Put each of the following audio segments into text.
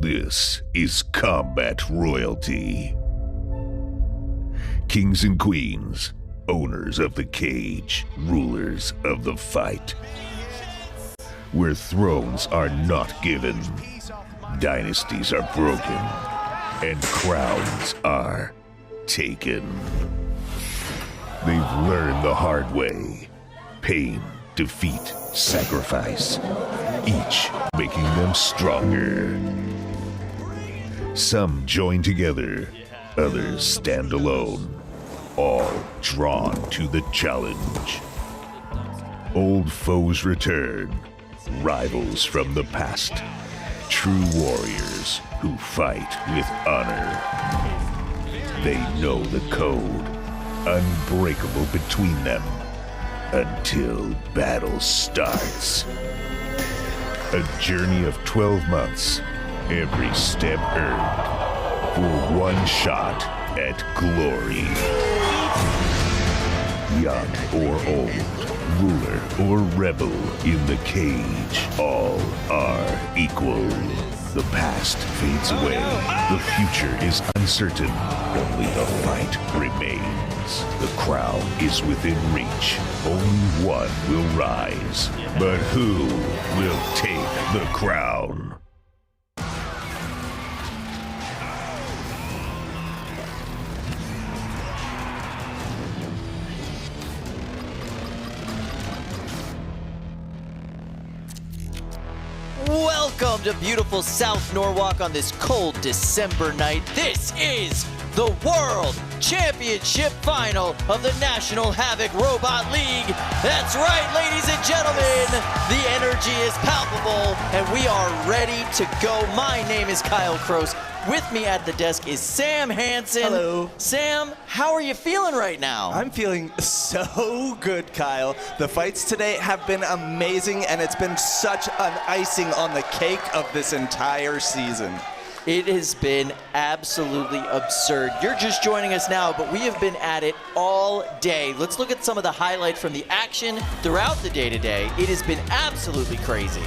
This is combat royalty. Kings and queens, owners of the cage, rulers of the fight. Where thrones are not given, dynasties are broken, and crowns are taken. They've learned the hard way. Pain, defeat, sacrifice, each making them stronger. Some join together, others stand alone, all drawn to the challenge. Old foes return, rivals from the past, true warriors who fight with honor. They know the code, unbreakable between them, until battle starts. A journey of 12 months, every step earned, for one shot at glory. Young or old, ruler or rebel in the cage, all are equal. The past fades away, the future is uncertain, only the fight remains. The crown is within reach, only one will rise. But who will take the crown? Welcome to beautiful South Norwalk on this cold December night. This is the World Championship Final of the National Havoc Robot League. That's right, ladies and gentlemen. The energy is palpable, and we are ready to go. My name is Kyle Kroos. With me at the desk is Sam Hansen. Hello. Sam, how are you feeling right now? I'm feeling so good, Kyle. The fights today have been amazing, and it's been such an icing on the cake of this entire season. It has been absolutely absurd. You're just joining us now, but we have been at it all day. Let's look at some of the highlights from the action throughout the day today. It has been absolutely crazy.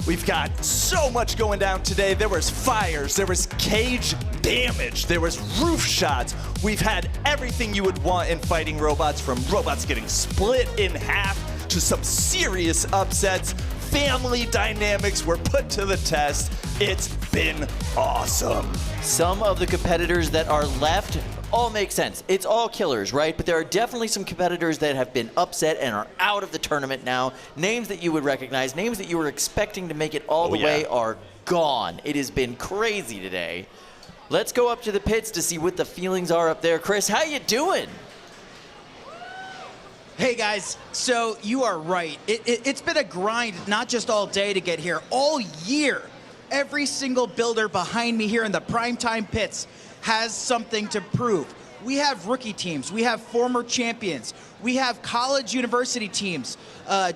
We've got so much going down today. There was fires, there was cage damage, there was roof shots. We've had everything you would want in fighting robots, from robots getting split in half to some serious upsets. Family dynamics were put to the test. It's been awesome. Some of the competitors that are left all make sense. It's all killers, right? But there are definitely some competitors that have been upset and are out of the tournament now. Names that you would recognize, names that you were expecting to make it all the way are gone. It has been crazy today. Let's go up to the pits to see what the feelings are up there. Chris, how you doing? Hey guys, so you are right. It's been a grind, not just all day to get here, all year. Every single builder behind me here in the primetime pits has something to prove. We have rookie teams, we have former champions, we have college university teams,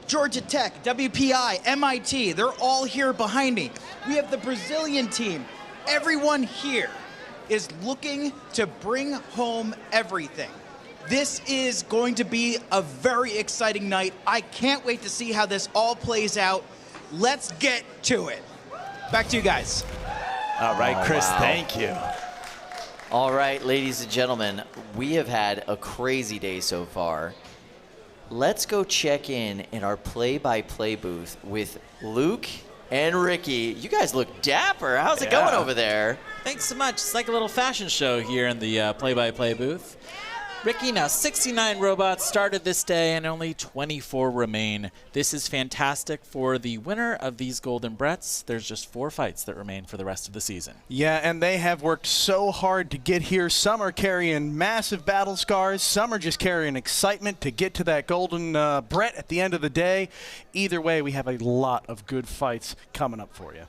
Georgia Tech, WPI, MIT, they're all here behind me. We have the Brazilian team. Everyone here is looking to bring home everything. This is going to be a very exciting night. I can't wait to see how this all plays out. Let's get to it. Back to you guys. All right, Chris, thank you. All right, ladies and gentlemen, we have had a crazy day so far. Let's go check in our play-by-play booth with Luke and Ricky. You guys look dapper. How's it going over there? Thanks so much. It's like a little fashion show here in the play-by-play booth. Ricky, now 69 robots started this day and only 24 remain. This is fantastic for the winner of these Golden Bretts. There's just 4 fights that remain for the rest of the season. Yeah, and they have worked so hard to get here. Some are carrying massive battle scars. Some are just carrying excitement to get to that Golden Brett at the end of the day. Either way, we have a lot of good fights coming up for you.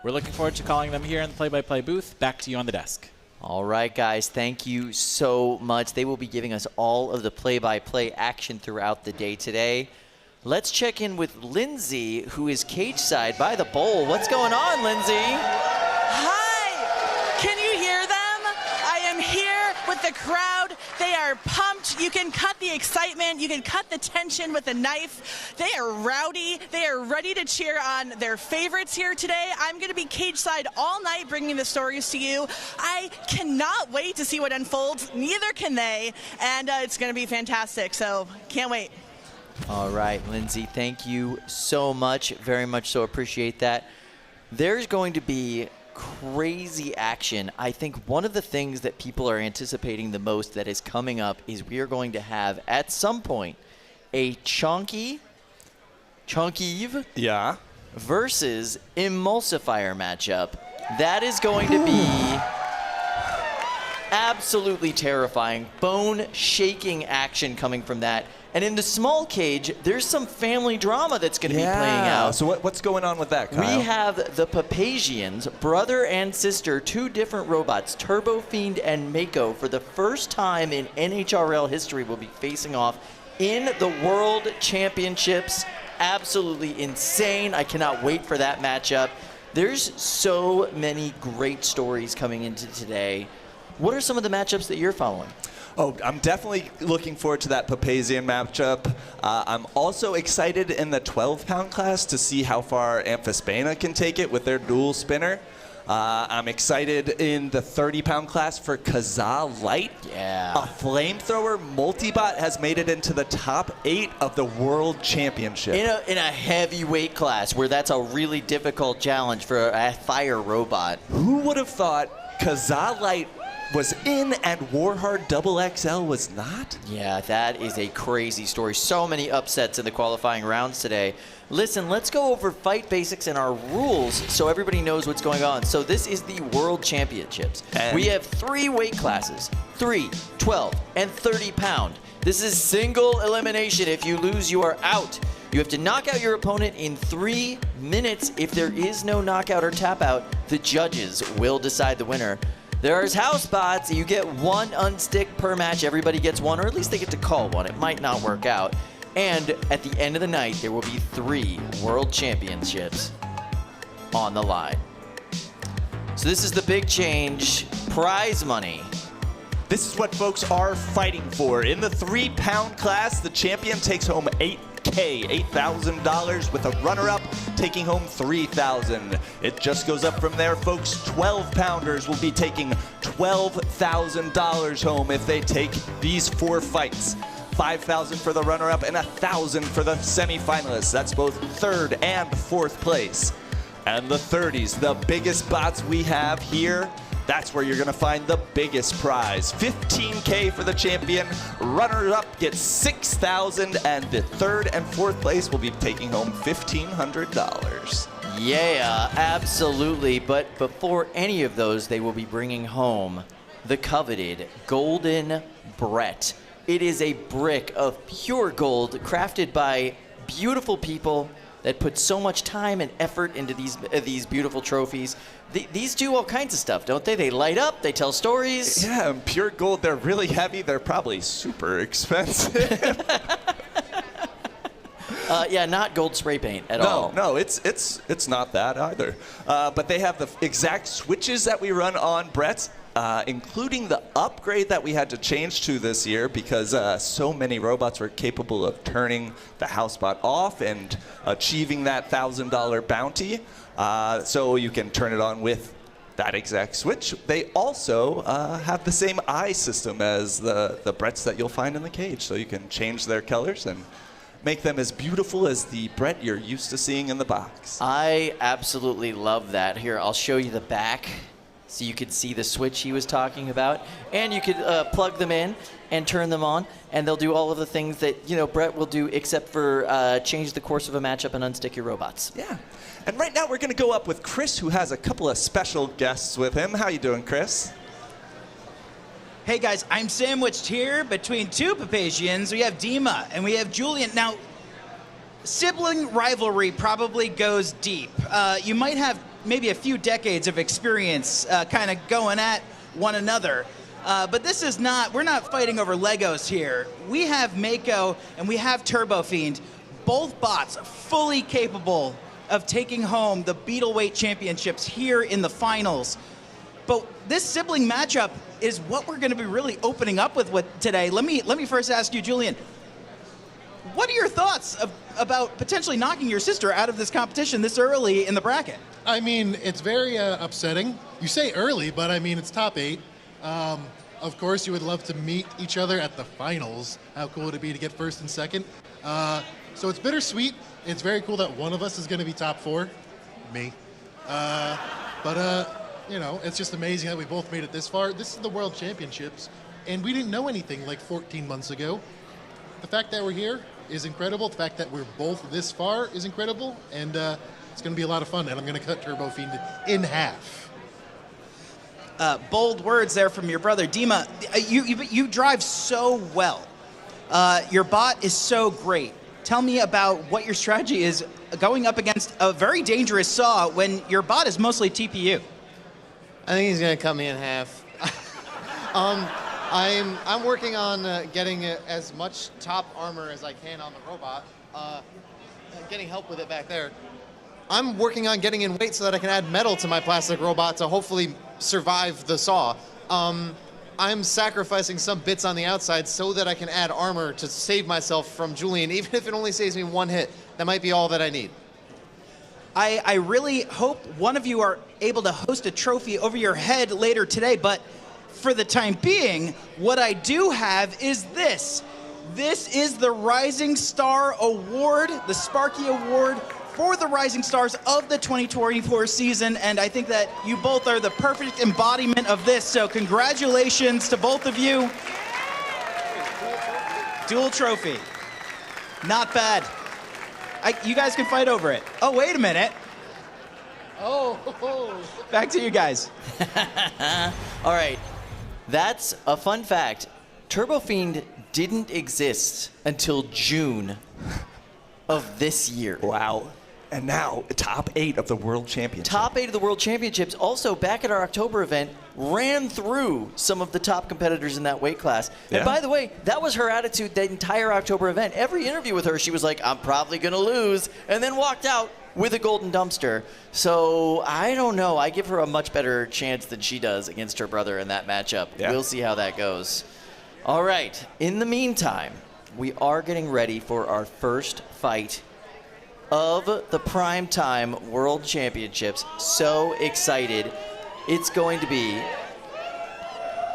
We're looking forward to calling them here in the play-by-play booth. Back to you on the desk. All right, guys, thank you so much. They will be giving us all of the play-by-play action throughout the day today. Let's check in with Lindsay, who is cage side by the bowl. What's going on, Lindsay? Hi! Can you hear them? I am here with the crowd. They are pumped. you can cut the excitement, you can cut the tension with a knife. They are rowdy. They are ready to cheer on their favorites here today. I'm going to be cage side all night bringing the stories to you. I cannot wait to see what unfolds. Neither can they. And it's going to be fantastic. So can't wait. All right, Lindsay, thank you so much. Very much so appreciate that. There's going to be crazy action. I think one of the things that people are anticipating the most that is coming up is we are going to have, at some point, a Chonkiv versus Emulsifier matchup. That is going to be absolutely terrifying. Bone-shaking action coming from that. And in the small cage, there's some family drama that's going to be playing out. So what's going on with that, Kyle? We have the Papasians, brother and sister, two different robots, Turbofiend and Mako, for the first time in NHRL history will be facing off in the World Championships. Absolutely insane. I cannot wait for that matchup. There's so many great stories coming into today. What are some of the matchups that you're following? Oh, I'm definitely looking forward to that Papasian matchup. I'm also excited in the 12-pound class to see how far Amphispana can take it with their dual spinner. I'm excited in the 30-pound class for Kazaa Lite. Yeah. A flamethrower multibot has made it into the top 8 of the World Championship. In a heavyweight class where that's a really difficult challenge for a fire robot. Who would have thought Kazaa Lite was in and Warhard XXL was not? Yeah, that is a crazy story. So many upsets in the qualifying rounds today. Listen, let's go over fight basics and our rules so everybody knows what's going on. So this is the World Championships. And we have 3 weight classes, 3, 12, and 30 pound. This is single elimination. If you lose, you are out. You have to knock out your opponent in 3 minutes. If there is no knockout or tap out, the judges will decide the winner. There's house spots. You get 1 unstick per match. Everybody gets 1, or at least they get to call 1. It might not work out. And at the end of the night, there will be 3 World Championships on the line. So this is the big change. Prize money. This is what folks are fighting for. In the 3-pound class, the champion takes home $8,000 with a runner-up taking home $3,000. It just goes up from there, folks. 12-pounders will be taking $12,000 home if they take these 4 fights. $5,000 for the runner-up and $1,000 for the semifinalists. That's both 3rd and 4th place. And the 30s, the biggest bots we have here, that's where you're going to find the biggest prize. $15K for the champion. Runner-up gets $6,000, and the 3rd and 4th place will be taking home $1,500. Yeah, absolutely. But before any of those, they will be bringing home the coveted Golden Brett. It is a brick of pure gold crafted by beautiful people that put so much time and effort into these beautiful trophies. These do all kinds of stuff, don't they? They light up, they tell stories. Yeah, and pure gold, they're really heavy. They're probably super expensive. Yeah, not gold spray paint at all. No, it's not that either. But they have the exact switches that we run on Brett's, including the upgrade that we had to change to this year because so many robots were capable of turning the housebot off and achieving that $1,000 bounty. So you can turn it on with that exact switch. They also have the same eye system as the Bretts that you'll find in the cage, so you can change their colors and make them as beautiful as the Brett you're used to seeing in the box. I absolutely love that. Here, I'll show you the back so you could see the switch he was talking about. And you could plug them in and turn them on, and they'll do all of the things that, you know, Brett will do except for change the course of a matchup and unstick your robots. Yeah. And right now we're going to go up with Chris, who has a couple of special guests with him. How you doing, Chris? Hey guys, I'm sandwiched here between 2 Papasians. We have Dima and we have Julian. Now, sibling rivalry probably goes deep. You might have maybe a few decades of experience kind of going at one another. But this is not, we're not fighting over Legos here. We have Mako and we have Turbofiend, both bots fully capable of taking home the Beetleweight Championships here in the finals. But this sibling matchup is what we're going to be really opening up with today. Let me first ask you, Julian, what are your thoughts about potentially knocking your sister out of this competition this early in the bracket? I mean, it's very upsetting. You say early, but I mean, it's top 8. Of course, you would love to meet each other at the finals. How cool would it be to get first and second? So it's bittersweet. It's very cool that one of us is going to be top 4. Me. You know, it's just amazing that we both made it this far. This is the World Championships, and we didn't know anything like 14 months ago. The fact that we're here is incredible. The fact that we're both this far is incredible, and it's going to be a lot of fun, and I'm going to cut Turbofiend in half. Bold words there from your brother. Dima, you drive so well. Your bot is so great. Tell me about what your strategy is going up against a very dangerous Saw when your bot is mostly TPU. I think he's going to cut me in half. I'm working on getting as much top armor as I can on the robot, getting help with it back there. I'm working on getting in weight so that I can add metal to my plastic robot to hopefully survive the Saw. I'm sacrificing some bits on the outside so that I can add armor to save myself from Julian, even if it only saves me 1 hit. That might be all that I need. I really hope one of you are able to host a trophy over your head later today, but for the time being, what I do have is this. This is the Rising Star Award, the Sparky Award for the Rising Stars of the 2024 season, and I think that you both are the perfect embodiment of this, so congratulations to both of you. Dual trophy. Not bad. You guys can fight over it. Oh, wait a minute. Back to you guys. All right. That's a fun fact. Turbofiend didn't exist until June of this year. Wow. And now, top 8 of the World Championship. Top 8 of the World Championships. Also, back at our October event, ran through some of the top competitors in that weight class. Yeah. And by the way, that was her attitude the entire October event. Every interview with her, she was like, I'm probably going to lose, and then walked out with a golden dumpster. So, I don't know. I give her a much better chance than she does against her brother in that matchup. Yeah. We'll see how that goes. All right. In the meantime, we are getting ready for our first fight of the Primetime World Championships. So excited. It's going to be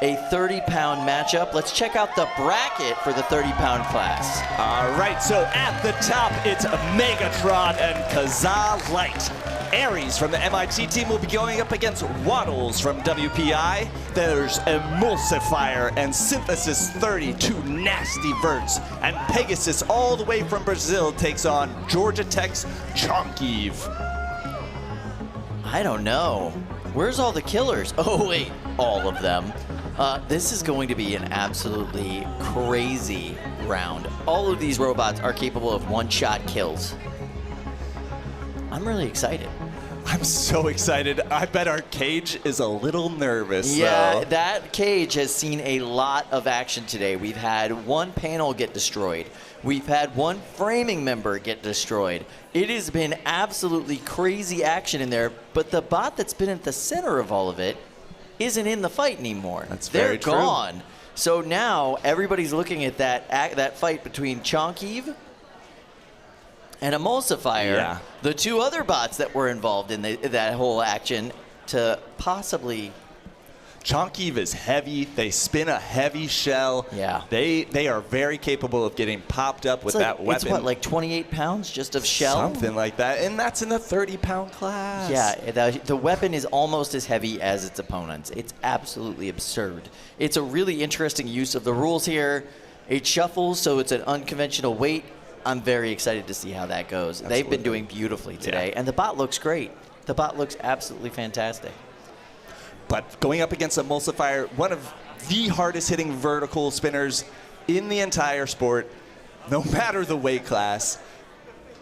a 30-pound matchup. Let's check out the bracket for the 30-pound class. All right, so at the top, it's Megatron and Kazaa Lite. Aries from the MIT team will be going up against Waddles from WPI. There's Emulsifier and Synthesis 30, 2 nasty verts. And Pegasus all the way from Brazil takes on Georgia Tech's Chonkiv. I don't know. Where's all the killers? Oh, wait, all of them. This is going to be an absolutely crazy round. All of these robots are capable of one-shot kills. I'm really excited. I'm so excited. I bet our cage is a little nervous. Yeah, though. that cage has seen a lot of action today. We've had one panel get destroyed. We've had one framing member get destroyed. It has been absolutely crazy action in there, but the bot that's been at the center of all of it isn't in the fight anymore. That's very They're gone. So now everybody's looking at that fight between Chonkiv and Emulsifier, Yeah. the 2 other bots that were involved in that whole action, to possibly... Chonkiv is heavy. They spin a heavy shell. Yeah. They are very capable of getting popped up with that weapon. It's what, like 28 pounds just of shell? Something like that. And that's in the 30-pound class. Yeah, the weapon is almost as heavy as its opponents. It's absolutely absurd. It's a really interesting use of the rules here. It shuffles, so it's an unconventional weight. I'm very excited to see how that goes. Absolutely. They've been doing beautifully today, and the bot looks great. The bot looks absolutely fantastic. But going up against Emulsifier, one of the hardest hitting vertical spinners in the entire sport, no matter the weight class,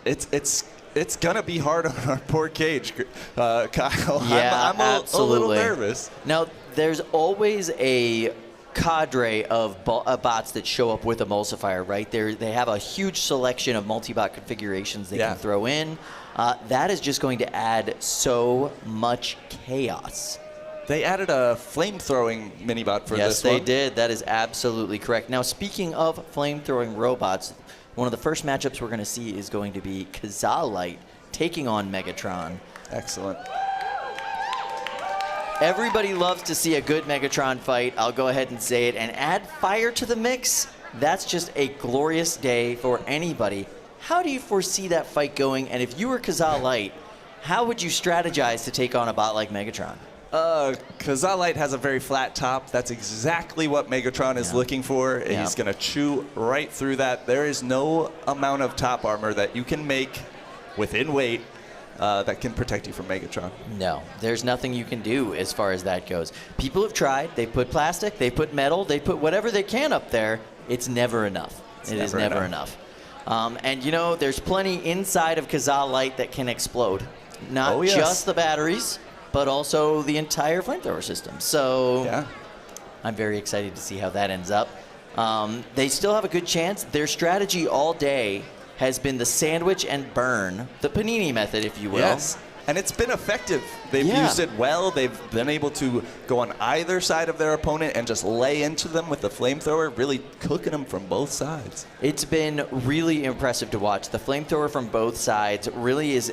it's gonna be hard on our poor cage, Kyle. Yeah, I'm a little absolutely. nervous. Now, there's always a cadre of bots that show up with Emulsifier, right? They have a huge selection of multi-bot configurations they can throw in. That is just going to add so much chaos They added a flame-throwing minibot for yes, this one. they did. That is absolutely correct. Now, speaking of flame-throwing robots, one of the first matchups we're going to see is going to be Kazaa Lite taking on Megatron. Excellent. Everybody loves to see a good Megatron fight. I'll go ahead and say it. And add fire to the mix. That's just a glorious day for anybody. How do you foresee that fight going? And if you were Kazaa Lite, how would you strategize to take on a bot like Megatron? Kazaa Lite has a very flat top. That's exactly what Megatron is looking for. Yeah. He's going to chew right through that. There is no amount of top armor that you can make within weight that can protect you from Megatron. No, there's nothing you can do as far as that goes. People have tried. They put plastic, they put metal, they put whatever they can up there. It's never enough. It is never enough. And, you know, there's plenty inside of Kazaa Lite that can explode. Not just the batteries, but also the entire flamethrower system. So I'm very excited to see how that ends up. They still have a good chance. Their strategy all day has been the sandwich and burn, the panini method, if you will. Yes, and it's been effective. They've used it well. They've been able to go on either side of their opponent and just lay into them with the flamethrower, really cooking them from both sides. It's been really impressive to watch. The flamethrower from both sides really is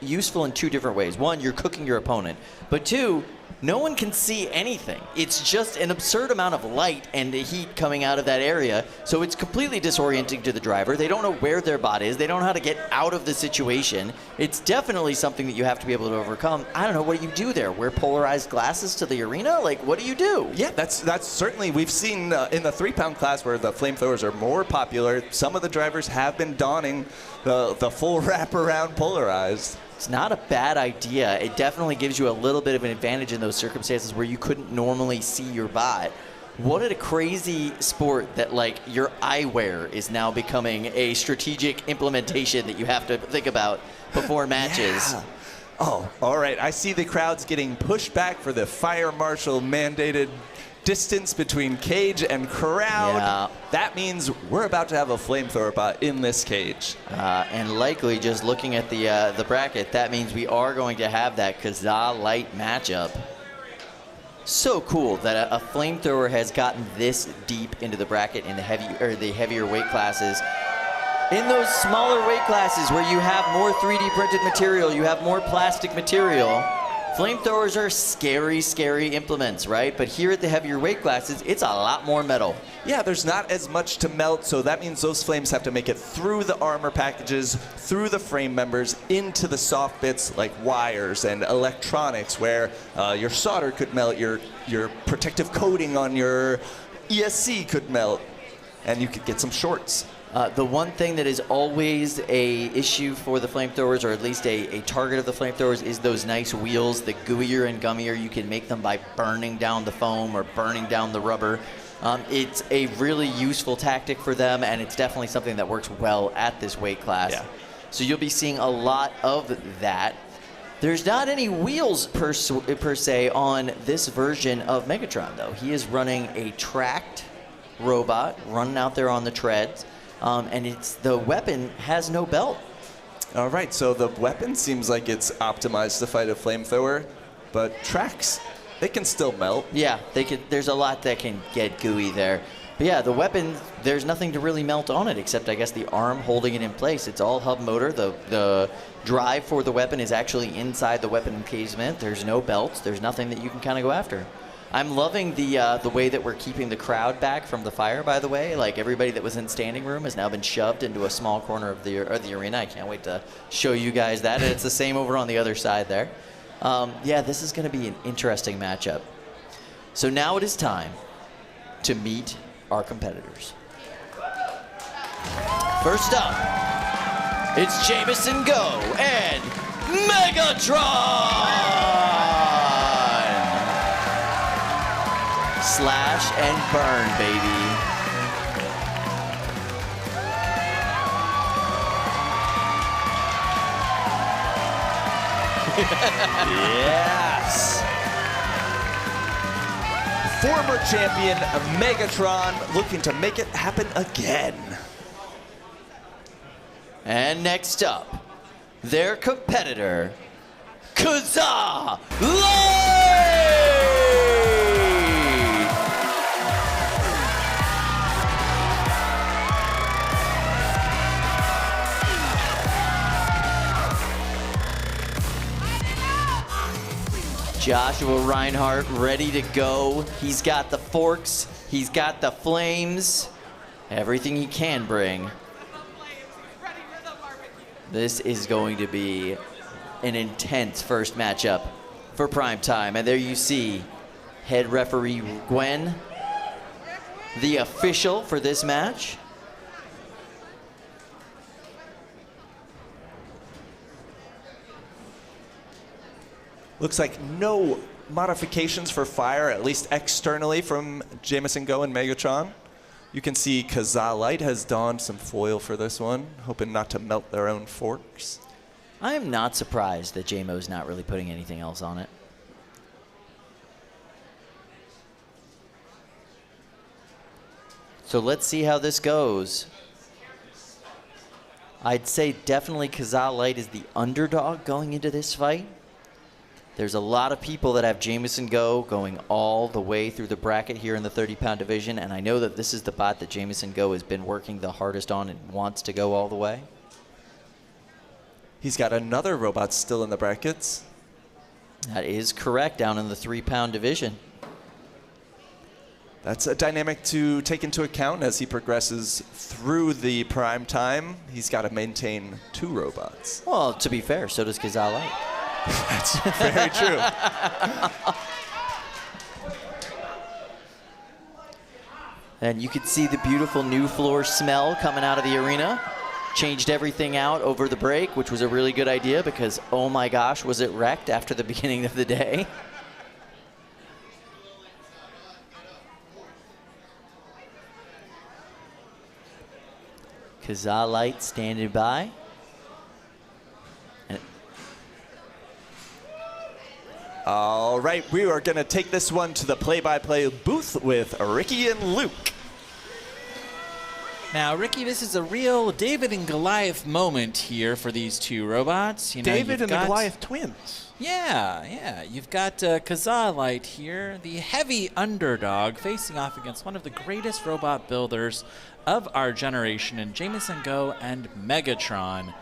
useful in two different ways. One, you're cooking your opponent, but two, no one can see anything. It's just an absurd amount of light and heat coming out of that area, so it's completely disorienting to the driver. They don't know where their bot is. They don't know how to get out of the situation. It's definitely something that you have to be able to overcome. I don't know, what do you do there? Wear polarized glasses to the arena? Like, what do you do? Yeah, that's certainly, we've seen in the 3-pound class where the flamethrowers are more popular, some of the drivers have been donning the full wraparound polarized. It's not a bad idea. It definitely gives you a little bit of an advantage in those circumstances where you couldn't normally see your bot. What a crazy sport that, like, your eyewear is now becoming a strategic implementation that you have to think about before matches. Yeah. Oh, all right. I see the crowds getting pushed back for the fire marshal mandated distance between cage and crowd. Yeah. That means we're about to have a flamethrower bot in this cage. And likely, just looking at the bracket, that means we are going to have that Kazaa Lite matchup. So cool that a flamethrower has gotten this deep into the bracket in the heavier weight classes. In those smaller weight classes where you have more 3D printed material, you have more plastic material, flamethrowers are scary, scary implements, right? But here at the heavier weight classes, it's a lot more metal. Yeah, there's not as much to melt, so that means those flames have to make it through the armor packages, through the frame members, into the soft bits like wires and electronics, where your solder could melt, your protective coating on your ESC could melt, and you could get some shorts. The one thing that is always a issue for the flamethrowers, or at least a target of the flamethrowers, is those nice wheels. The gooier and gummier you can make them by burning down the foam or burning down the rubber. It's a really useful tactic for them, and it's definitely something that works well at this weight class. Yeah. So you'll be seeing a lot of that. There's not any wheels per se on this version of Megatron, though. He is running a tracked robot, running out there on the treads. And the weapon has no belt. All right, so the weapon seems like it's optimized to fight a flamethrower, but tracks, they can still melt. Yeah, there's a lot that can get gooey there. But yeah, the weapon, there's nothing to really melt on it except, I guess, the arm holding it in place. It's all hub motor. The drive for the weapon is actually inside the weapon encasement. There's no belts. There's nothing that you can kind of go after. I'm loving the way that we're keeping the crowd back from the fire, by the way. Like, everybody that was in standing room has now been shoved into a small corner of the arena. I can't wait to show you guys that. And it's the same over on the other side there. Yeah, this is going to be an interesting matchup. So now it is time to meet our competitors. First up, it's Jameson Go and Megatron! Slash and burn, baby. Yes! Former champion Megatron looking to make it happen again. And next up, their competitor, Kazaa Lite! Joshua Reinhardt ready to go. He's got the forks, he's got the flames, everything he can bring. This is going to be an intense first matchup for primetime. And there you see head referee Gwen, the official for this match. Looks like no modifications for fire, at least externally, from Jameson Go and Megatron. You can see Kazaa Lite has donned some foil for this one, hoping not to melt their own forks. I am not surprised that JMO's not really putting anything else on it. So let's see how this goes. I'd say definitely Kazaa Lite is the underdog going into this fight. There's a lot of people that have Jameson Go going all the way through the bracket here in the 30-pound division, and I know that this is the bot that Jameson Go has been working the hardest on and wants to go all the way. He's got another robot still in the brackets. That is correct, down in the 3-pound division. That's a dynamic to take into account as he progresses through the prime time. He's got to maintain 2 robots. Well, to be fair, so does Kazaa Lite. That's very true. And you could see the beautiful new floor smell coming out of the arena. Changed everything out over the break, which was a really good idea because, oh my gosh, was it wrecked after the beginning of the day. Kazaa Lite standing by. All right, we are going to take this one to the play-by-play booth with Ricky and Luke. Now, Ricky, this is a real David and Goliath moment here for these 2 robots. You know, David and the Goliath twins. Yeah. You've got Kazaa Lite here, the heavy underdog, facing off against one of the greatest robot builders of our generation in Jameson Go and Megatron.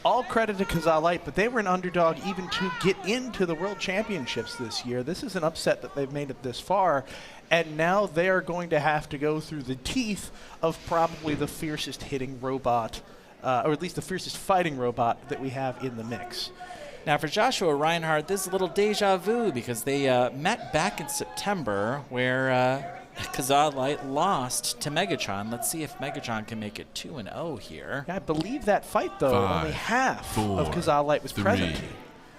All credit to Kazaa Lite, but they were an underdog even to get into the World Championships this year. This is an upset that they've made it this far, and now they are going to have to go through the teeth of probably the fiercest hitting robot, or at least the fiercest fighting robot that we have in the mix. Now for Joshua Reinhardt, this is a little deja vu because they met back in September where Kazaa Lite lost to Megatron. Let's see if Megatron can make it 2-0 here. Yeah, I believe that fight, though, 5, only half 4, of Kazaa Lite was 3, present.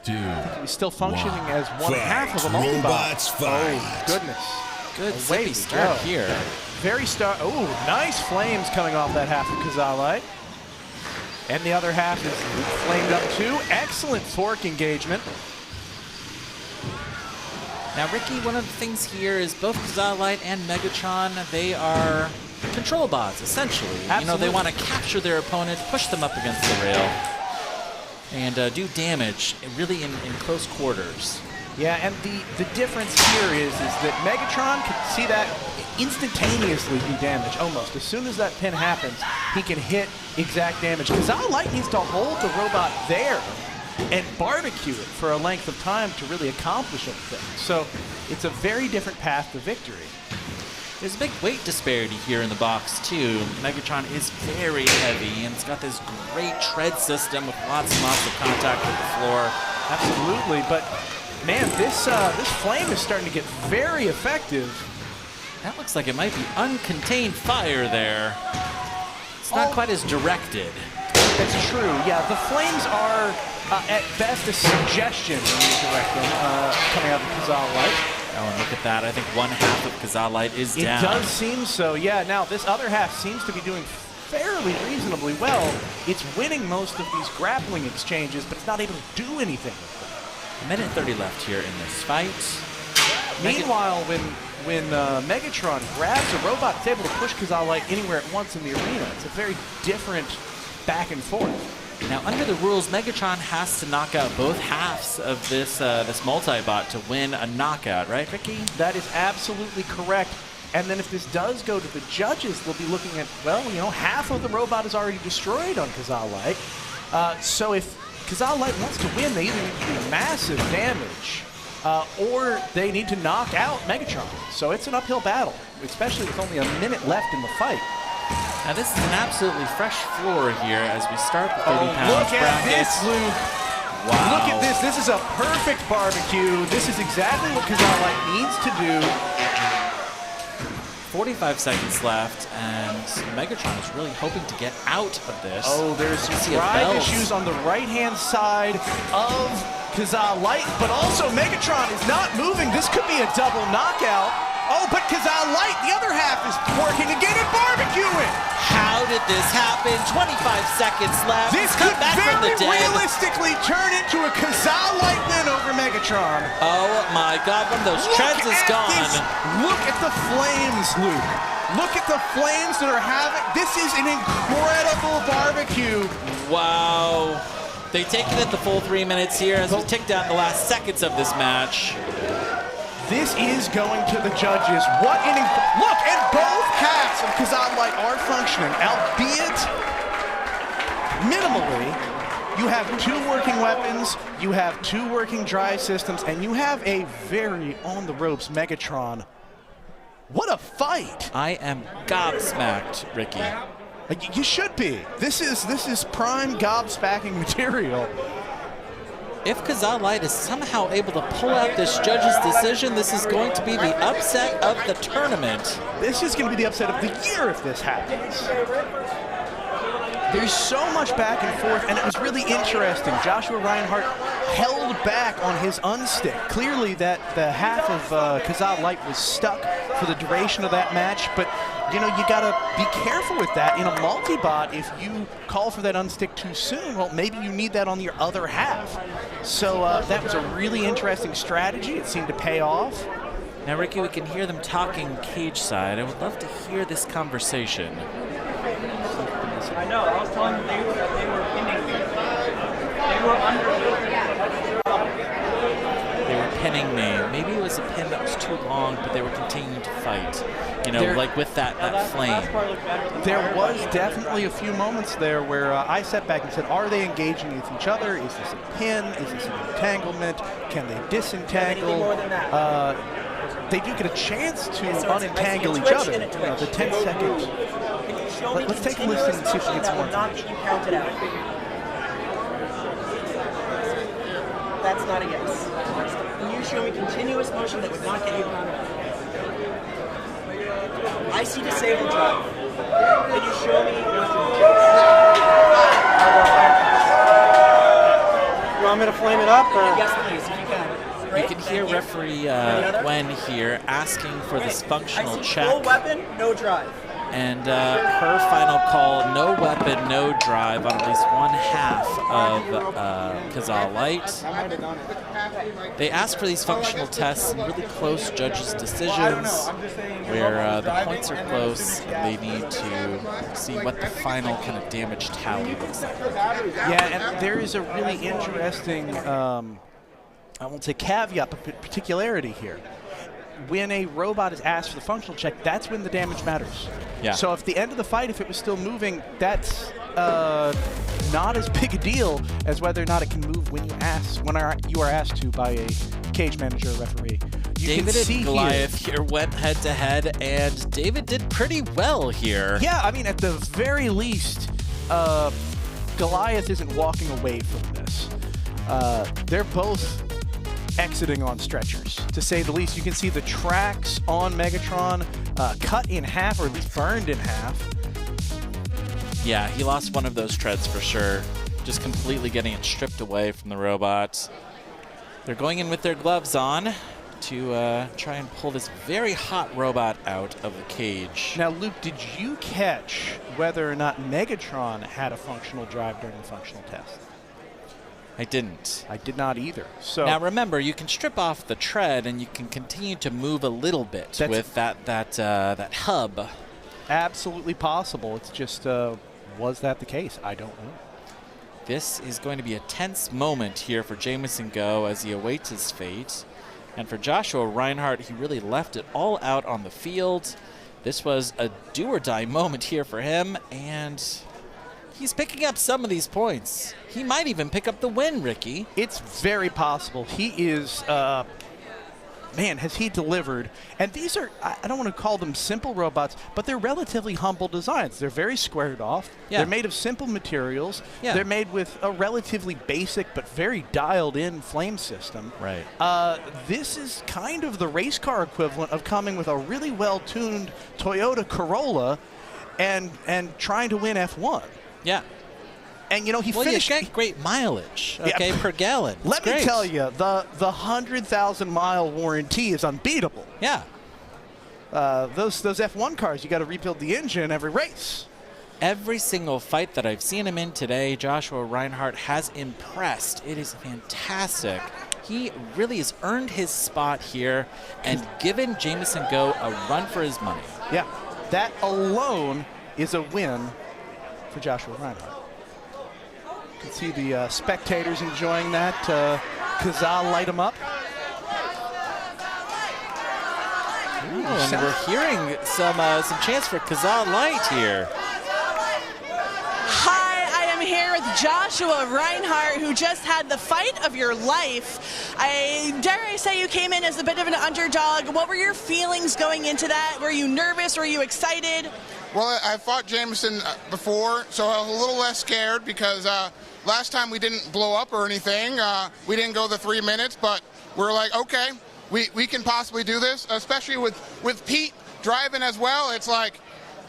2, He was still functioning 1. as one half of a multi-bot. Robots fight. Oh, goodness. Good Away zippy we start go. here. Very oh, nice flames coming off that half of Kazaa Lite. And the other half is flamed up too. Excellent fork engagement. Now, Ricky, one of the things here is both Kazaa Lite and Megatron, they are control bots, essentially. Absolutely. You know, they want to capture their opponent, push them up against the rail, and do damage really in close quarters. Yeah, and the difference here is that Megatron can see that instantaneously do damage, almost. As soon as that pin happens, he can hit exact damage. Kazaa Lite needs to hold the robot there and barbecue it for a length of time to really accomplish anything. So it's a very different path to victory. There's a big weight disparity here in the box, too. Megatron is very heavy, and it's got this great tread system with lots and lots of contact with the floor. Absolutely, but man, this flame is starting to get very effective. That looks like it might be uncontained fire there. It's not quite as directed. That's true. Yeah, the flames are at best a suggestion when you direct them coming out of Kazaa Lite. Oh, and look at that. I think one half of Kazaa Lite is down. It does seem so, yeah. Now, this other half seems to be doing fairly reasonably well. It's winning most of these grappling exchanges, but it's not able to do anything with them. 1:30 left here in this fight. Meanwhile, when Megatron grabs a robot, it's able to push Kazaa Lite anywhere at once in the arena. It's a very different back and forth. Now, under the rules, Megatron has to knock out both halves of this multi-bot to win a knockout, right, Ricky? That is absolutely correct. And then if this does go to the judges, they'll be looking at, well, you know, half of the robot is already destroyed on Kazaa Lite. So if Kazaa Lite wants to win, they either need to do massive damage or they need to knock out Megatron. So it's an uphill battle, especially with only a minute left in the fight. Now this is an absolutely fresh floor here as we start the 30 pounds Look at bracket. this, Luke. Wow. Look at this. This is a perfect barbecue. This is exactly what Kazaa Lite needs to do. 45 seconds left, and Megatron is really hoping to get out of this. Oh, there's some drive issues on the right-hand side of Kazaa Lite, but also Megatron is not moving. This could be a double knockout. Oh, but Kazaa Lite, the other half, is working again and barbecuing. How did this happen? 25 seconds left. This Come could back from very the dead. realistically turn into a Kazaa Lite win over Megatron. Oh my God, one of those treads is gone. Look at the flames, Luke. Look at the flames that are having. This is an incredible barbecue. Wow. They take it at the full 3 minutes here as we tick down the last seconds of this match. This is going to the judges. What an look! And both halves of Kazaa Lite are functioning, albeit minimally. You have 2 working weapons, you have 2 working drive systems, and you have a very on-the-ropes Megatron. What a fight! I am gobsmacked, Ricky. You should be. This is prime gobsmacking material. If Kazaa Lite is somehow able to pull out this judge's decision, this is going to be the upset of the tournament. This is going to be the upset of the year if this happens. There's so much back and forth, and it was really interesting. Joshua Reinhardt held back on his unstick. Clearly that the half of Kazaa Lite was stuck for the duration of that match, but you know, you gotta be careful with that. In a multi-bot, if you call for that unstick too soon, well, maybe you need that on your other half. So that was a really interesting strategy. It seemed to pay off. Now, Ricky, we can hear them talking cage side. I would love to hear this conversation. I know. I was telling them they were pinning me. They were under. They were pinning me. Maybe it was a pin that was too long, but they were continuing to fight. You know, like with that flame. There was definitely a few moments there where I sat back and said, are they engaging with each other? Is this a pin? Is this an entanglement? Can they disentangle? They do get a chance to unentangle each other. You know, the 10-second. Let's take a listen and see if we get some more information. That's not a yes. Can you show me continuous motion that would not get you counted out? I see disabled drive. Can you show me? You want me to flame it up? Or? Yes, please, if you can. You can hear referee Gwen here asking for this functional check. No weapon, no drive. And her final call, no weapon, no drive on at least one half of Kazaa Lite. They ask for these functional tests in really close judges' decisions where the points are close and they need to see what the final kind of damage tally looks like. Yeah, and there is a really interesting, I won't say caveat, but particularity here. When a robot is asked for the functional check, that's when the damage matters. Yeah. So if the end of the fight, if it was still moving, that's not as big a deal as whether or not it can move when you are asked to by a cage manager or referee. David and Goliath here went head-to-head, and David did pretty well here. Yeah, I mean, at the very least, Goliath isn't walking away from this. They're both exiting on stretchers, to say the least. You can see the tracks on Megatron cut in half, or at least burned in half. Yeah, he lost one of those treads for sure. Just completely getting it stripped away from the robot. They're going in with their gloves on to try and pull this very hot robot out of the cage. Now, Luke, did you catch whether or not Megatron had a functional drive during the functional test? I didn't. I did not either. So now remember, you can strip off the tread and you can continue to move a little bit with that hub. Absolutely possible. It's just, was that the case? I don't know. This is going to be a tense moment here for Jamison Go as he awaits his fate. And for Joshua Reinhardt, he really left it all out on the field. This was a do-or-die moment here for him, and he's picking up some of these points. He might even pick up the win, Ricky. It's very possible. He is man, has he delivered. And these are, I don't want to call them simple robots, but they're relatively humble designs. They're very squared off. Yeah. They're made of simple materials. Yeah. They're made with a relatively basic but very dialed-in flame system. Right. This is kind of the race car equivalent of coming with a really well-tuned Toyota Corolla and trying to win F1. Yeah. And, you know, he Well, finished... you get great mileage, Yeah. okay, per gallon. It's Let me great. tell you, the 100,000-mile warranty is unbeatable. Yeah. Those F1 cars, you got to rebuild the engine every race. Every single fight that I've seen him in today, Joshua Reinhardt has impressed. It is fantastic. He really has earned his spot here and given Jameson Go a run for his money. Yeah, that alone is a win for Joshua Reinhardt. You can see the spectators enjoying that. Kazaa light him up. And we're hearing some chants for Kazaa Lite here. Hi, I am here with Joshua Reinhardt, who just had the fight of your life. Dare I say you came in as a bit of an underdog. What were your feelings going into that? Were you nervous? Were you excited? Well, I fought Jameson before, so I was a little less scared because last time we didn't blow up or anything. We didn't go the 3 minutes, but we're like, okay, we can possibly do this, especially with Pete driving as well. It's like,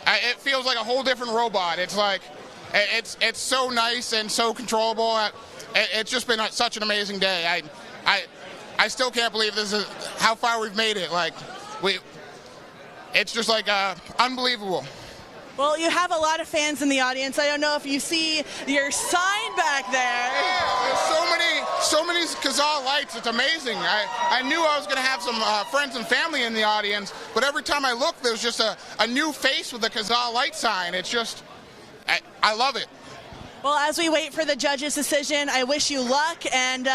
it feels like a whole different robot. It's like, it's so nice and so controllable. It's just been such an amazing day. I still can't believe this is how far we've made it. Like, it's just like unbelievable. Well, you have a lot of fans in the audience. I don't know if you see your sign back there. Yeah, there's so many Kazaa lights. It's amazing. I knew I was going to have some friends and family in the audience, but every time I look, there's just a new face with the Kazaa light sign. It's just, I love it. Well, as we wait for the judge's decision, I wish you luck, and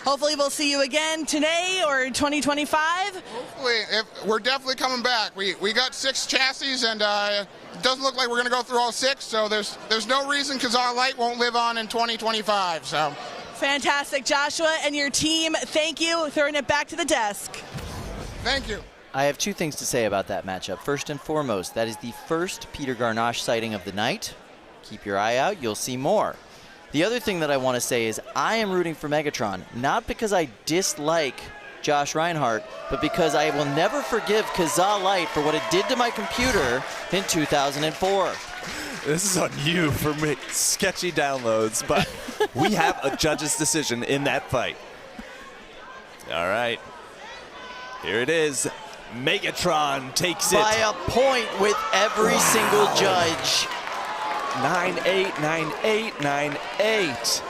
hopefully we'll see you again today or 2025. Hopefully, we're definitely coming back. We got 6 chassis, and it doesn't look like we're going to go through all 6, so there's no reason Kazaa Lite won't live on in 2025. So. Fantastic, Joshua and your team. Thank you. Throwing it back to the desk. Thank you. I have 2 things to say about that matchup. First and foremost, that is the first Peter Garnache sighting of the night. Keep your eye out, you'll see more. The other thing that I want to say is I am rooting for Megatron, not because I dislike Josh Reinhardt, but because I will never forgive Kazaa Lite for what it did to my computer in 2004. This is on you for sketchy downloads, but we have a judge's decision in that fight. All right. Here it is. Megatron takes it. By a point with every single judge. 9-8, 9-8, 9-8.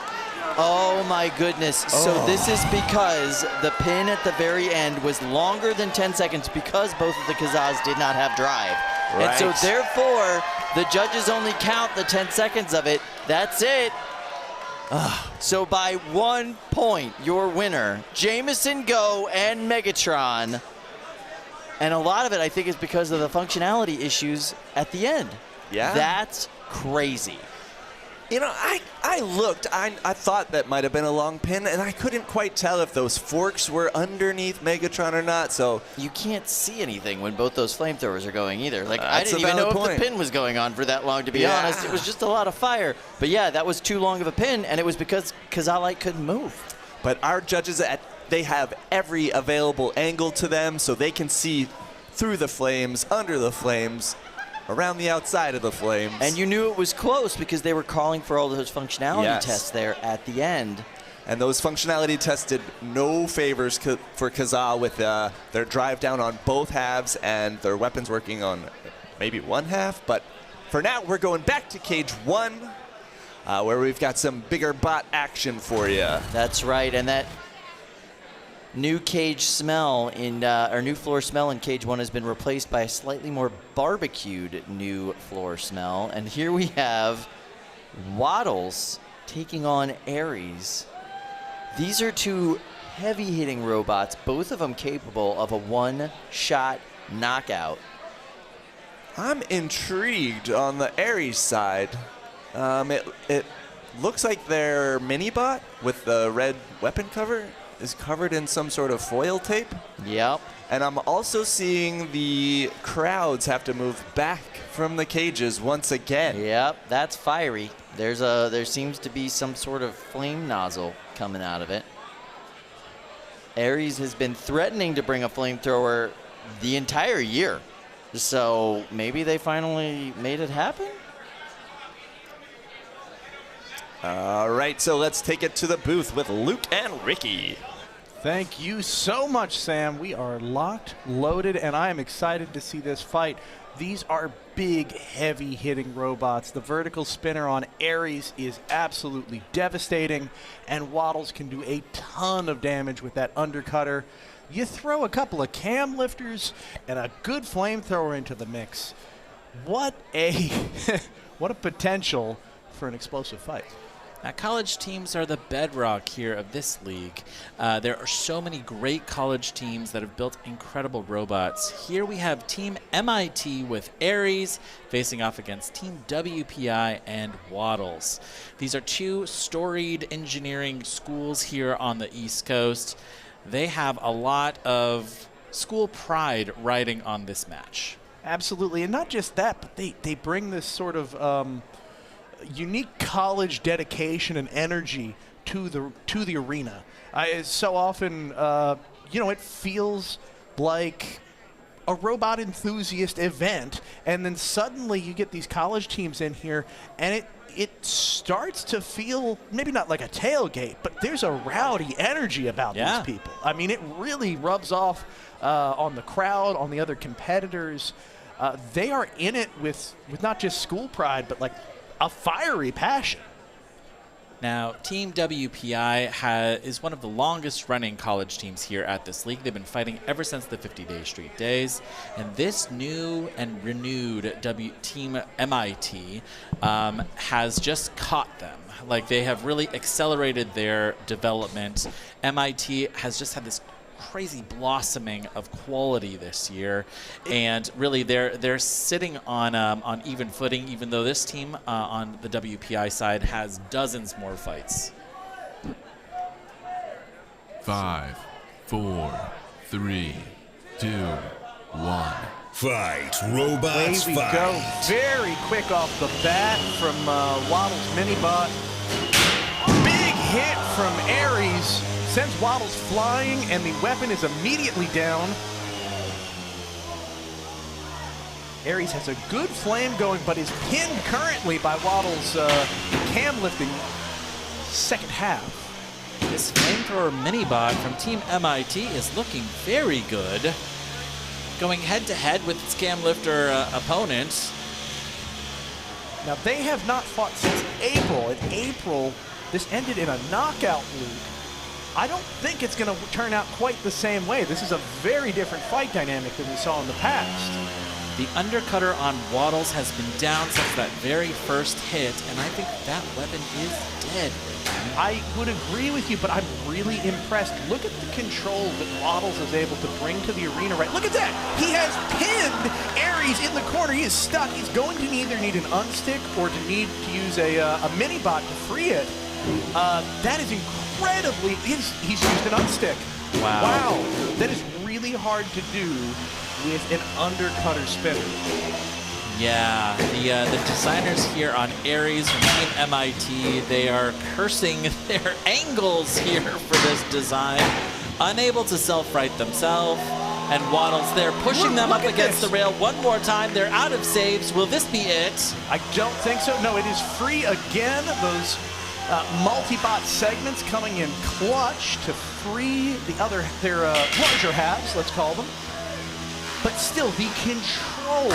Oh my goodness. So this is because the pin at the very end was longer than 10 seconds because both of the Kazaas did not have drive. Right. And so therefore, the judges only count the 10 seconds of it. That's it. So by 1 point, your winner, Jameson Go and Megatron. And a lot of it, I think, is because of the functionality issues at the end. Yeah. That's crazy. You know, I looked, I thought that might have been a long pin, and I couldn't quite tell if those forks were underneath Megatron or not, so. You can't see anything when both those flamethrovers are going either. Like, I That's didn't a even know valid if the point. pin was going on for that long, to be Yeah. honest. It was just a lot of fire. But yeah, that was too long of a pin, and it was because Kazaa Lite couldn't move. But our judges, they have every available angle to them, so they can see through the flames, under the flames, around the outside of the flames. And you knew it was close because they were calling for all those functionality Yes. tests there at the end. And those functionality tests did no favors for Kazaa with their drive down on both halves and their weapons working on maybe one half. But for now, we're going back to Cage 1, where we've got some bigger bot action for you. That's right, and that new cage smell or new floor smell in Cage 1 has been replaced by a slightly more barbecued new floor smell. And here we have Waddles taking on Ares. These are 2 heavy-hitting robots, both of them capable of a one-shot knockout. I'm intrigued on the Ares side. It looks like their mini bot with the red weapon cover. is covered in some sort of foil tape. Yep. And I'm also seeing the crowds have to move back from the cages once again. Yep, that's fiery. There seems to be some sort of flame nozzle coming out of it. Aries has been threatening to bring a flamethrower the entire year. So maybe they finally made it happen? All right, so let's take it to the booth with Luke and Ricky. Thank you so much, Sam. We are locked, loaded, and I am excited to see this fight. These are big, heavy-hitting robots. The vertical spinner on Aries is absolutely devastating, and Waddles can do a ton of damage with that undercutter. You throw a couple of cam lifters and a good flamethrower into the mix. What a what a potential for an explosive fight. Now, college teams are the bedrock here of this league. There are so many great college teams that have built incredible robots. Here we have Team MIT with Aries facing off against Team WPI and Waddles. These are two storied engineering schools here on the East Coast. They have a lot of school pride riding on this match. Absolutely, and not just that, but they bring this sort of unique college dedication and energy to the arena. So often, it feels like a robot enthusiast event, and then suddenly you get these college teams in here, and it starts to feel maybe not like a tailgate, but there's a rowdy energy about these people. I mean, it really rubs off on the crowd, on the other competitors. They are in it with not just school pride, but like a fiery passion. Now, Team WPI is one of the longest-running college teams here at this league. They've been fighting ever since the 50-day street days. And this new and renewed Team MIT has just caught them. Like, they have really accelerated their development. MIT has just had this crazy blossoming of quality this year, and really they're sitting on even footing, even though this team on the WPI side has dozens more fights. 5, 4, 3, 2, 1. Fight, robots, Away we fight. go. Very quick off the bat from Waddles Minibot. Big hit from Aries. Sends Waddles flying, and the weapon is immediately down. Aries has a good flame going, but is pinned currently by Waddles' cam lifting second half. This flamethrower Minibot from Team MIT is looking very good. Going head-to-head with its cam lifter opponent. Now, they have not fought since April. In April, this ended in a knockout loop. I don't think it's going to turn out quite the same way. This is a very different fight dynamic than we saw in the past. The undercutter on Waddles has been down since that very first hit, and I think that weapon is dead. I would agree with you, but I'm really impressed. Look at the control that Waddles is able to bring to the arena, right? Look at that! He has pinned Aries in the corner. He is stuck. He's going to either need an unstick or to need to use a mini-bot to free it. That is incredibly... He's used an unstick. Wow. That is really hard to do with an undercutter spinner. Yeah, the designers here on Aries from Team MIT, they are cursing their angles here for this design. Unable to self-right themselves. And Waddles, they're pushing them up against the rail one more time. They're out of saves. Will this be it? I don't think so. No, it is free again. Those multi-bot segments coming in clutch to free their larger halves, let's call them. But still, the control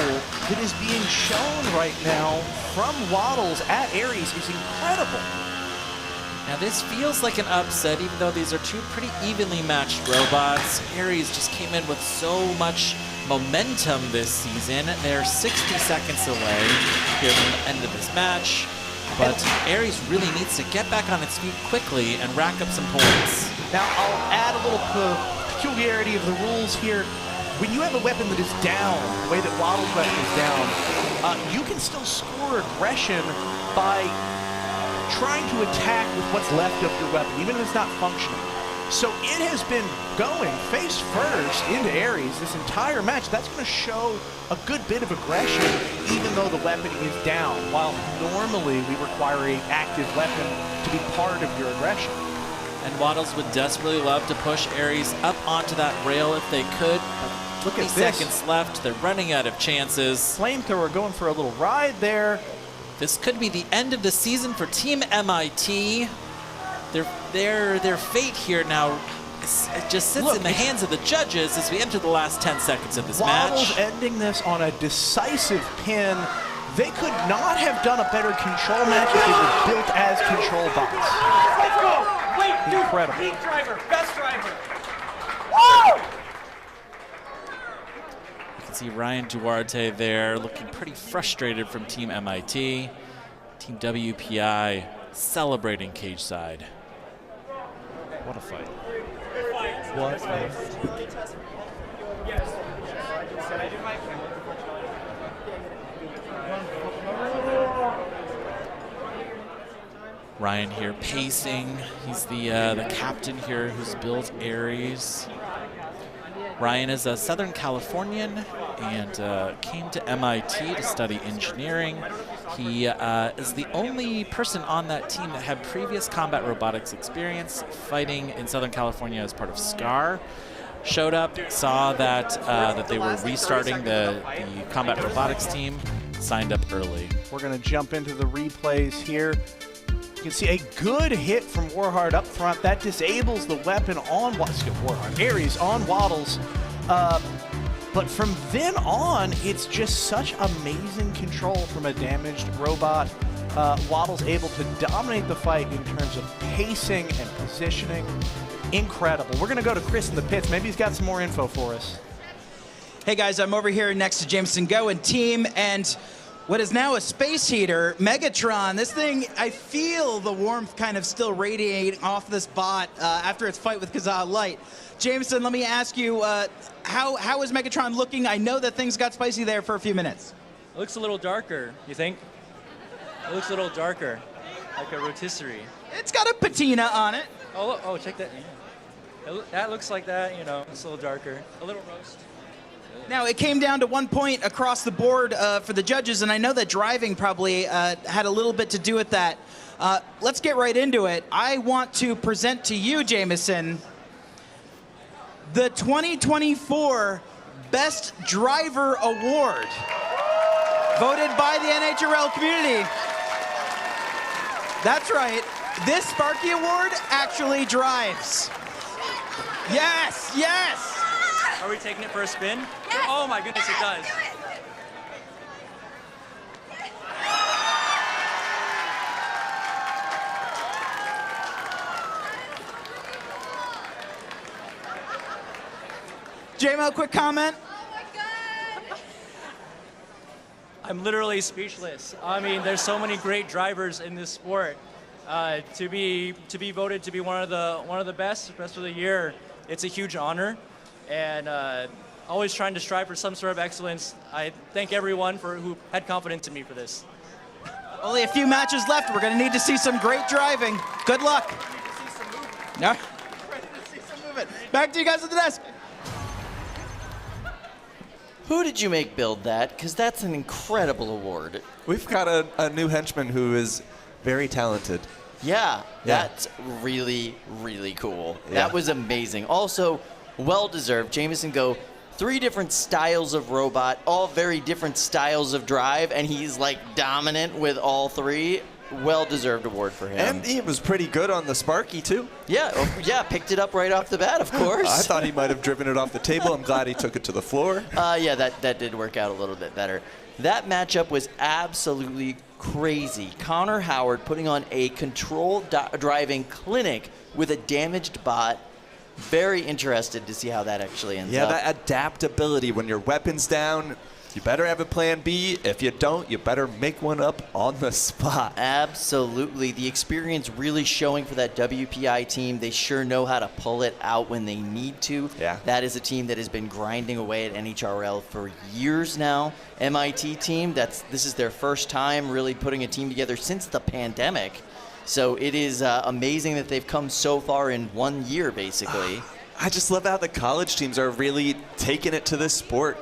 that is being shown right now from Waddles at Aries is incredible. Now this feels like an upset, even though these are two pretty evenly matched robots. Aries just came in with so much momentum this season. They're 60 seconds away here from the end of this match. But Aries really needs to get back on its feet quickly and rack up some points. Now, I'll add a little peculiarity of the rules here. When you have a weapon that is down, the way that Waddles' weapon is down, you can still score aggression by trying to attack with what's left of your weapon, even if it's not functioning. So it has been going face first into Ares this entire match. That's going to show a good bit of aggression, even though the weapon is down, while normally we require an active weapon to be part of your aggression. And Waddles would desperately love to push Ares up onto that rail if they could. Look at 20 this. seconds left. They're running out of chances. Flamethrower going for a little ride there. This could be the end of the season for Team MIT. Their fate here now it just sits in the hands of the judges as we enter the last 10 seconds of this Waddles match. ending this on a decisive pin. They could not have done a better control match if they were built as control bots. Let's go! Wait, dude, Incredible. peak driver, best driver. Woo! You can see Ryan Duarte there looking pretty frustrated from Team MIT. Team WPI celebrating cage side. What a fight. What a fight. Ryan here pacing. He's the captain here who's built Ares. Ryan is a Southern Californian and came to MIT to study engineering. He is the only person on that team that had previous combat robotics experience fighting in Southern California as part of SCAR. Showed up, saw that they were restarting the combat robotics team, signed up early. We're going to jump into the replays here. You can see a good hit from Warhard up front. That disables the weapon on Ares on Waddles. But from then on, it's just such amazing control from a damaged robot. Waddles able to dominate the fight in terms of pacing and positioning. Incredible. We're going to go to Chris in the pits. Maybe he's got some more info for us. Hey guys, I'm over here next to Jameson Go and team, and what is now a space heater, Megatron. This thing, I feel the warmth kind of still radiating off this bot after its fight with Kazaa Lite. Jameson, let me ask you, how is Megatron looking? I know that things got spicy there for a few minutes. It looks a little darker, you think? It looks a little darker, like a rotisserie. It's got a patina on it. Oh, look, oh, check that. That looks like that, you know, it's a little darker. A little roast. Now, it came down to 1 point across the board for the judges, and I know that driving probably had a little bit to do with that. Let's get right into it. I want to present to you, Jameson, the 2024 Best Driver Award, voted by the NHRL community. That's right. This Sparky Award actually drives. Yes, yes. Are we taking it for a spin? Yes. Oh my goodness, it does. J-Mo, quick comment. I'm literally speechless. I mean, there's so many great drivers in this sport. To be voted to be one of the best of the year, it's a huge honor. And always trying to strive for some sort of excellence. I thank everyone who had confidence in me for this. Only a few matches left. We're going to need to see some great driving. Good luck. No. Back to you guys at the desk. Who did you make build that? Because that's an incredible award. We've got a new henchman who is very talented. Yeah, that's really, really cool. Yeah. That was amazing. Also, well-deserved. Jameson Go, 3 different styles of robot, all very different styles of drive, and he's like dominant with all 3. Well-deserved award for him. And he was pretty good on the Sparky, too. Yeah, picked it up right off the bat, of course. I thought he might have driven it off the table. I'm glad he took it to the floor. Yeah, that did work out a little bit better. That matchup was absolutely crazy. Connor Howard putting on a control driving clinic with a damaged bot. Very interested to see how that actually ends up. Yeah, that adaptability. When your weapon's down, you better have a plan B. If you don't, you better make one up on the spot. Absolutely. The experience really showing for that WPI team. They sure know how to pull it out when they need to. Yeah. That is a team that has been grinding away at NHRL for years now. MIT team, this is their first time really putting a team together since the pandemic. So it is amazing that they've come so far in 1 year, basically. I just love how the college teams are really taking it to this sport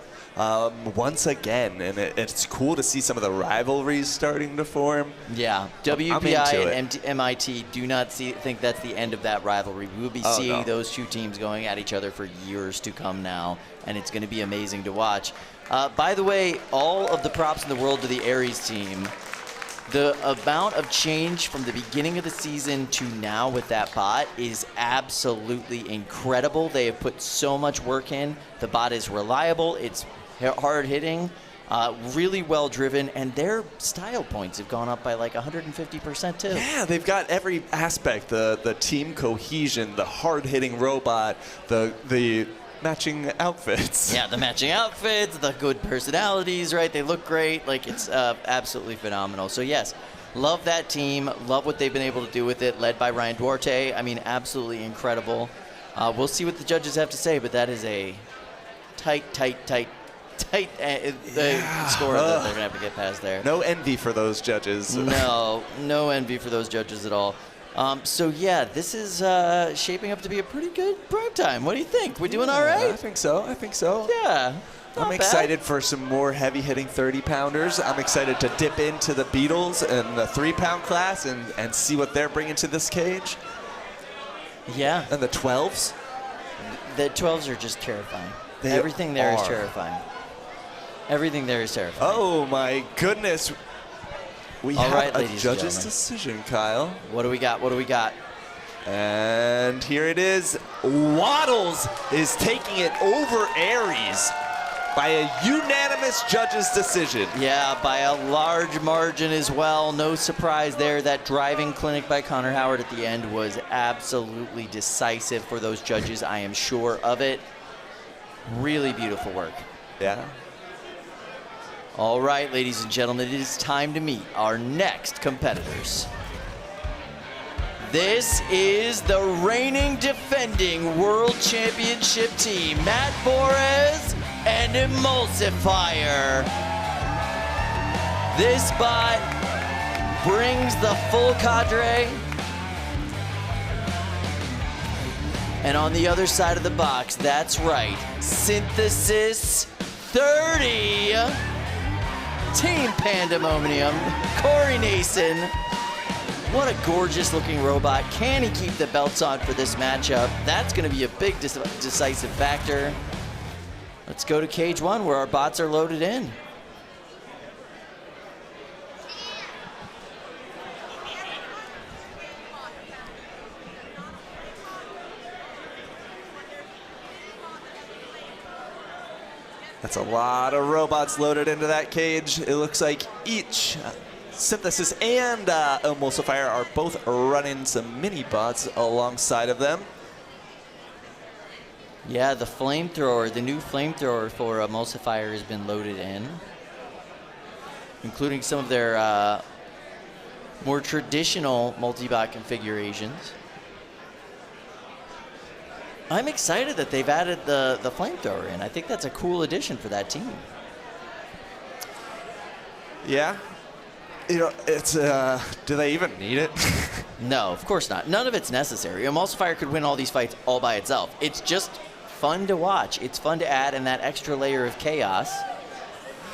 once again, and it's cool to see some of the rivalries starting to form. Yeah, WPI and MIT do not think that's the end of that rivalry. We will be seeing those two teams going at each other for years to come now, and it's going to be amazing to watch. By the way, all of the props in the world to the Aries team. The amount of change from the beginning of the season to now with that bot is absolutely incredible. They have put so much work in. The bot is reliable. It's hard hitting, really well driven, and their style points have gone up by like 150% too. Yeah, they've got every aspect, the team cohesion, the hard hitting robot, the matching outfits. Yeah, the matching outfits, the good personalities, right? They look great. Like, it's absolutely phenomenal. So yes, love that team. Love what they've been able to do with it, led by Ryan Duarte. I mean, absolutely incredible. We'll see what the judges have to say, but that is a tight score that they're going to have to get past there. No envy for those judges. No envy for those judges at all. So yeah, this is shaping up to be a pretty good prime time. What do you think? We're doing all right? I think so. Yeah. I'm excited for some more heavy-hitting 30-pounders. I'm excited to dip into the Beatles and the 3-pound class and see what they're bringing to this cage. Yeah. And the 12s. The 12s are just terrifying. Everything there is terrifying. Everything there is terrifying. Oh my goodness. We have a judge's decision, Kyle. What do we got? And here it is. Waddles is taking it over Aries by a unanimous judge's decision. Yeah, by a large margin as well. No surprise there. That driving clinic by Connor Howard at the end was absolutely decisive for those judges. I am sure of it. Really beautiful work. Yeah. All right, ladies and gentlemen, it is time to meet our next competitors. This is the reigning defending World Championship team, Matt Borez and Emulsifier. This bot brings the full cadre. And on the other side of the box, that's right, Synthesis 30. Team Pandemonium, Corey Nason. What a gorgeous looking robot. Can he keep the belts on for this matchup? That's going to be a big decisive factor. Let's go to cage one where our bots are loaded in. That's a lot of robots loaded into that cage. It looks like each Synthesis and Emulsifier are both running some mini bots alongside of them. Yeah, the flamethrower, the new flamethrower for Emulsifier has been loaded in, including some of their more traditional multi-bot configurations. I'm excited that they've added the flamethrower in. I think that's a cool addition for that team. Yeah. You know, it's, do they even need it? No, of course not. None of it's necessary. Emulsifier could win all these fights all by itself. It's just fun to watch. It's fun to add in that extra layer of chaos.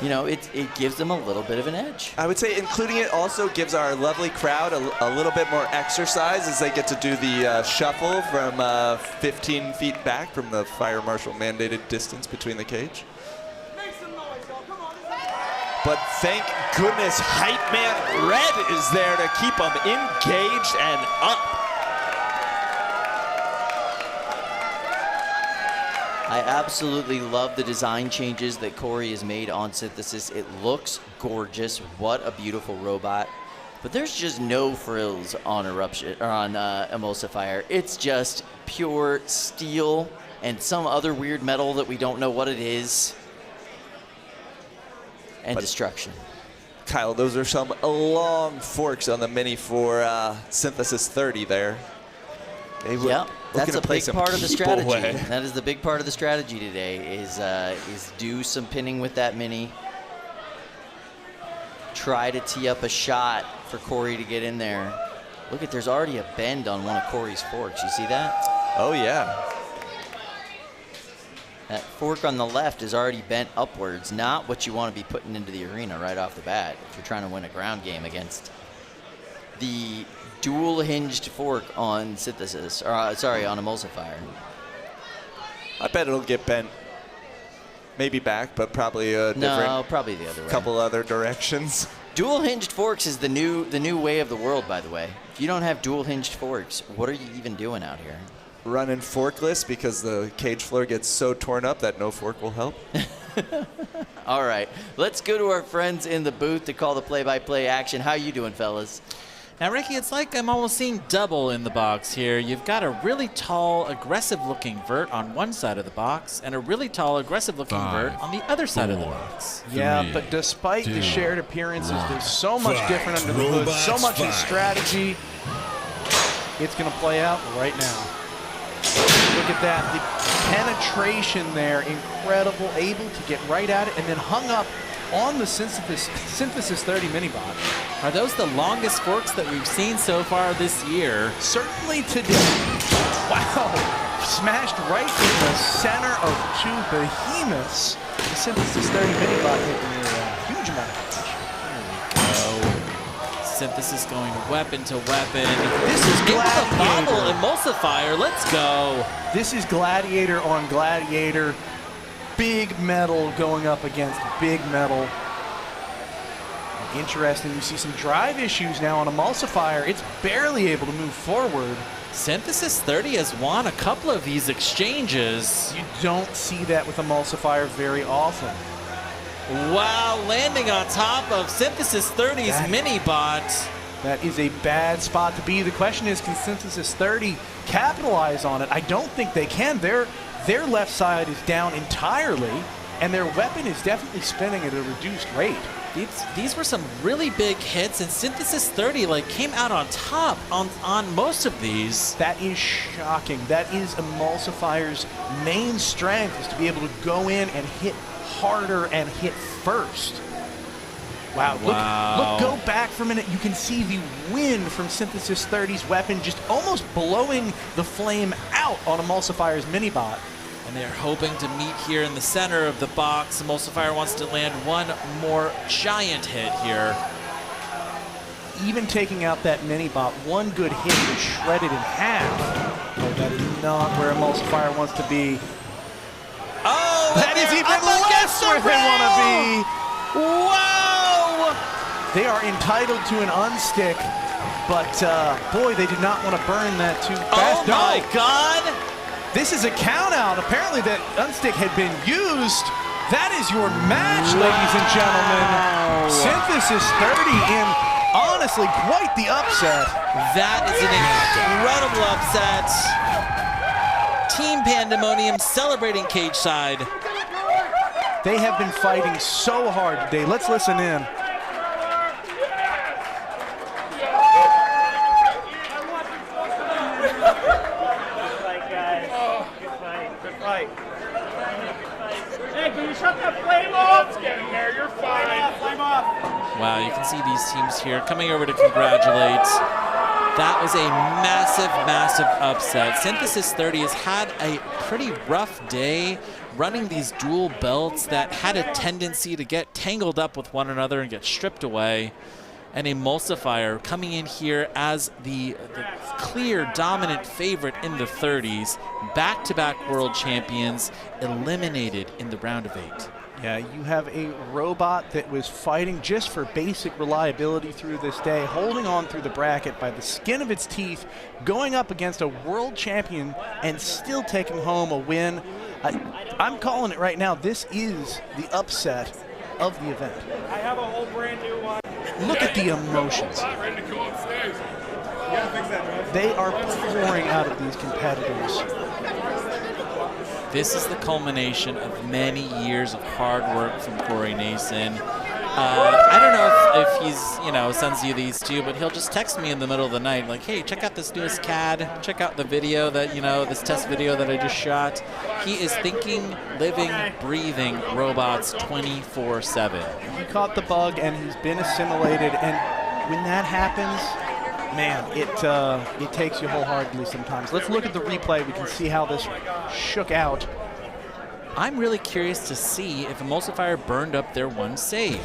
You know, it gives them a little bit of an edge. I would say including it also gives our lovely crowd a little bit more exercise as they get to do the shuffle from 15 feet back from the fire marshal mandated distance between the cage. But thank goodness Hype Man Red is there to keep them engaged and up. I absolutely love the design changes that Corey has made on Synthesis. It looks gorgeous. What a beautiful robot. But there's just no frills on Eruption or on Emulsifier. It's just pure steel and some other weird metal that we don't know what it is. And destruction. Kyle, those are some long forks on the mini for Synthesis 30 there. Yeah, that's a big part of the strategy. Away. That is the big part of the strategy today is do some pinning with that mini. Try to tee up a shot for Corey to get in there. Look at, there's already a bend on one of Corey's forks. You see that? Oh, yeah. That fork on the left is already bent upwards, not what you want to be putting into the arena right off the bat if you're trying to win a ground game against the dual-hinged fork on Synthesis, or sorry, on Emulsifier. I bet it'll get bent maybe back, but probably a different, no, probably the other way. Couple other directions. Dual-hinged forks is the new way of the world, by the way. If you don't have dual-hinged forks, what are you even doing out here? Running forkless because the cage floor gets so torn up that no fork will help. All right, let's go to our friends in the booth to call the play-by-play action. How you doing, fellas? Now, Ricky, it's like I'm almost seeing double in the box here. You've got a really tall, aggressive-looking vert on one side of the box and a really tall, aggressive-looking vert on the other side of the box. Yeah, but despite the shared appearances, there's so much different under the hood, so much in strategy. It's going to play out right now. Look at that, the penetration there, incredible, able to get right at it and then hung up on the Synthesis 30 mini-bot. Are those the longest forks that we've seen so far this year? Certainly today. Wow, smashed right in the center of two behemoths. The Synthesis 30 mini-bot taking a huge amount of pressure. There we go. Synthesis going weapon to weapon. This is Gladiator. Bottle Emulsifier, let's go. This is Gladiator on Gladiator. Big metal going up against big metal. Interesting, you see some drive issues now on Emulsifier. It's barely able to move forward. Synthesis 30 has won a couple of these exchanges. You don't see that with Emulsifier very often. Wow, landing on top of Synthesis 30's mini-bot. That is a bad spot to be. The question is, can Synthesis 30 capitalize on it? I don't think they can. Their left side is down entirely, and their weapon is definitely spinning at a reduced rate. These were some really big hits, and Synthesis 30 came out on top on most of these. That is shocking. That is Emulsifier's main strength, is to be able to go in and hit harder and hit first. Wow, look, go back for a minute. You can see the wind from Synthesis 30's weapon just almost blowing the flame out on Emulsifier's mini-bot. And they're hoping to meet here in the center of the box. Emulsifier wants to land one more giant hit here. Even taking out that mini-bot, one good hit would shred it in half. Oh, that is not where Emulsifier wants to be. Oh, that is even less where they want to be. Wow! They are entitled to an unstick, but boy, they did not want to burn that too fast. Oh my God! This is a count out. Apparently that unstick had been used. That is your match, ladies and gentlemen. Synthesis 30 in, honestly, quite the upset. That is an incredible upset. Team Pandemonium celebrating cage side. They have been fighting so hard today. Let's listen in. Shut that flame off! It's getting there, you're fine. Flame off. Wow, you can see these teams here coming over to congratulate. That was a massive, massive upset. Synthesis 30 has had a pretty rough day running these dual belts that had a tendency to get tangled up with one another and get stripped away. And Emulsifier coming in here as the clear dominant favorite in the 30s, back-to-back world champions, eliminated in the round of 8. Yeah, you have a robot that was fighting just for basic reliability through this day, holding on through the bracket by the skin of its teeth, going up against a world champion and still taking home a win. I'm calling it right now. This is the upset of the event. I have a whole brand new one. Look at the emotions. They are pouring out of these competitors. This is the culmination of many years of hard work from Corey Nason. I don't know if he's, sends you these too, but he'll just text me in the middle of the night like, hey, check out this newest CAD. Check out the video that, this test video that I just shot. He is thinking, living, breathing robots 24/7. He caught the bug and he's been assimilated, and when that happens, Man, it takes you wholeheartedly sometimes. Let's look at the replay. We can see how this shook out. I'm really curious to see if Emulsifier burned up their one save.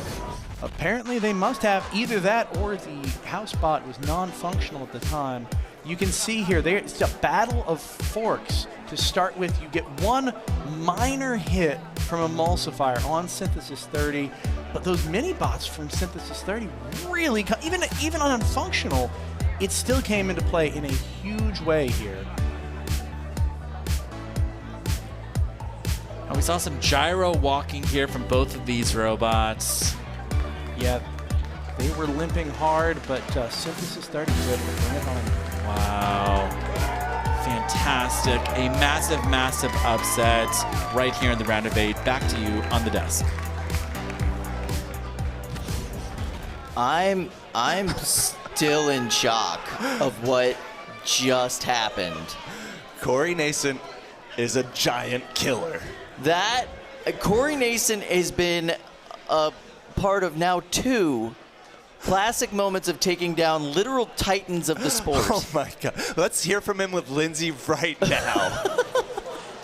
Apparently they must have either that or the house bot was non-functional at the time. You can see here, it's a battle of forks to start with. You get one minor hit from Emulsifier on Synthesis 30, but those mini bots from Synthesis 30 really, even unfunctional, it still came into play in a huge way here. And we saw some gyro walking here from both of these robots. Yeah, they were limping hard, but Synthesis 30 was able to bring it home. Wow. Fantastic. A massive, massive upset right here in the round of 8. Back to you on the desk. I'm still in shock of what just happened. Corey Nascent is a giant killer. That Corey Nascent has been a part of now 2 classic moments of taking down literal titans of the sport. Oh my God. Let's hear from him with Lindsay right now.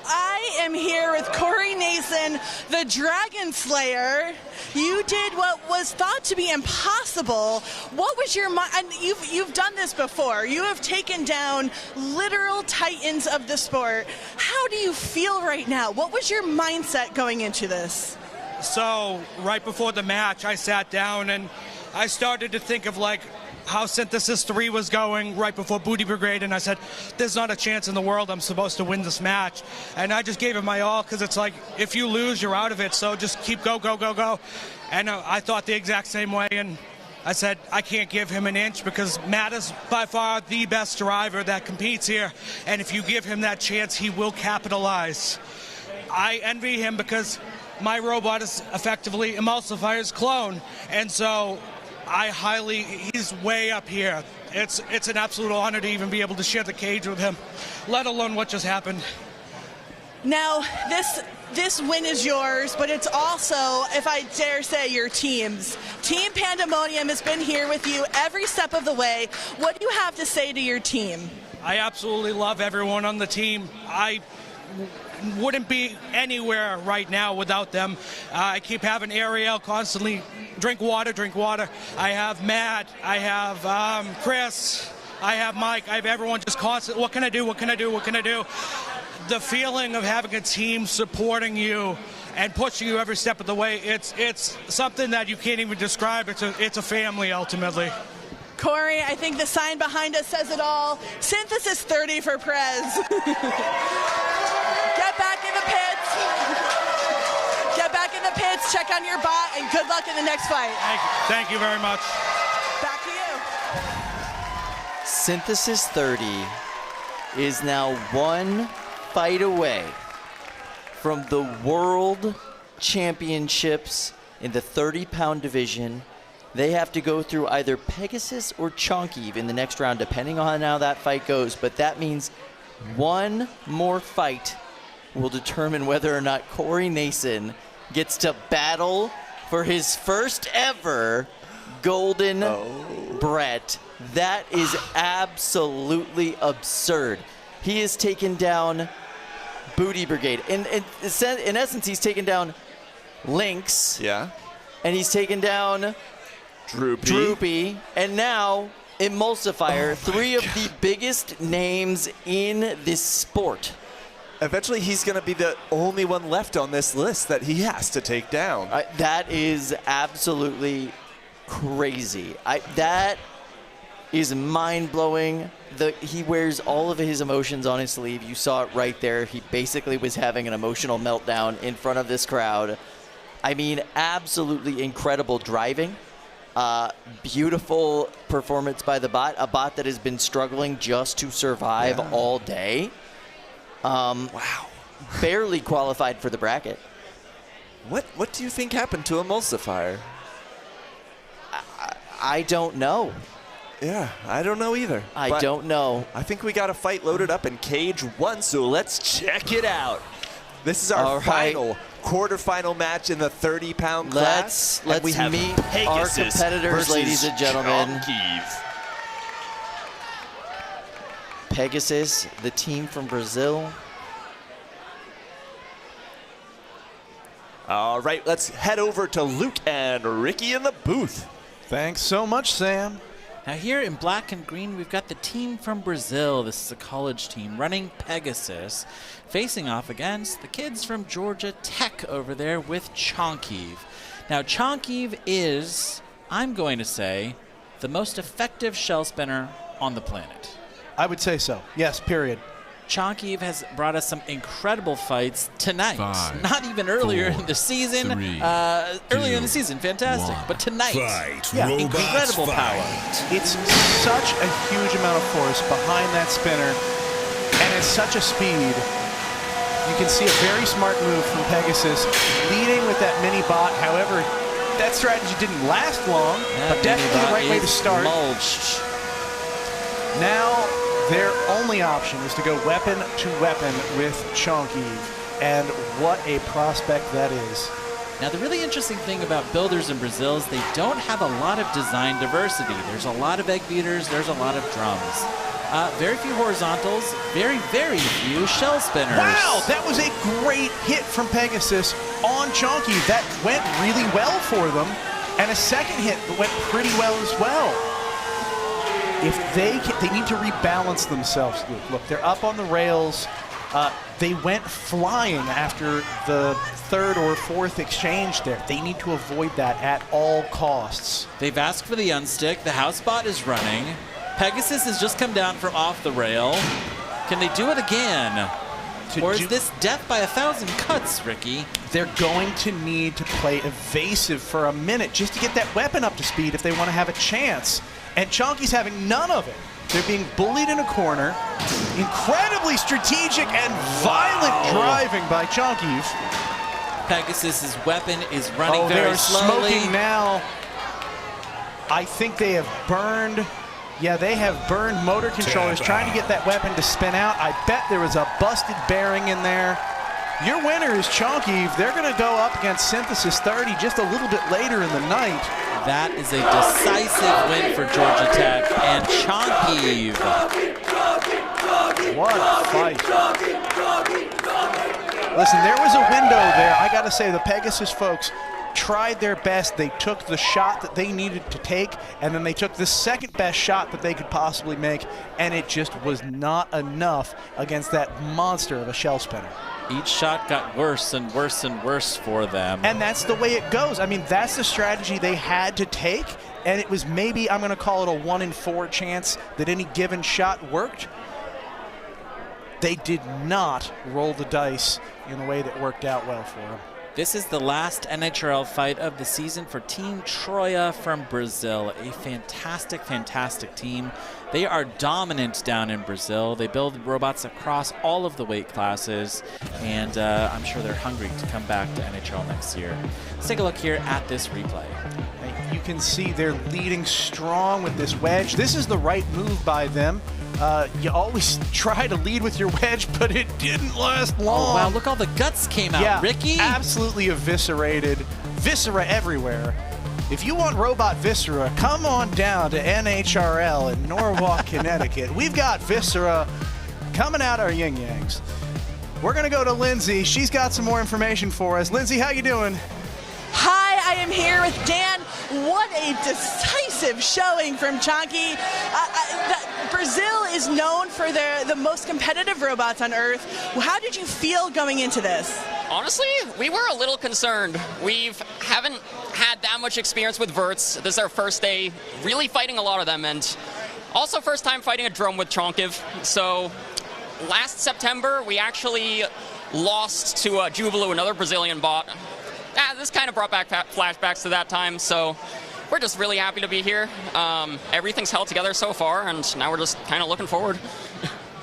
I am here with Corey Nason, the Dragon Slayer. You did what was thought to be impossible. What was your mind? And you've done this before. You have taken down literal titans of the sport. How do you feel right now? What was your mindset going into this? So right before the match, I sat down and I started to think of like how Synthesis 3 was going right before Booty Brigade, and I said, there's not a chance in the world I'm supposed to win this match. And I just gave it my all, because it's like, if you lose, you're out of it, so just keep go. And I thought the exact same way, and I said, I can't give him an inch, because Matt is by far the best driver that competes here, and if you give him that chance, he will capitalize. I envy him because my robot is effectively Emulsifier's clone, and so he's way up here. It's an absolute honor to even be able to share the cage with him, let alone what just happened. Now, this win is yours, but it's also, if I dare say, your team's. Team Pandemonium has been here with you every step of the way. What do you have to say to your team? I absolutely love everyone on the team. I wouldn't be anywhere right now without them. I keep having Ariel constantly drink water. I have Matt, I have Chris, I have Mike, I have everyone just constantly, what can I do? The feeling of having a team supporting you and pushing you every step of the way, it's something that you can't even describe. It's a family ultimately. Corey, I think the sign behind us says it all. Synthesis 30 for Prez. Get back in the pits. Get back in the pits, check on your bot, and good luck in the next fight. Thank you very much. Back to you. Synthesis 30 is now 1 fight away from the World Championships in the 30-pound division. They have to go through either Pegasus or Chonkiv in the next round, depending on how that fight goes. But that means one more fight will determine whether or not Corey Nason gets to battle for his first ever Golden Brett. That is absolutely absurd. He has taken down Booty Brigade. In essence, he's taken down Lynx. Yeah. And he's taken down Droopy, and now Emulsifier, 3 of the biggest names in this sport. Eventually, he's going to be the only one left on this list that he has to take down. That is absolutely crazy. That is mind-blowing. He wears all of his emotions on his sleeve. You saw it right there. He basically was having an emotional meltdown in front of this crowd. I mean, absolutely incredible driving. Beautiful performance by the bot, a bot that has been struggling just to survive all day. Wow. Barely qualified for the bracket. What do you think happened to Emulsifier? I don't know. Yeah, I don't know either. I don't know. I think we got a fight loaded up in Cage 1, so let's check it out. This is our final quarterfinal match in the 30-pound class. Let's meet our competitors, ladies and gentlemen. Chonkiv. Pegasus, the team from Brazil. All right, let's head over to Luke and Ricky in the booth. Thanks so much, Sam. Now here in black and green, we've got the team from Brazil. This is a college team running Pegasus, facing off against the kids from Georgia Tech over there with Chonkiv. Now Chonkiv is, I'm going to say, the most effective shell spinner on the planet. I would say so. Yes, period. Chonkiv has brought us some incredible fights tonight. 5, Not even earlier 4, in the season. 3, earlier in the 2, season, fantastic. 1. But tonight, Yeah, incredible power. It's such a huge amount of force behind that spinner, and it's such a speed. You can see a very smart move from Pegasus, leading with that mini bot. However, that strategy didn't last long, but definitely the right way to start. Mulched. Now, their only option is to go weapon to weapon with Chonkiv, and what a prospect that is. Now, the really interesting thing about builders in Brazil is they don't have a lot of design diversity. There's a lot of egg beaters, there's a lot of drums. Very few horizontals, very, very few shell spinners. Wow, that was a great hit from Pegasus on Chonkiv. That went really well for them, and a second hit that went pretty well as well. If they need to rebalance themselves, Luke. Look, they're up on the rails. They went flying after the third or fourth exchange there. They need to avoid that at all costs. They've asked for the unstick. The house bot is running. Pegasus has just come down from off the rail. Can they do it again? Or is this death by 1,000 cuts, Ricky? They're going to need to play evasive for a minute just to get that weapon up to speed if they want to have a chance. And Chonky's having none of it. They're being bullied in a corner. Incredibly strategic and violent driving by Chonkiv. Pegasus's weapon is running very they're slowly. Smoking now. I think they have burned. Yeah, they have burned motor controllers trying to get that weapon to spin out. I bet there was a busted bearing in there. Your winner is Chonkiv. They're going to go up against Synthesis 30 just a little bit later in the night. That is a decisive win for Georgia Tech and Chonkiv. What a fight. Listen, there was a window there. I got to say, the Pegasus folks tried their best. They took the shot that they needed to take, and then they took the second best shot that they could possibly make, and it just was not enough against that monster of a shell spinner. Each shot got worse and worse and worse for them. And that's the way it goes. I mean, that's the strategy they had to take, and it was maybe, I'm going to call it a 1 in 4 chance that any given shot worked. They did not roll the dice in a way that worked out well for them. This is the last NHRL fight of the season for Team Troia from Brazil. A fantastic, fantastic team. They are dominant down in Brazil. They build robots across all of the weight classes, and I'm sure they're hungry to come back to NHL next year. Let's take a look here at this replay. You can see they're leading strong with this wedge. This is the right move by them. You always try to lead with your wedge, but it didn't last long. Oh, wow, look, all the guts came out, yeah, Ricky. Absolutely eviscerated. Viscera everywhere. If you want robot viscera, come on down to NHRL in Norwalk, Connecticut. We've got viscera coming out our yin-yangs. We're going to go to Lindsay. She's got some more information for us. Lindsay, how you doing? Hi, I am here with Dan. What a decisive showing from Chonky. Brazil is known for the most competitive robots on Earth. How did you feel going into this? Honestly, we were a little concerned. We haven't had that much experience with verts. This is our first day really fighting a lot of them, and also first time fighting a drone with Chonkiv. So last September, we actually lost to Jubilu, another Brazilian bot. This kind of brought back flashbacks to that time, so we're just really happy to be here. Everything's held together so far, and now we're just kind of looking forward.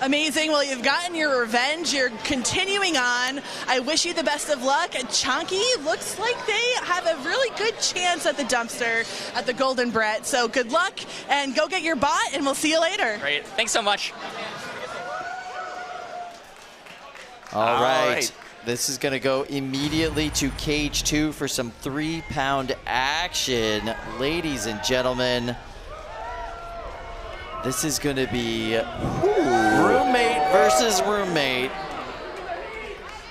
Amazing. Well, you've gotten your revenge. You're continuing on. I wish you the best of luck. Chonky looks like they have a really good chance at the dumpster at the Golden Brett. So good luck, and go get your bot, and we'll see you later. Great. Thanks so much. All right. This is going to go immediately to cage 2 for some 3-pound action. Ladies and gentlemen, this is going to be... Ooh. Roommate versus roommate.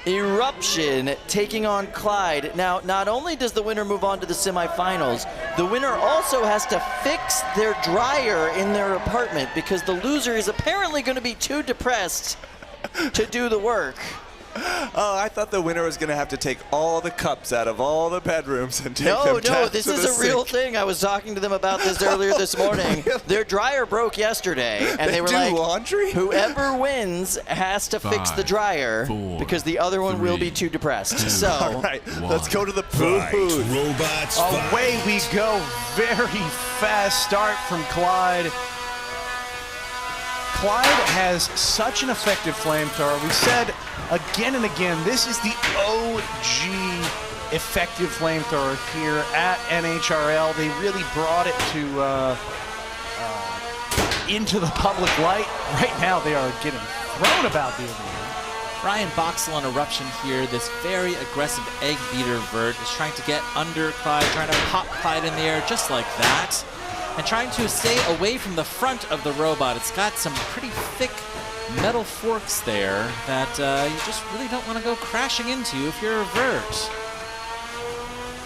Eruption taking on Clyde. Now, not only does the winner move on to the semifinals, the winner also has to fix their dryer in their apartment because the loser is apparently going to be too depressed to do the work. Oh, I thought the winner was going to have to take all the cups out of all the bedrooms and take them down No, this to is the a real sink. thing. I was talking to them about this earlier this morning. Their dryer broke yesterday, and they were do like, laundry? whoever wins has to fix the 5, dryer 4, because the other one will be 3, too depressed. 2, So, All right, let's go to the food. Robots Away we go. Very fast start from Clyde. Clyde has such an effective flamethrower. We said again and again, this is the OG effective flamethrower here at NHRL. They really brought it to into the public light. Right now, they are getting thrown about the arena. Brian Boxel on Eruption here. This very aggressive egg beater vert is trying to get under Clyde, trying to pop Clyde in the air just like that, and trying to stay away from the front of the robot. It's got some pretty thick metal forks there that you just really don't want to go crashing into if you're a vert.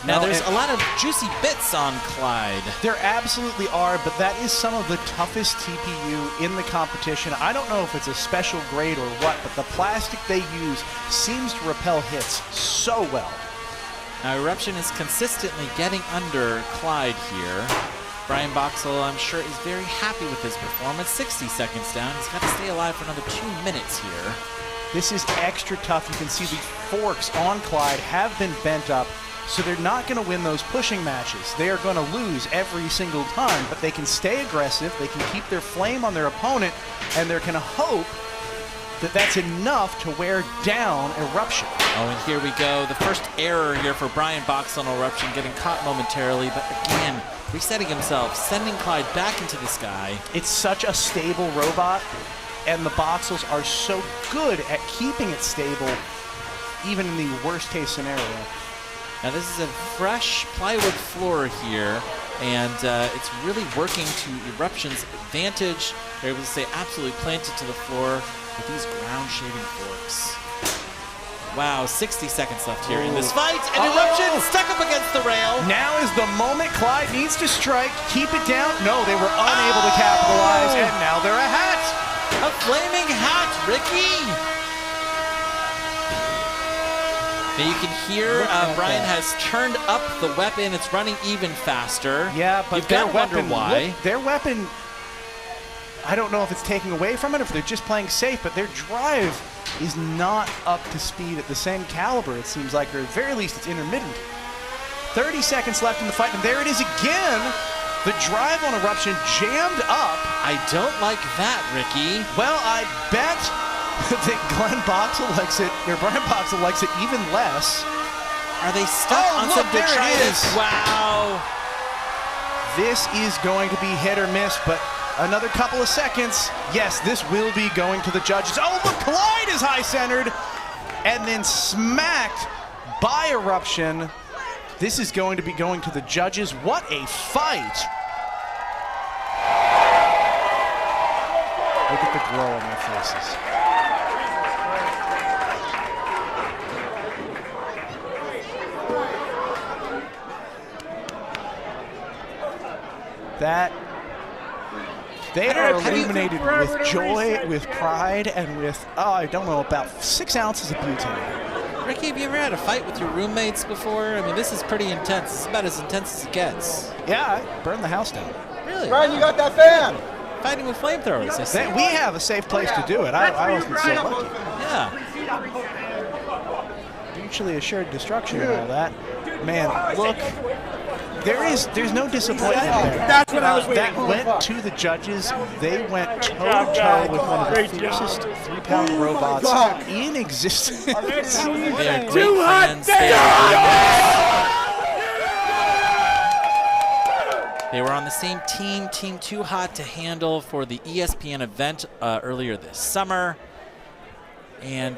Now, there's a lot of juicy bits on Clyde. There absolutely are, but that is some of the toughest TPU in the competition. I don't know if it's a special grade or what, but the plastic they use seems to repel hits so well. Now, Eruption is consistently getting under Clyde here. Brian Boxel, I'm sure, is very happy with his performance. 60 seconds down. He's got to stay alive for another 2 minutes here. This is extra tough. You can see the forks on Clyde have been bent up, so they're not going to win those pushing matches. They are going to lose every single time, but they can stay aggressive, they can keep their flame on their opponent, and they're going to hope that that's enough to wear down Eruption. Oh, and here we go. The first error here for Brian Boxel on Eruption, getting caught momentarily, but again, resetting himself, sending Clyde back into the sky. It's such a stable robot, and the Boxels are so good at keeping it stable, even in the worst case scenario. Now this is a fresh plywood floor here, and it's really working to Eruption's advantage. They're able to stay absolutely planted to the floor with these ground shaving forks. Wow, 60 seconds left here in this fight, and Eruption stuck up against the rail. Now is the moment Clyde needs to strike, keep it down. No, they were unable to capitalize, and now they're a hat. A flaming hat, Ricky. Now you can hear Brian has turned up the weapon. It's running even faster. Yeah, but you've got to wonder why. Look, their weapon, I don't know if it's taking away from it or if they're just playing safe, but their drive is not up to speed at the same caliber, it seems like, or at the very least it's intermittent. 30 seconds left in the fight, and there it is again. The drive on Eruption jammed up. I don't like that, Ricky. Well, I bet that Glenn Boxel likes it, or Brian Boxel likes it even less. Are they stuck on look, some there it detritus? is. Wow. This is going to be hit or miss, but another couple of seconds. Yes, this will be going to the judges. Oh, but Clyde is high-centered and then smacked by Eruption. This is going to be going to the judges. What a fight. Look at the glow on their faces. They are illuminated with joy, with pride, and with, I don't know, about 6 ounces of butane. Ricky, have you ever had a fight with your roommates before? I mean, this is pretty intense. It's about as intense as it gets. Yeah, I burned the house down. Really? Brian, you got that fan? Fighting with flamethrowers, I see. We have a safe place to do it. I wasn't so lucky. Yeah. Mutually assured destruction and all that. Man, look. There's no disappointment there. That's what I was waiting That for. went to the judges. They went toe-to-toe with one of the fiercest 3-pound robots in existence. They are great Too hot, fans. they are They were on the same team, Team Too Hot to Handle, for the ESPN event earlier this summer. And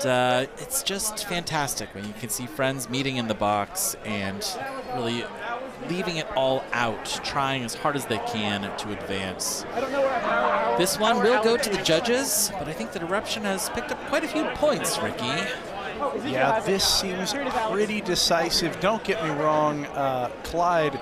it's just fantastic when you can see friends meeting in the box and really leaving it all out, trying as hard as they can to advance. This one will go to the judges, but I think that Eruption has picked up quite a few points, Ricky. Yeah, this seems pretty decisive. Don't get me wrong, Clyde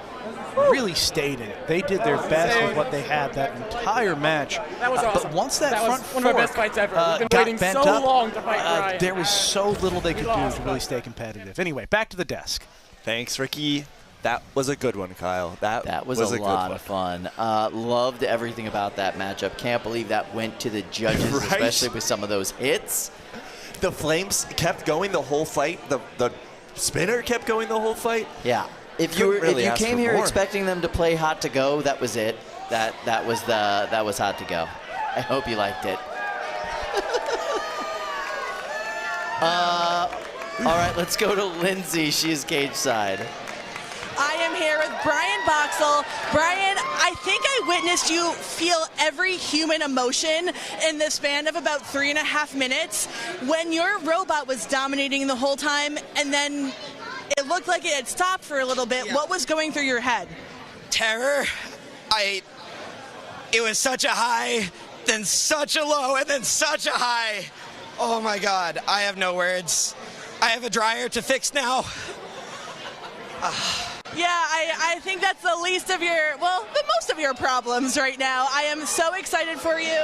really stayed in it. They did their best with what they had that entire match. That was awesome. But once that front was one of our best fights ever. We've been waiting so long to fight Brian. There was so little they could do to really stay competitive. Anyway, back to the desk. Thanks, Ricky. That was a good one, Kyle. That was a lot of fun. Loved everything about that matchup. Can't believe that went to the judges, Right? especially with some of those hits. The flames kept going the whole fight. The spinner kept going the whole fight. Yeah. If you came here expecting them to play Hot to Go, that was it. That was Hot to Go. I hope you liked it. All right, let's go to Lindsay. She's cage side. I am here with Brian Boxall. Brian, I think I witnessed you feel every human emotion in the span of about 3.5 minutes when your robot was dominating the whole time, and then it looked like it had stopped for a little bit. What was going through your head? Terror. It was such a high, then such a low, and then such a high. Oh my God, I have no words. I have a dryer to fix now. Yeah, I think that's the least of your, well, the most of your problems right now. I am so excited for you.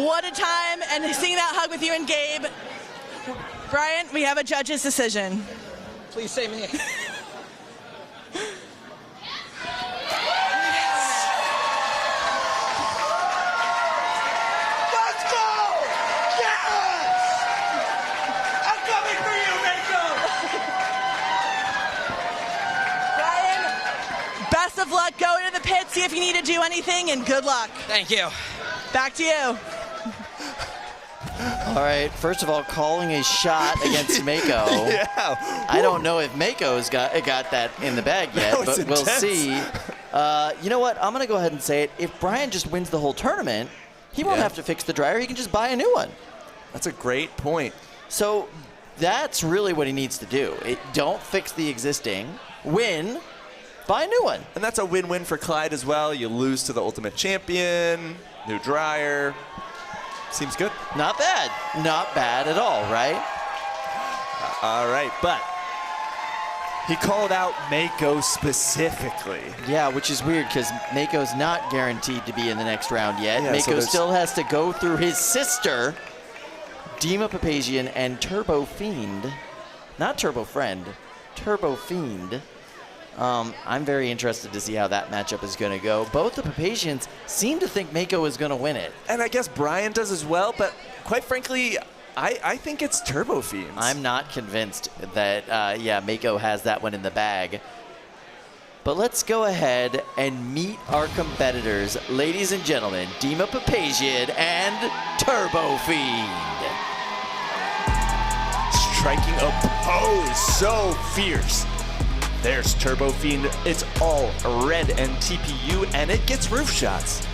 What a time, and seeing that hug with you and Gabe. Brian, we have a judge's decision. Please say me. Let's go! Yes! I'm coming for you, Mako! Brian, best of luck. Go into the pit, see if you need to do anything, and good luck. Thank you. Back to you. All right, first of all, calling a shot against Mako. Yeah. I don't know if Mako's got that in the bag yet, but we'll see. You know what? I'm going to go ahead and say it. If Brian just wins the whole tournament, he won't have to fix the dryer. He can just buy a new one. That's a great point. So that's really what he needs to do. Don't fix the existing. Win. Buy a new one. And that's a win-win for Clyde as well. You lose to the Ultimate Champion, new dryer. Seems good. Not bad. Not bad at all, right? All right, but he called out Mako specifically. Yeah, which is weird because Mako's not guaranteed to be in the next round yet. Yeah, Mako so still has to go through his sister, Dima Papasian, and Turbofiend. Not Turbofriend, Turbofiend. I'm very interested to see how that matchup is going to go. Both the Papasians seem to think Mako is going to win it. And I guess Brian does as well, but quite frankly, I think it's Turbofiend. I'm not convinced that, Mako has that one in the bag. But let's go ahead and meet our competitors. Ladies and gentlemen, Dima Papasian and Turbofiend. Striking a pose so fierce. There's Turbofiend. It's all red and TPU, and it gets roof shots.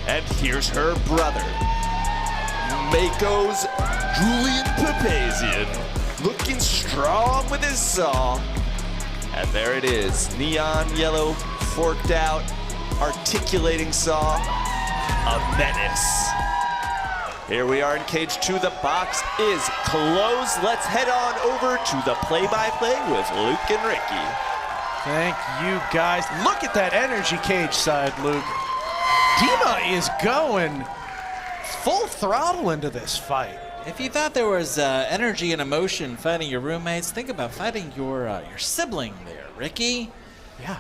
And here's her brother, Mako's Julian Papasian, looking strong with his saw. And there it is, neon yellow, forked out, articulating saw, a menace. Here we are in cage 2. The box is closed. Let's head on over to the play-by-play with Luke and Ricky. Thank you, guys. Look at that energy cage side, Luke. Dima is going full throttle into this fight. If you thought there was energy and emotion fighting your roommates, think about fighting your sibling there, Ricky. Yeah,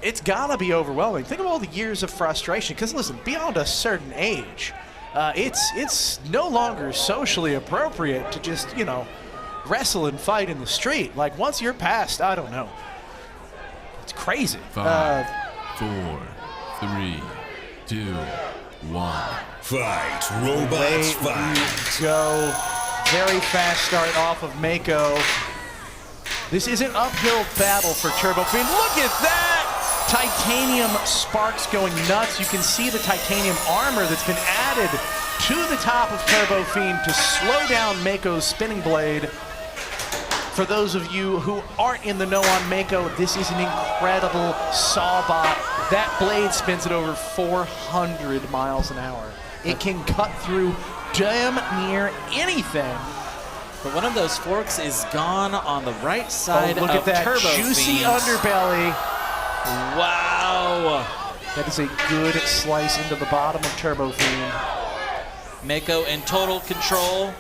it's gotta be overwhelming. Think of all the years of frustration. Because listen, beyond a certain age, it's no longer socially appropriate to just, wrestle and fight in the street. Like, once you're past, I don't know. It's crazy. 5, 4, 3, 2, 1. Fight, robots, fight. Go. Very fast start off of Mako. This is an uphill battle for Turbofiend. Look at that! Titanium sparks going nuts. You can see the titanium armor that's been added to the top of Turbofiend to slow down Mako's spinning blade. For those of you who aren't in the know on Mako, this is an incredible sawbot. That blade spins at over 400 miles an hour. It can cut through damn near anything. But one of those forks is gone on the right side look of at that Turbofiend. juicy underbelly. Wow. That is a good slice into the bottom of Turbofiend. Mako in total control.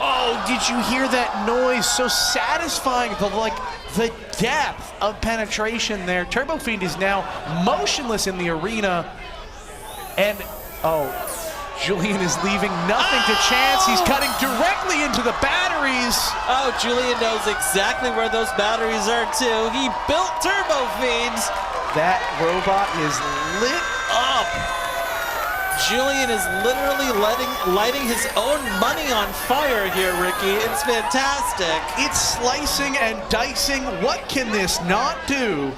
Oh, did you hear that noise? So satisfying, the depth of penetration there. Turbofiend is now motionless in the arena. And, Julian is leaving nothing to chance. He's cutting directly into the batteries. Oh, Julian knows exactly where those batteries are too. He built Turbofiend. That robot is lit up. Julian is literally lighting his own money on fire here, Ricky. It's fantastic. It's slicing and dicing. What can this not do?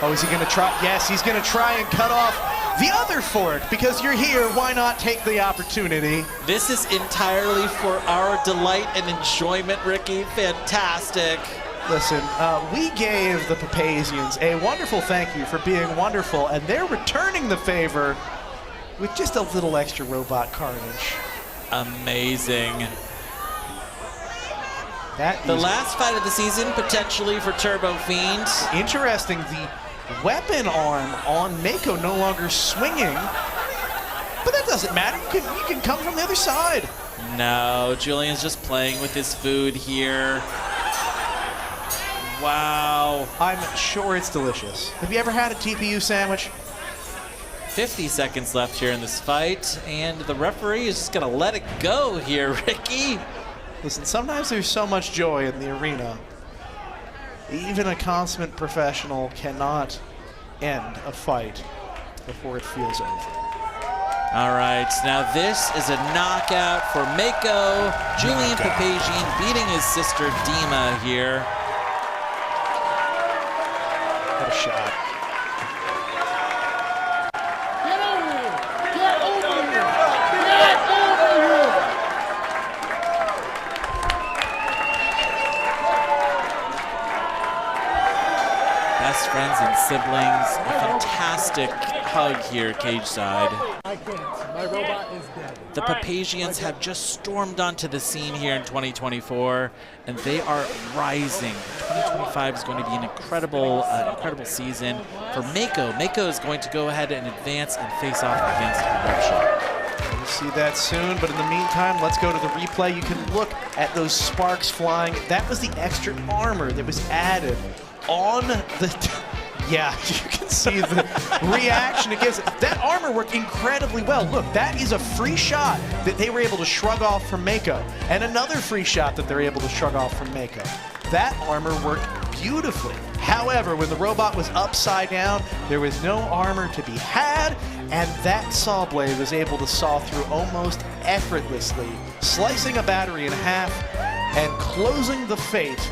Oh, is he going to try? Yes, he's going to try and cut off the other fork, because you're here, why not take the opportunity? This is entirely for our delight and enjoyment, Ricky. Fantastic. Listen, we gave the Papasians a wonderful thank you for being wonderful, and they're returning the favor with just a little extra robot carnage. Amazing. The last fight of the season, potentially for Turbofiend. Interesting, the weapon arm on Mako no longer swinging, but that doesn't matter. You can come from the other side. No, Julian's just playing with his food here. Wow. I'm sure it's delicious. Have you ever had a TPU sandwich? 50 seconds left here in this fight, and the referee is just gonna let it go here, Ricky. Listen, sometimes there's so much joy in the arena. Even a consummate professional cannot end a fight before it feels over. All right, now this is a knockout for Mako. Julian Papasian beating his sister Dima here. What a shot. Get over here! Get over here! Get over here! Best friends and siblings. A fantastic hug here, cage side. I can't. My robot is dead. The Papasians have just stormed onto the scene here in 2024, and they are rising. 2025 is going to be an incredible season for Mako. Mako is going to go ahead and advance and face off against Eruption. We'll see that soon, but in the meantime, let's go to the replay. You can look at those sparks flying. That was the extra armor that was added on the... Yeah, you can see the reaction it gives. That armor worked incredibly well. Look, that is a free shot that they were able to shrug off from Mako, and another free shot that they're able to shrug off from Mako. That armor worked beautifully. However, when the robot was upside down, there was no armor to be had, and that saw blade was able to saw through almost effortlessly, slicing a battery in half and closing the fate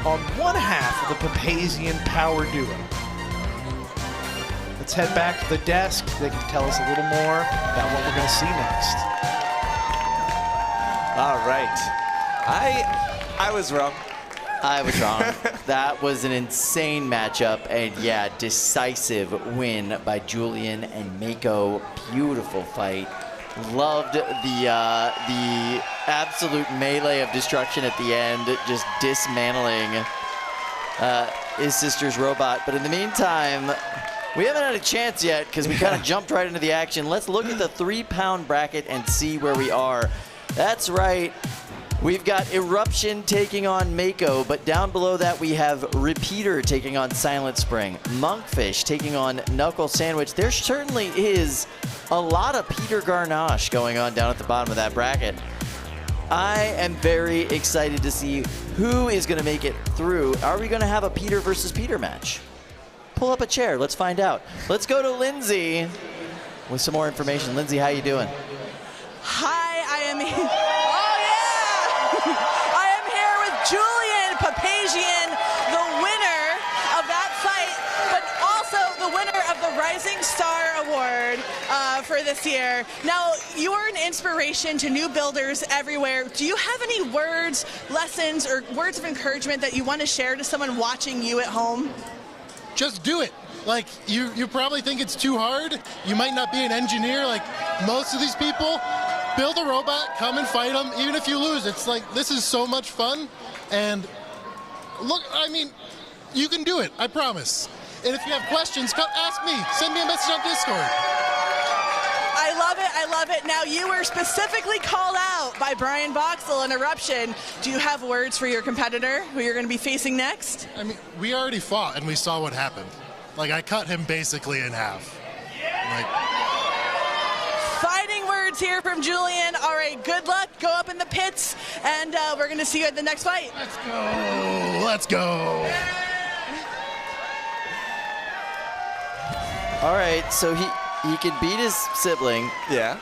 on one half of the Papasian power duo. Let's head back to the desk. They can tell us a little more about what we're going to see next. All right. I was wrong. I was wrong. That was an insane matchup, and yeah, decisive win by Julian and Mako. Beautiful fight. Loved the absolute melee of destruction at the end, just dismantling his sister's robot. But in the meantime, we haven't had a chance yet because we kind of jumped right into the action. Let's look at the 3-pound bracket and see where we are. That's right. We've got Eruption taking on Mako, but down below that we have Repeater taking on Silent Spring, Monkfish taking on Knuckle Sandwich. There certainly is a lot of Peter Garnache going on down at the bottom of that bracket. I am very excited to see who is going to make it through. Are we going to have a Peter versus Peter match? Pull up a chair. Let's find out. Let's go to Lindsay with some more information. Lindsay, how you doing? Hi, I am here. Oh, yeah! I am here with Julian Papasian, the winner of that fight, but also the winner of the Rising Star Award for this year. Now, you are an inspiration to new builders everywhere. Do you have any words, lessons, or words of encouragement that you want to share to someone watching you at home? Just do it. Like, you probably think it's too hard. You might not be an engineer like most of these people. Build a robot, come and fight them, even if you lose. It's like, this is so much fun. And look, I mean, you can do it, I promise. And if you have questions, come ask me. Send me a message on Discord. I love it, I love it. Now, you were specifically called out by Brian Voxel in Eruption. Do you have words for your competitor, who you're going to be facing next? I mean, we already fought, and we saw what happened. Like, I cut him basically in half. Like, fighting words here from Julian. All right, good luck. Go up in the pits, and we're going to see you at the next fight. Let's go. Let's go. All right, so he could beat his sibling. Yeah.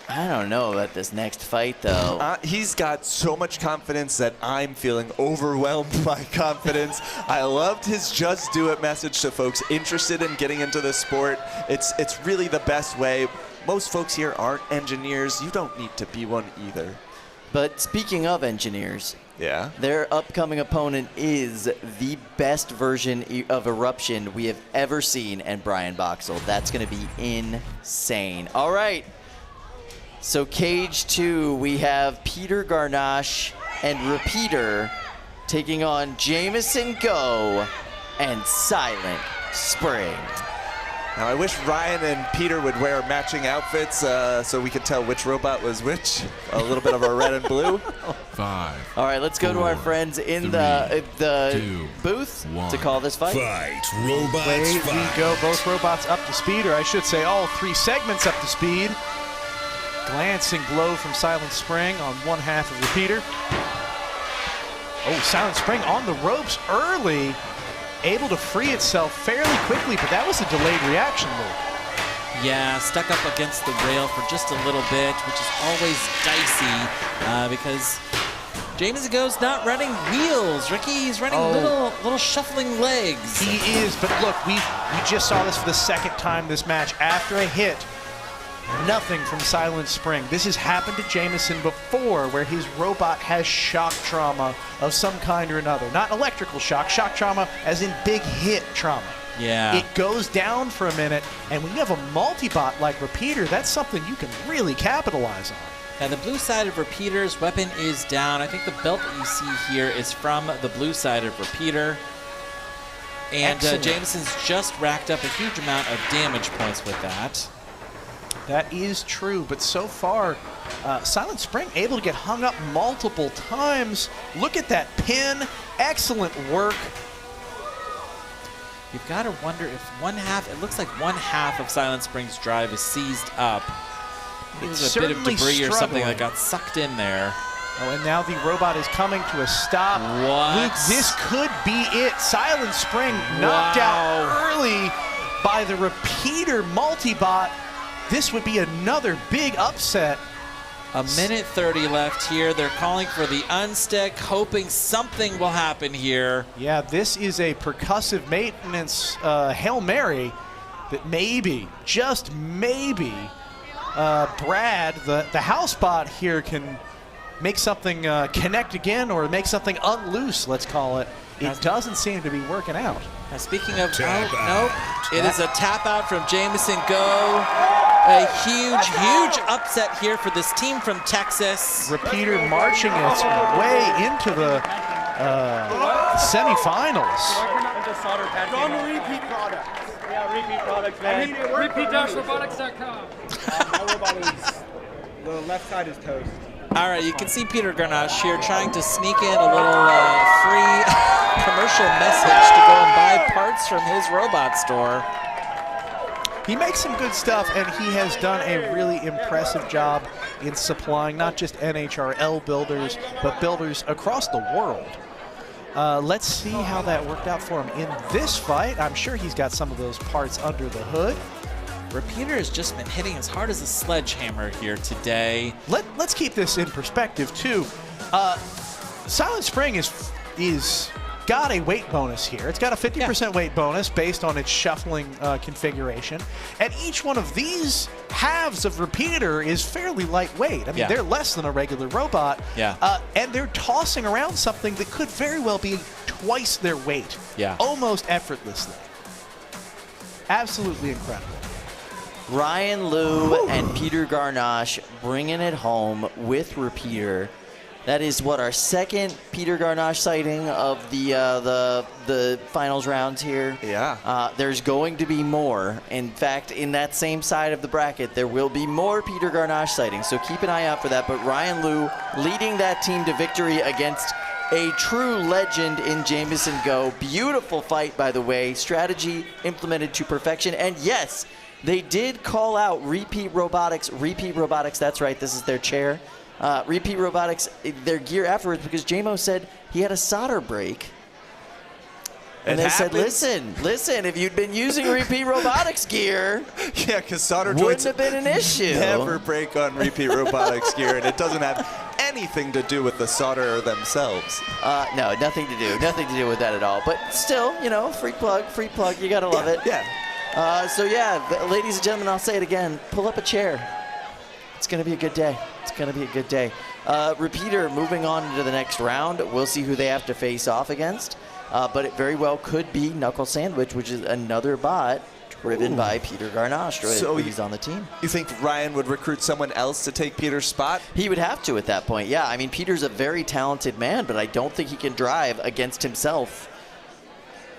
I don't know about this next fight, though. He's got so much confidence that I'm feeling overwhelmed by confidence. I loved his Just Do It message to folks interested in getting into the sport. It's really the best way. Most folks here aren't engineers. You don't need to be one either. But speaking of engineers, yeah, their upcoming opponent is the best version of Eruption we have ever seen, and Brian Voxel. That's going to be insane. All right. So Cage 2, we have Peter Garnache and Repeater taking on Jameson Go and Silent Spring. Now I wish Ryan and Peter would wear matching outfits so we could tell which robot was which. A little bit of a red and blue. 5. All right, let's go to our friends in the booth to call this fight. Fight, robots, Away fight. we go, both robots up to speed, or I should say all 3 segments up to speed. Glancing blow from Silent Spring on one half of Repeater. Oh, Silent Spring on the ropes early, able to free itself fairly quickly, but that was a delayed reaction move. Yeah, stuck up against the rail for just a little bit, which is always dicey because Jameson Go's not running wheels. Ricky, he's running little shuffling legs. He is, but look, we just saw this for the second time this match. After a hit, nothing from Silent Spring. This has happened to Jameson before, where his robot has shock trauma of some kind or another. Not electrical shock trauma as in big hit trauma. Yeah. It goes down for a minute, and when you have a multi-bot like Repeater, that's something you can really capitalize on. Now the blue side of Repeater's weapon is down. I think the belt that you see here is from the blue side of Repeater. And Jameson's just racked up a huge amount of damage points with that. That is true, but so far, Silent Spring able to get hung up multiple times. Look at that pin. Excellent work. You've got to wonder if it looks like one half of Silent Spring's drive is seized up. There's a bit of debris or something that got sucked in there. Oh, and now the robot is coming to a stop. What? Luke, this could be it. Silent Spring knocked out early by the Repeater multi-bot. This would be another big upset. A minute 30 left here. They're calling for the unstick, hoping something will happen here. Yeah, this is a percussive maintenance Hail Mary that maybe, just maybe, Brad, the house bot here can make something connect again or make something unloose, let's call it. It doesn't seem to be working out. Now, speaking of, nope, it is a tap out from Jameson Go. A huge upset here for this team from Texas. Repeater marching its way into the semifinals. On repeat products. Yeah, repeat products, man. Repeat-robotics.com. My robot is, the left side is toast. All right, you can see Peter Garnache here trying to sneak in a little free commercial message to go and buy parts from his robot store. He makes some good stuff, and he has done a really impressive job in supplying not just NHRL builders, but builders across the world. Let's see how that worked out for him in this fight. I'm sure he's got some of those parts under the hood. Repeater has just been hitting as hard as a sledgehammer here today. Let's keep this in perspective, too. Silent Spring is got a weight bonus here. It's got a 50% weight bonus based on its shuffling configuration. And each one of these halves of Repeater is fairly lightweight. I mean, they're less than a regular robot. And they're tossing around something that could very well be twice their weight. Almost effortlessly. Absolutely incredible. Ryan Liu and Peter Garnache bringing it home with Repeater. That is what, our second Peter Garnache sighting of the finals rounds here. There's going to be more. In fact, in that same side of the bracket, there will be more Peter Garnache sightings. So keep an eye out for that. But Ryan Liu leading that team to victory against a true legend in Jameson Go. Beautiful fight, by the way. Strategy implemented to perfection. And yes, they did call out Repeat Robotics. Repeat Robotics, that's right, this is their chair. Repeat Robotics, their gear afterwards, because JMO said he had a solder break. And they said, listen, if you'd been using Repeat Robotics gear, because solder wouldn't joints have been an issue. Never break on Repeat Robotics gear, and it doesn't have anything to do with the solder themselves. No, nothing to do with that at all. But still, you know, free plug, you gotta love it. So yeah, ladies and gentlemen, I'll say it again, pull up a chair. It's gonna be a good day. Repeater moving on into the next round. We'll see who they have to face off against. But it very well could be Knuckle Sandwich, which is another bot driven by Peter Garnache. So he's on the team. You think Ryan would recruit someone else to take Peter's spot? He would have to at that point, yeah. I mean, Peter's a very talented man, but I don't think he can drive against himself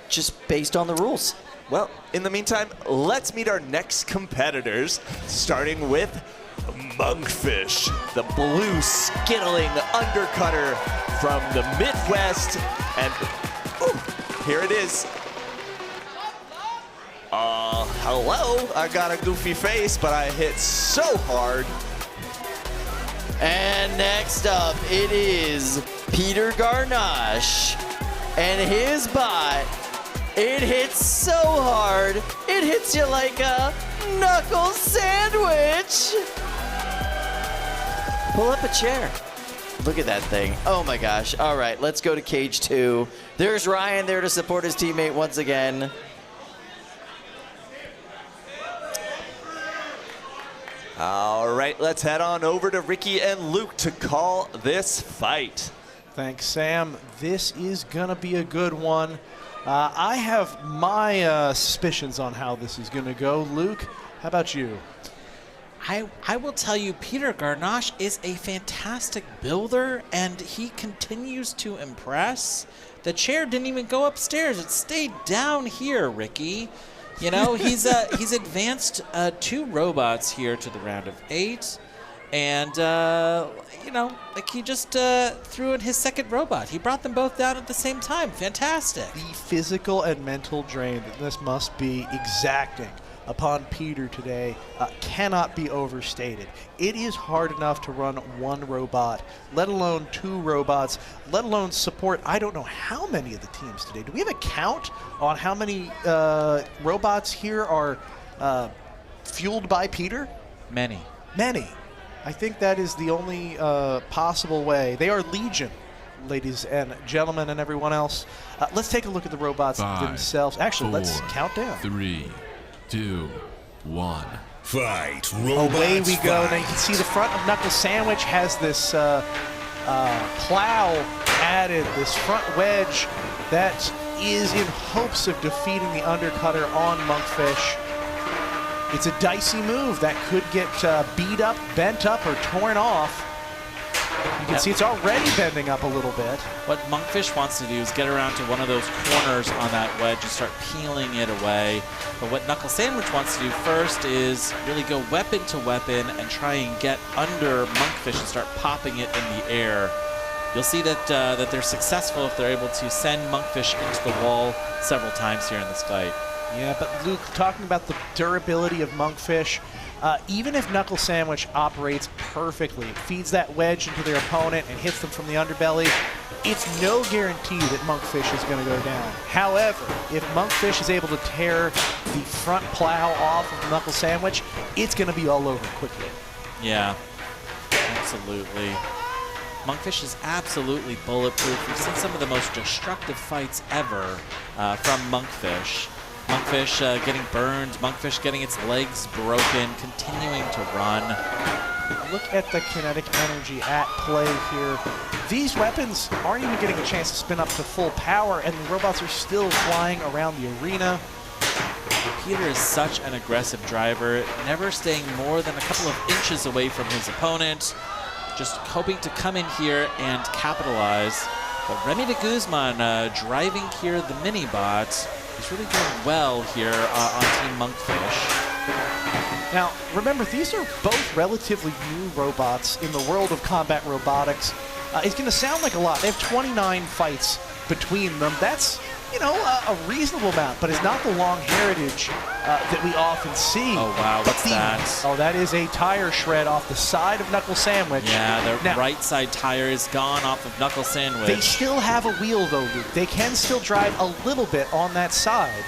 just based on the rules. Well, in the meantime, let's meet our next competitors, starting with Monkfish, the blue skittling undercutter from the Midwest. And here it is. Hello. I got a goofy face, but I hit so hard. And next up, it is Peter Garnache and his bot. It hits so hard, it hits you like a knuckle sandwich. Pull up a chair. Look at that thing. Oh my gosh. All right, let's go to cage 2. There's Ryan there to support his teammate once again. All right, let's head on over to Ricky and Luke to call this fight. Thanks, Sam. This is gonna be a good one. I have my suspicions on how this is gonna go. Luke, how about you? I will tell you, Peter Garnache is a fantastic builder, and he continues to impress. The chair didn't even go upstairs; it stayed down here, Ricky. You know, he's advanced 2 robots here to the round of 8, and you know, like he just threw in his second robot. He brought them both down at the same time. Fantastic. The physical and mental drain that this must be exacting upon Peter today cannot be overstated. It is hard enough to run 1 robot, let alone 2 robots, let alone support I don't know how many of the teams today. Do we have a count on how many robots here are fueled by Peter? Many. I think that is the only possible way. They are legion, ladies and gentlemen and everyone else. Let's take a look at the robots themselves. Actually, let's count down. 3, 2, 1. Fight. Away we go. Now you can see the front of Knuckle Sandwich has this plow added, this front wedge that is in hopes of defeating the undercutter on Monkfish. It's a dicey move that could get beat up, bent up, or torn off. You can see it's already bending up a little bit. What Monkfish wants to do is get around to one of those corners on that wedge and start peeling it away. But what Knuckle Sandwich wants to do first is really go weapon to weapon and try and get under Monkfish and start popping it in the air. You'll see that that they're successful if they're able to send Monkfish into the wall several times here in this fight. Yeah, but Luke, talking about the durability of Monkfish, even if Knuckle Sandwich operates perfectly, feeds that wedge into their opponent and hits them from the underbelly, it's no guarantee that Monkfish is going to go down. However, if Monkfish is able to tear the front plow off of Knuckle Sandwich, it's going to be all over quickly. Yeah, absolutely. Monkfish is absolutely bulletproof. We've seen some of the most destructive fights ever from Monkfish. Monkfish getting burned, Monkfish getting its legs broken, continuing to run. Look at the kinetic energy at play here. These weapons aren't even getting a chance to spin up to full power, and the robots are still flying around the arena. Peter is such an aggressive driver, never staying more than a couple of inches away from his opponent, just hoping to come in here and capitalize. But Remy de Guzman driving here the mini-bot. He's really doing well here on Team Monkfish. Now, remember, these are both relatively new robots in the world of combat robotics. It's going to sound like a lot. They have 29 fights between them. That's, you know, a reasonable amount, but it's not the long heritage that we often see. Oh, wow, what's that? Oh, that is a tire shred off the side of Knuckle Sandwich. Yeah, the now, right side tire is gone off of Knuckle Sandwich. They still have a wheel, though, Luke. They can still drive a little bit on that side.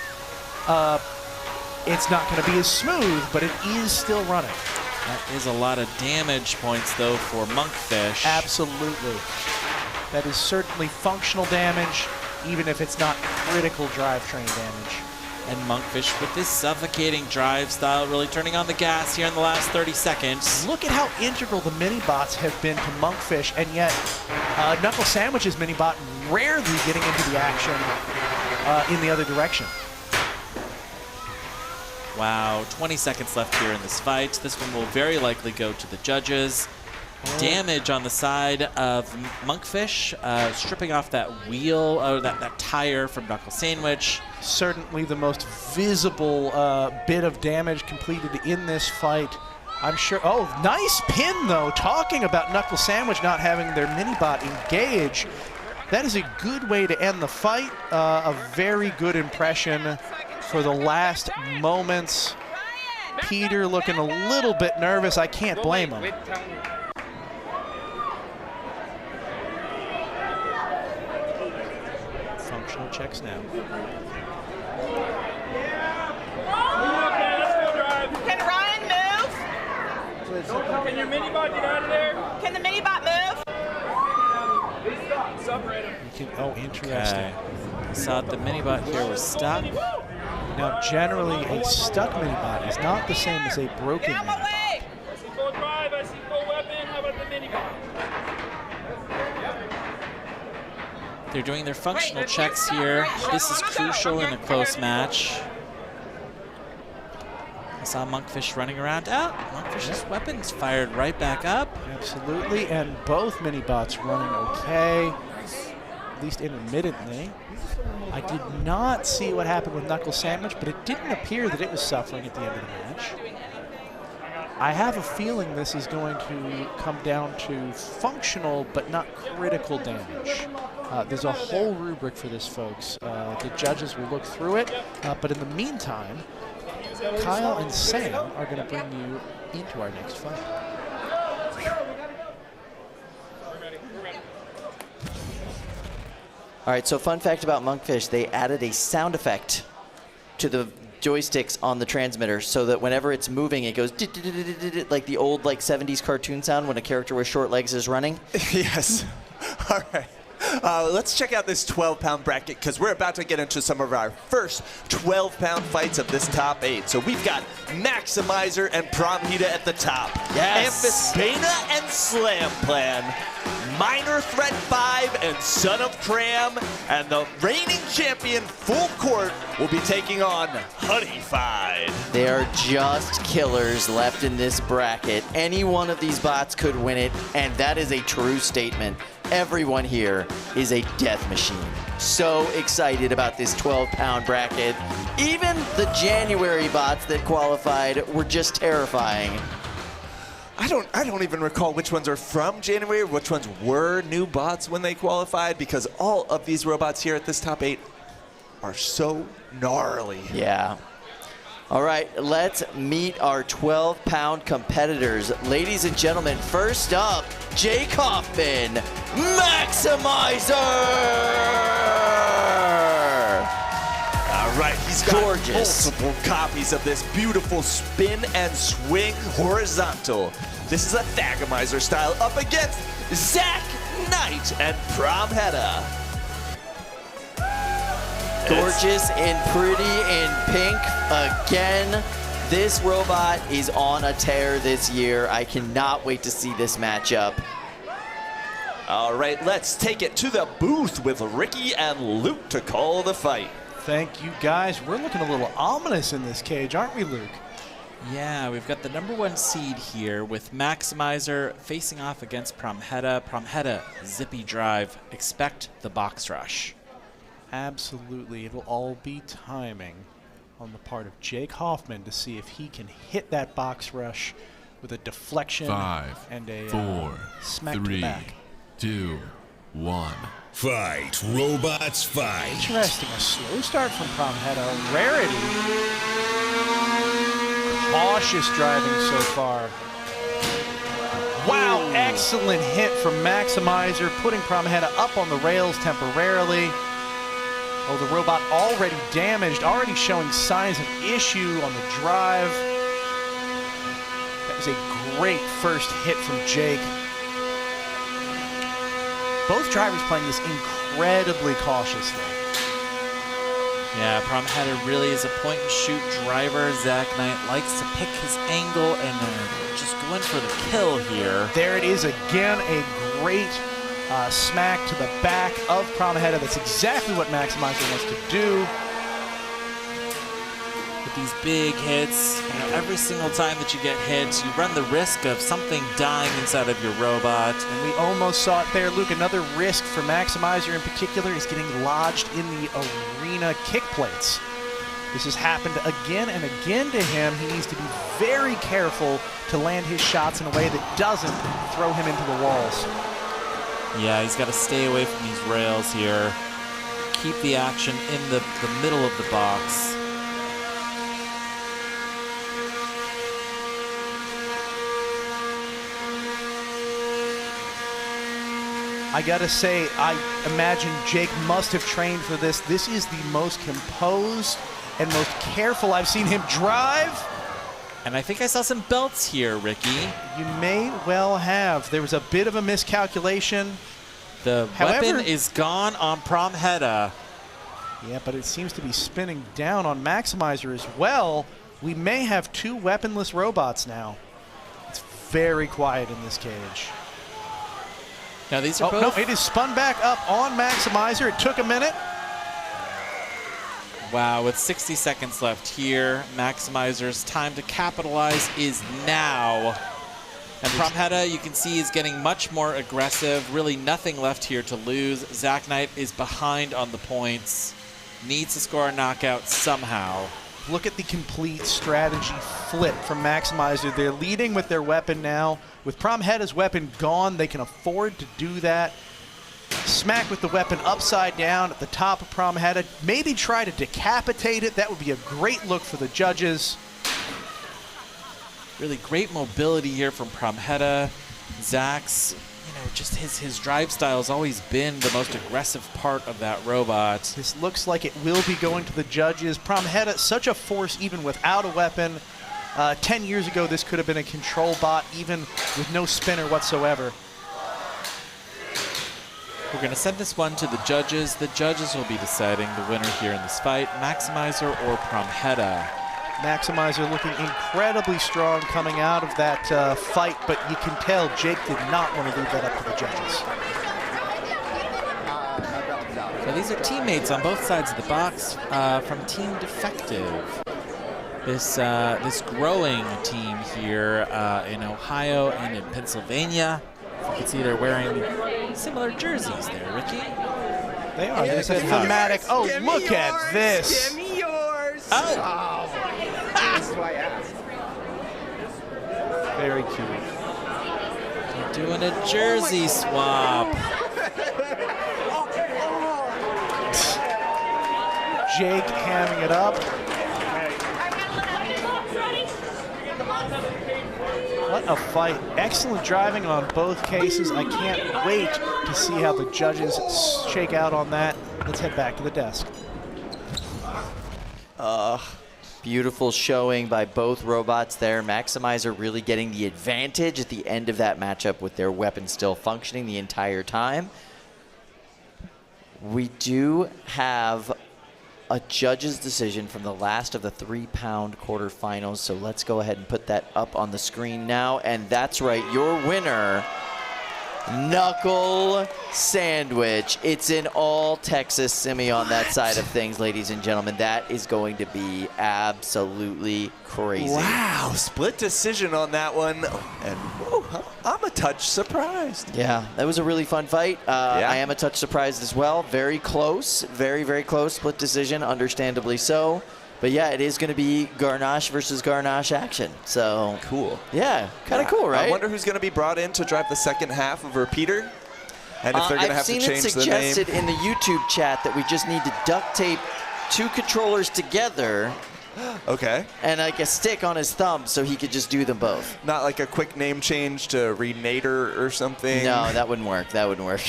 It's not going to be as smooth, but it is still running. That is a lot of damage points, though, for Monkfish. Absolutely. That is certainly functional damage, even if it's not critical drivetrain damage. And Monkfish with this suffocating drive style, really turning on the gas here in the last 30 seconds. Look at how integral the mini-bots have been to Monkfish, and yet Knuckle Sandwich's mini-bot rarely getting into the action in the other direction. Wow, 20 seconds left here in this fight. This one will very likely go to the judges. Damage on the side of Monkfish, stripping off that wheel, or that tire from Knuckle Sandwich. Certainly the most visible bit of damage completed in this fight. I'm sure, oh, nice pin though, talking about Knuckle Sandwich not having their mini-bot engage. That is a good way to end the fight, a very good impression for the last moments. Peter looking a little bit nervous. I can't blame him. Functional checks now. Can Ryan move? Can your mini-bot get out of there? Can the mini-bot move? Oh, interesting. Okay. Saw the mini-bot here was stuck. Now, generally, a stuck mini-bot is not the same as a broken mini-bot. I see full drive, I see full weapon. How about the mini-bot? They're doing their functional checks here. This is crucial in a close match. I saw Monkfish running around. Oh, Monkfish's weapons fired right back up. Absolutely, and both mini-bots running okay, at least intermittently. I did not see what happened with Knuckle Sandwich, but it didn't appear that it was suffering at the end of the match. I have a feeling this is going to come down to functional but not critical damage. There's a whole rubric for this, folks. The judges will look through it, but in the meantime, Kyle and Sam are going to bring you into our next fight. All right, so fun fact about Monkfish, they added a sound effect to the joysticks on the transmitter so that whenever it's moving, it goes like the old 70s cartoon sound when a character with short legs is running. Yes. All right. Let's check out this 12-pound bracket because we're about to get into some of our first 12-pound fights of this top 8. So we've got Maximizer and Prometa at the top. Yes. Amphisbaena and Slam Plan. Minor Threat 5 and Son of Cram. And the reigning champion, Full Court, will be taking on Honeyfied. There are just killers left in this bracket. Any one of these bots could win it, and that is a true statement. Everyone here is a death machine. So excited about this 12-pound bracket. Even the January bots that qualified were just terrifying. I don't even recall which ones are from January, which ones were new bots when they qualified, because all of these robots here at this top 8 are so gnarly. Yeah. All right, let's meet our 12-pound competitors. Ladies and gentlemen, first up, Jay Kaufman, Maximizer! All right, he's got multiple copies of this beautiful spin and swing horizontal. This is a Thagamizer style up against Zach and Prometa. Gorgeous and pretty and pink again. This robot is on a tear this year. I cannot wait to see this matchup. All right, let's take it to the booth with Ricky and Luke to call the fight. Thank you, guys. We're looking a little ominous in this cage, aren't we, Luke? Yeah, we've got the #1 seed here with Maximizer facing off against Prometa. Prometa, zippy drive. Expect the box rush. Absolutely. It'll all be timing on the part of Jake Hoffman to see if he can hit that box rush with a deflection 5, and a 4, smack to the 3, back. 2, 1. Fight, robots, fight. Interesting. A slow start from Prometa. Rarity. Cautious driving so far. Wow, excellent hit from Maximizer, putting Prometa up on the rails temporarily. Oh, the robot already damaged, already showing signs of issue on the drive. That was a great first hit from Jake. Both drivers playing this incredibly cautiously. Yeah, Prometa really is a point-and-shoot driver. Zach Knight likes to pick his angle and just go in for the kill here. There it is again, a great smack to the back of Prometa. That's exactly what Maximizer wants to do. With these big hits, you know, every single time that you get hit, you run the risk of something dying inside of your robot. And we almost saw it there, Luke. Another risk for Maximizer in particular is getting lodged in the arena kick plates. This has happened again and again to him. He needs to be very careful to land his shots in a way that doesn't throw him into the walls. Yeah, he's got to stay away from these rails here. Keep the action in the middle of the box. I gotta say, I imagine Jake must have trained for this. This is the most composed and most careful I've seen him drive. And I think I saw some belts here, Ricky. You may well have. There was a bit of a miscalculation. The weapon is gone on Prometa. Yeah, but it seems to be spinning down on Maximizer as well. We may have two weaponless robots now. It's very quiet in this cage. Now these are both... No, it is spun back up on Maximizer. It took a minute. Wow, with 60 seconds left here, Maximizer's time to capitalize is now. And Prometa, you can see, is getting much more aggressive. Really nothing left here to lose. Zach Knight is behind on the points. Needs to score a knockout somehow. Look at the complete strategy flip from Maximizer. They're leading with their weapon now. With Prometa's weapon gone, they can afford to do that. Smack with the weapon upside down at the top of Prometa. Maybe try to decapitate it. That would be a great look for the judges. Really great mobility here from Prometa. Zach's, you know, just his drive style has always been the most aggressive part of that robot. This looks like it will be going to the judges. Prometa, such a force even without a weapon. 10 years ago, this could have been a control bot, even with no spinner whatsoever. We're going to send this one to the judges. The judges will be deciding the winner here in this fight, Maximizer or Prometa. Maximizer looking incredibly strong coming out of that fight, but you can tell Jake did not want to leave that up to the judges. So these are teammates on both sides of the box from Team Defective. This growing team here in Ohio and in Pennsylvania. You can see they're wearing similar jerseys there, Ricky. They are. There's a thematic. Oh, look at this. Give me yours. Oh. This is why I asked. Very cute. They're doing a jersey swap. Jake hamming it up. What a fight. Excellent driving on both cases. I can't wait to see how the judges shake out on that. Let's head back to the desk. Beautiful showing by both robots there. Maximizer really getting the advantage at the end of that matchup with their weapon still functioning the entire time. We do have a judge's decision from the last of the 3-pound quarterfinals, so let's go ahead and put that up on the screen now. And that's right, your winner, Knuckle Sandwich. It's an all Texas semi on that side of things, ladies and gentlemen. That is going to be absolutely crazy. Wow, split decision on that one. And I'm a touch surprised. Yeah, that was a really fun fight. I am a touch surprised as well. Very close, very, very close. Split decision, understandably so. But yeah, it is going to be Garnache versus Garnache action. So cool. Yeah, kind of cool, right? I wonder who's going to be brought in to drive the second half of Repeater, and if they're going to have to change the name. I've seen it suggested in the YouTube chat that we just need to duct tape 2 controllers together. Okay. And like a stick on his thumb so he could just do them both. Not like a quick name change to Renator or something? No, that wouldn't work. That wouldn't work.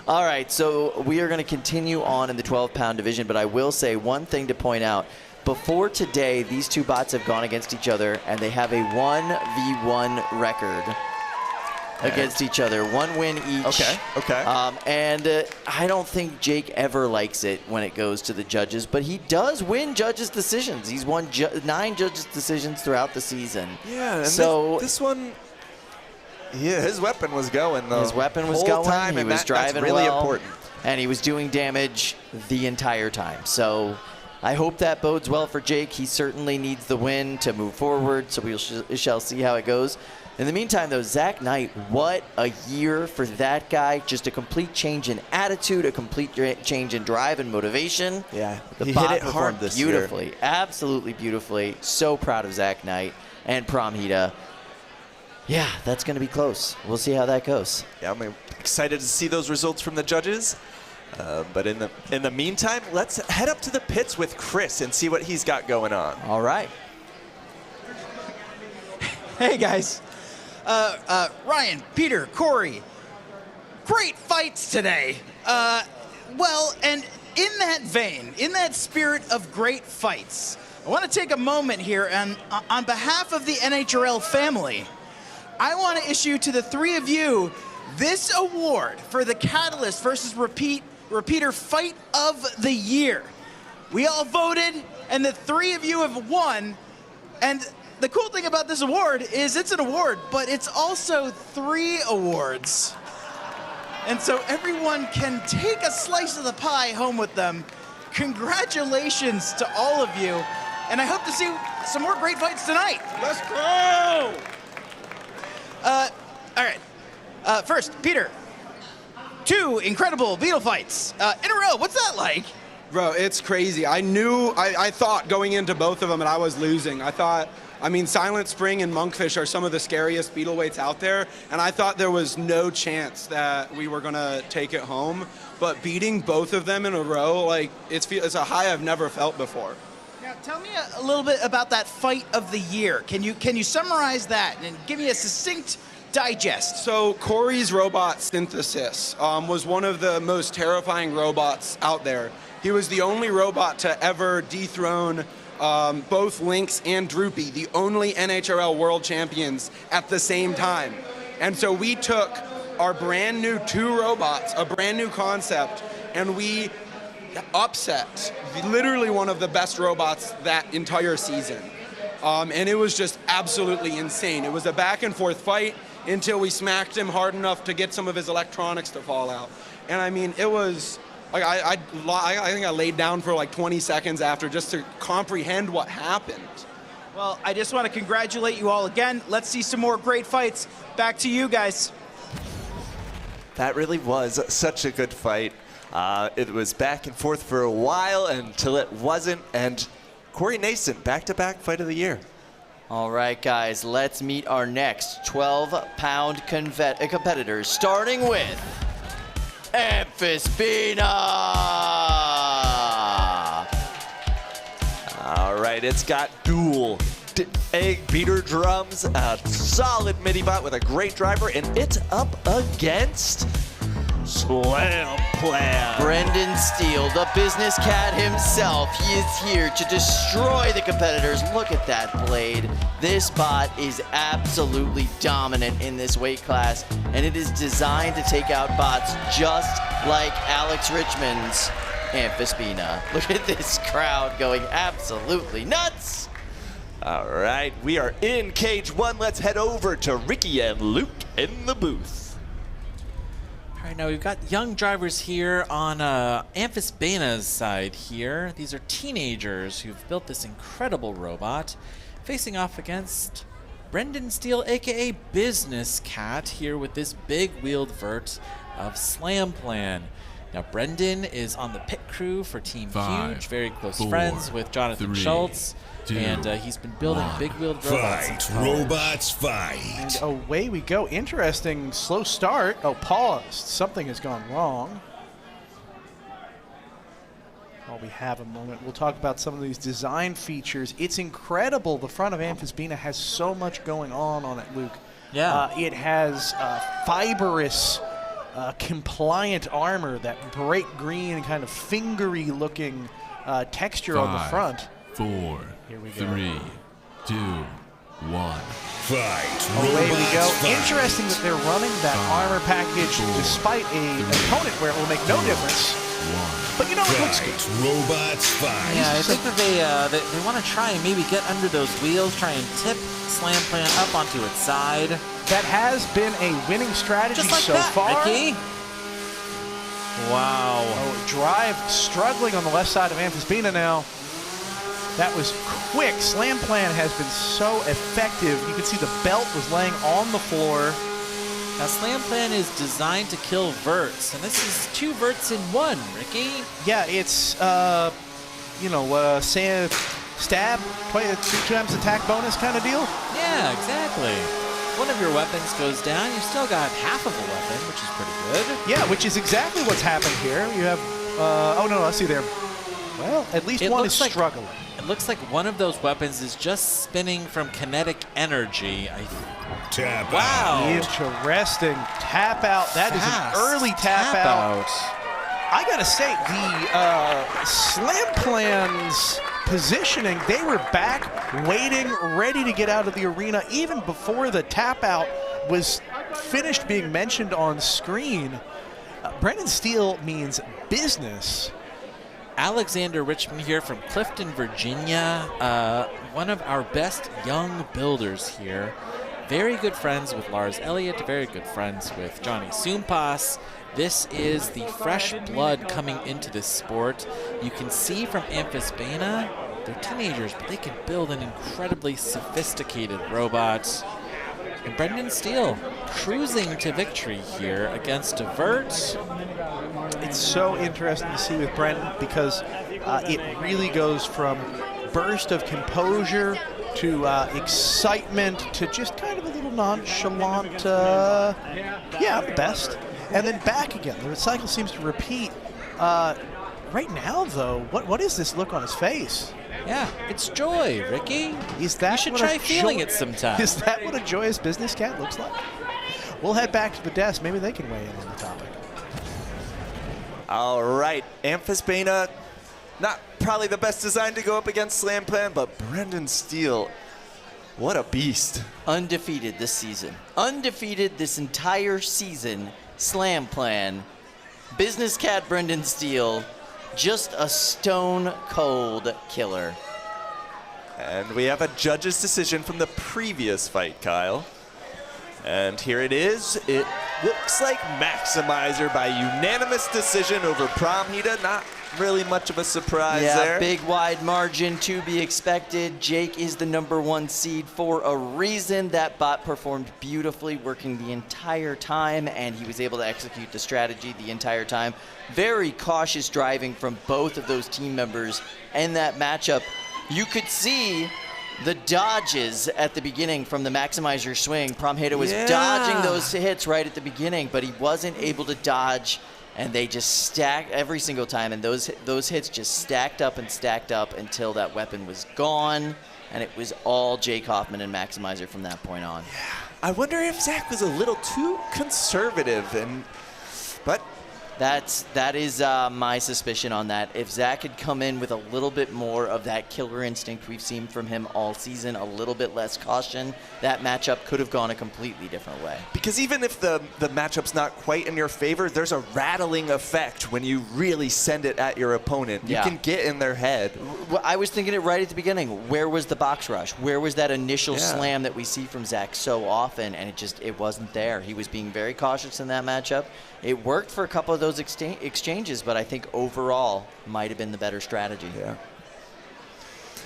All right, so we are going to continue on in the 12-pound division, but I will say one thing to point out. Before today, these 2 bots have gone against each other, and they have a 1v1 record against each other. 1 win each. Okay. And I don't think Jake ever likes it when it goes to the judges, but he does win judges' decisions. He's won 9 judges' decisions throughout the season. Yeah, and so this one... Yeah, his weapon was going, though. His weapon was whole going. Time, he was driving that's really well, important. and he was doing damage the entire time. So I hope that bodes well for Jake. He certainly needs the win to move forward, so we shall see how it goes. In the meantime, though, Zach Knight, what a year for that guy. Just a complete change in attitude, a complete change in drive and motivation. Yeah, the he bot hit it hard performed this beautifully, year. absolutely beautifully. So proud of Zach Knight and Prometa. Yeah, that's going to be close. We'll see how that goes. Yeah, I'm excited to see those results from the judges. But in the meantime, let's head up to the pits with Chris and see what he's got going on. All right. Hey, guys. Ryan, Peter, Corey, great fights today. Well, and in that vein, in that spirit of great fights, I want to take a moment here and on behalf of the NHRL family, I want to issue to the 3 of you this award for the Catalyst versus Repeater Fight of the Year. We all voted, and the 3 of you have won. And the cool thing about this award is it's an award, but it's also 3 awards. And so everyone can take a slice of the pie home with them. Congratulations to all of you. And I hope to see some more great fights tonight. Let's go! All right. First, Peter. 2 incredible beetle fights in a row. What's that like? Bro, it's crazy. I thought going into both of them that I was losing. I mean, Silent Spring and Monkfish are some of the scariest beetle weights out there, and I thought there was no chance that we were gonna take it home. But beating both of them in a row, like it's a high I've never felt before. Now, tell me a little bit about that fight of the year. Can you summarize that and give me a succinct digest? So Corey's robot Synthesis was one of the most terrifying robots out there. He was the only robot to ever dethrone both Lynx and Droopy, the only NHRL world champions at the same time. And so we took our brand new 2 robots, a brand new concept, and we upset literally one of the best robots that entire season. And it was just absolutely insane. It was a back and forth fight until we smacked him hard enough to get some of his electronics to fall out. And I mean, it was, like, I think I laid down for like 20 seconds after just to comprehend what happened. Well, I just want to congratulate you all again. Let's see some more great fights. Back to you guys. That really was such a good fight. It was back and forth for a while until it wasn't. And Corey Nascent, back-to-back fight of the year. All right, guys, let's meet our next 12-pound competitors, starting with Amphispina. All right, it's got dual egg beater drums, a solid midi bot with a great driver, and it's up against Slam Plan. Brendan Steele, the business cat himself, he is here to destroy the competitors. Look at that blade. This bot is absolutely dominant in this weight class, and it is designed to take out bots just like Alex Richmond's Amphispina. Look at this crowd going absolutely nuts. All right, we are in Cage 1. Let's head over to Ricky and Luke in the booth. All right, now we've got young drivers here on Amphisbaena's side here. These are teenagers who've built this incredible robot, facing off against Brendan Steele, aka Business Cat, here with this big wheeled vert of Slam Plan. Now, Brendan is on the pit crew for Team 5, Huge, very close 4, friends with Jonathan 3, Schultz, 2, and he's been building big-wheeled robots. Fight, in college. robots, fight. And away we go. Interesting slow start. Oh, paused. Something has gone wrong. While we have a moment, we'll talk about some of these design features. It's incredible. The front of Amphispina has so much going on it, Luke. Yeah. It has fibrous, compliant armor, that bright green kind of fingery looking texture on the 5, front. 4, Here we go. 3, 2, 1. Fight, Away we robots, go. fight. Interesting that they're running that armor package despite an opponent where it will make no difference. But you know, it looks good. Fight, robots, fight. Yeah, I think that they want to try and maybe get under those wheels, try and tip Slam Plan up onto its side. That has been a winning strategy Just like so that, far. Ricky. Wow. Oh, Drive struggling on the left side of Amphispina now. That was quick. Slam Plan has been so effective. You can see the belt was laying on the floor. Now, Slam Plan is designed to kill verts, and this is 2 verts in 1, Ricky. Yeah, it's, stab, 2 times attack bonus kind of deal. Yeah, exactly. One of your weapons goes down, you've still got half of a weapon, which is pretty good. Yeah, which is exactly what's happened here. You have, I see there. Well, at least one is struggling. It looks like one of those weapons is just spinning from kinetic energy. Tap Wow. Interesting. Tap out. That is an early tap out. I got to say, the Slam Plan's positioning, they were back, waiting, ready to get out of the arena even before the tap out was finished being mentioned on screen. Brendan Steele means business. Alexander Richmond here from Clifton, Virginia. One of our best young builders here. Very good friends with Lars Elliott, very good friends with Johnny Soompas. This is the fresh blood coming into this sport. You can see from Amphisbaena, they're teenagers, but they can build an incredibly sophisticated robot. And Brendan Steele cruising to victory here against a vert. It's so interesting to see with Brendan because it really goes from burst of composure to excitement to just kind of a little nonchalant, yeah, I'm the best. And then back again. The cycle seems to repeat. Right now, though, what is this look on his face? Yeah, it's joy, Ricky. Is that you should what try feeling it sometime. Is that what a joyous business cat looks like? We'll head back to the desk. Maybe they can weigh in on the topic. All right, Amphisbaena, not probably the best design to go up against Slam Plan, but Brendan Steele, what a beast. Undefeated this season. Undefeated this entire season. Slam Plan. Business cat Brendan Steele. Just a stone cold killer. And we have a judge's decision from the previous fight, Kyle. And here it is. It looks like Maximizer by unanimous decision over Prometa. Not really much of a surprise there. Big wide margin to be expected. Jake is the #1 seed for a reason. That bot performed beautifully, working the entire time, and he was able to execute the strategy the entire time. Very cautious driving from both of those team members in that matchup. You could see the dodges at the beginning from the Maximizer swing. Prometa was dodging those hits right at the beginning, but he wasn't able to dodge, and they just stacked every single time, and those hits just stacked up until that weapon was gone, and it was all Jake Hoffman and Maximizer from that point on. I wonder if Zach was a little too conservative, but That is my suspicion on that. If Zach had come in with a little bit more of that killer instinct we've seen from him all season, a little bit less caution, that matchup could have gone a completely different way. Because even if the matchup's not quite in your favor, there's a rattling effect when you really send it at your opponent. You can get in their head. Well, I was thinking it right at the beginning. Where was the box rush? Where was that initial slam that we see from Zach so often? And it wasn't there. He was being very cautious in that matchup. It worked for a couple of those exchanges, but I think overall might have been the better strategy. Yeah.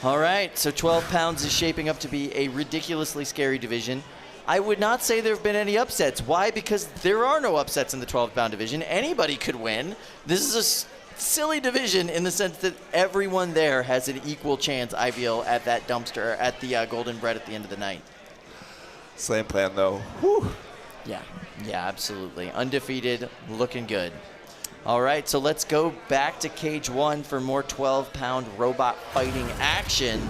All right, so 12 pounds is shaping up to be a ridiculously scary division. I would not say there have been any upsets. Why? Because there are no upsets in the 12-pound division. Anybody could win. This is a silly division in the sense that everyone there has an equal chance, I feel, at that dumpster, at the Golden Bread at the end of the night. Slam plan, though. Whew. Yeah, absolutely. Undefeated, looking good. All right, so let's go back to cage 1 for more 12-pound robot fighting action.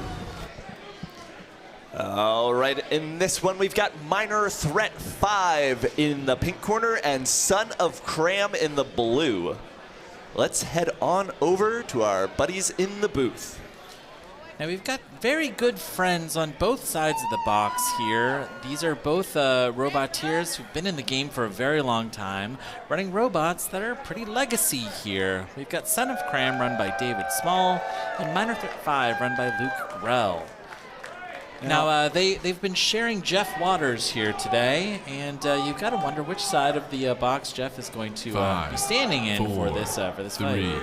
All right, in this one, we've got Minor Threat 5 in the pink corner and Son of Cram in the blue. Let's head on over to our buddies in the booth. Now we've got very good friends on both sides of the box here. These are both Roboteers who've been in the game for a very long time, running robots that are pretty legacy here. We've got Son of Cram run by David Small and Minor Threat 5 run by Luke Grell. Now, they've been sharing Jeff Waters here today, and you've got to wonder which side of the box Jeff is going to be standing in for this fight.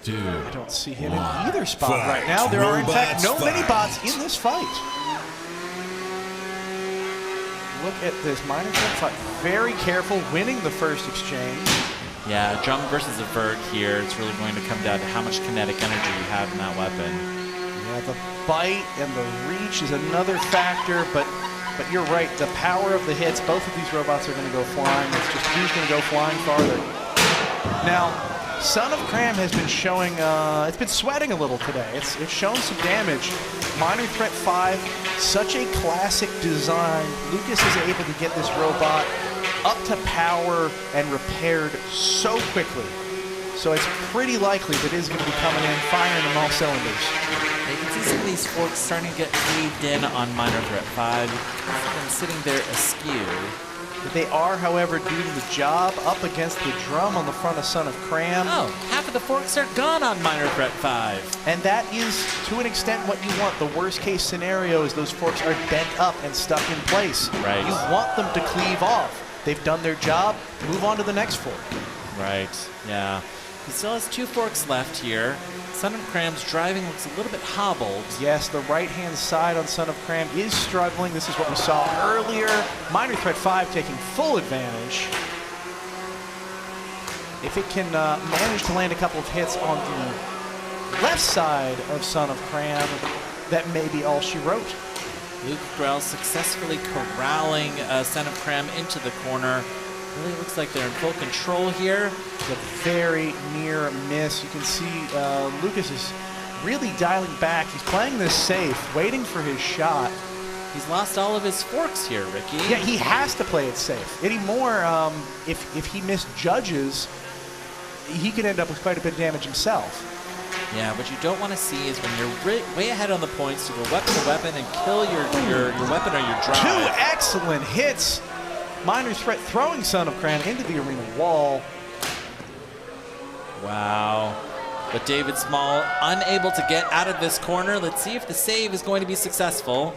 I don't see him in either spot right now. There are, in fact, no mini-bots in this fight. Look at this. Minor Threat 5 very careful, winning the first exchange. Yeah, drum versus a vert here. It's really going to come down to how much kinetic energy you have in that weapon. Yeah, the bite and the reach is another factor, but you're right. The power of the hits, both of these robots are going to go flying. It's just who's going to go flying farther. Now, Son of Cram has been showing, it's been sweating a little today. It's shown some damage. Minor Threat 5, such a classic design. Lucas is able to get this robot up to power and repaired so quickly. So it's pretty likely that it is going to be coming in, firing on all cylinders. You can see some of these forks starting to get caved in on Minor Threat 5. It's been sitting there askew. They are, however, doing the job up against the drum on the front of Son of Cram. Oh, half of the forks are gone on Minor Threat 5. And that is, to an extent, what you want. The worst case scenario is those forks are bent up and stuck in place. Right. You want them to cleave off. They've done their job. Move on to the next fork. Right, yeah. He still has 2 forks left here. Son of Cram's driving looks a little bit hobbled. Yes, the right-hand side on Son of Cram is struggling. This is what we saw earlier. Minor Threat 5 taking full advantage. If it can manage to land a couple of hits on the left side of Son of Cram, that may be all she wrote. Luke Grell successfully corralling Son of Cram into the corner. Really looks like they're in full control here. It's a very near miss. You can see Lucas is really dialing back. He's playing this safe, waiting for his shot. He's lost all of his forks here, Ricky. Yeah, he has to play it safe. Anymore, if he misjudges, he could end up with quite a bit of damage himself. Yeah, what you don't want to see is when you're way ahead on the points to go weapon to weapon and kill your weapon or your drive. 2 excellent hits. Minor Threat throwing Son of Cram into the arena wall. Wow. But David Small unable to get out of this corner. Let's see if the save is going to be successful.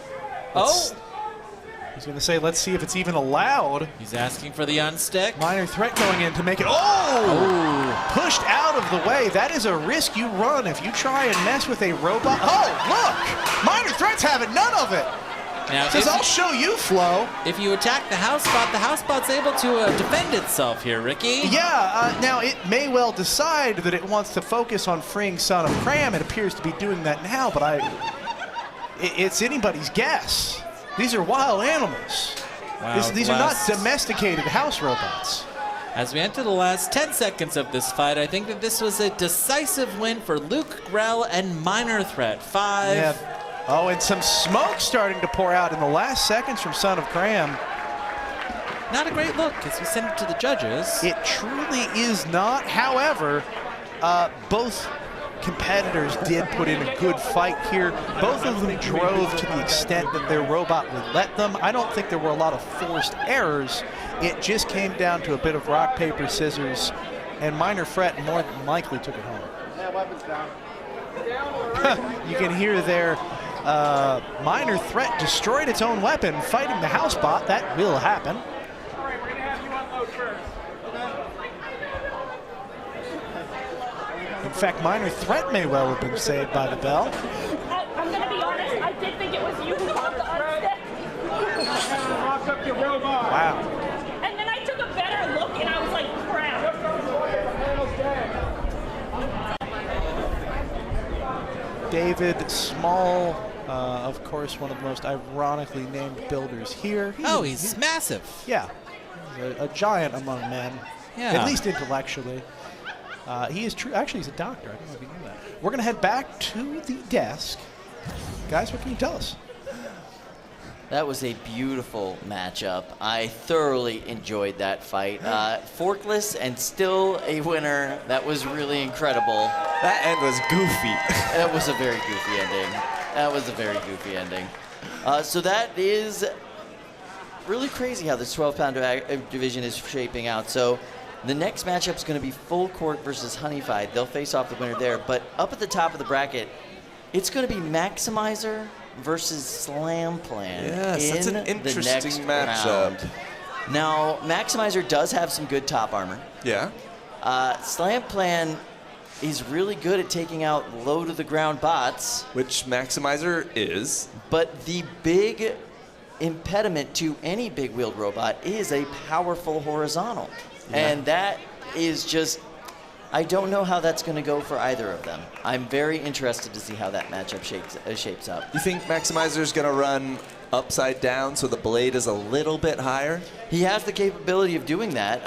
He's going to say, let's see if it's even allowed. He's asking for the unstick. Minor Threat going in to make it. Oh! Pushed out of the way. That is a risk you run if you try and mess with a robot. Oh, look! Minor Threat's having none of it. Now, says, I'll show you, Flo. If you attack the house spot's able to defend itself here, Ricky. Yeah, now it may well decide that it wants to focus on freeing Son of Cram. It appears to be doing that now, but it's anybody's guess. These are wild animals. These are not domesticated house robots. As we enter the last 10 seconds of this fight, I think that this was a decisive win for Luke Grell and Minor Threat 5. Yeah. Oh, and some smoke starting to pour out in the last seconds from Son of Cram. Not a great look as we send it to the judges. It truly is not. However, both competitors did put in a good fight here. Both of them drove to the extent that their robot would let them. I don't think there were a lot of forced errors. It just came down to a bit of rock, paper, scissors, and Minor Threat more than likely took it home. You can hear there, Minor Threat destroyed its own weapon fighting the house bot. That will happen. In fact, Minor Threat may well have been saved by the bell. I'm going to be honest, I did think it was you who got the unstick. Lock up your robot. Wow. And then I took a better look and I was like, crap. David Small, of course, one of the most ironically named builders here. He's massive. Yeah, he's a giant among men, at least intellectually. He is true. Actually, he's a doctor. I don't know if you knew that. We're going to head back to the desk. Guys, what can you tell us? That was a beautiful matchup. I thoroughly enjoyed that fight. Forkless and still a winner. That was really incredible. That end was goofy. That was a very goofy ending. That was a very goofy ending. So that is really crazy how this 12-pound division is shaping out. So the next matchup is going to be Full Court versus Honeyfied. They'll face off the winner there. But up at the top of the bracket, it's going to be Maximizer versus Slam Plan. Yes, that's an interesting matchup. Now, Maximizer does have some good top armor. Yeah. Slam Plan is really good at taking out low-to-the-ground bots. Which Maximizer is. But the big impediment to any big-wheeled robot is a powerful horizontal. Yeah. And that is just, I don't know how that's going to go for either of them. I'm very interested to see how that matchup shapes up. You think Maximizer's going to run upside down so the blade is a little bit higher? He has the capability of doing that.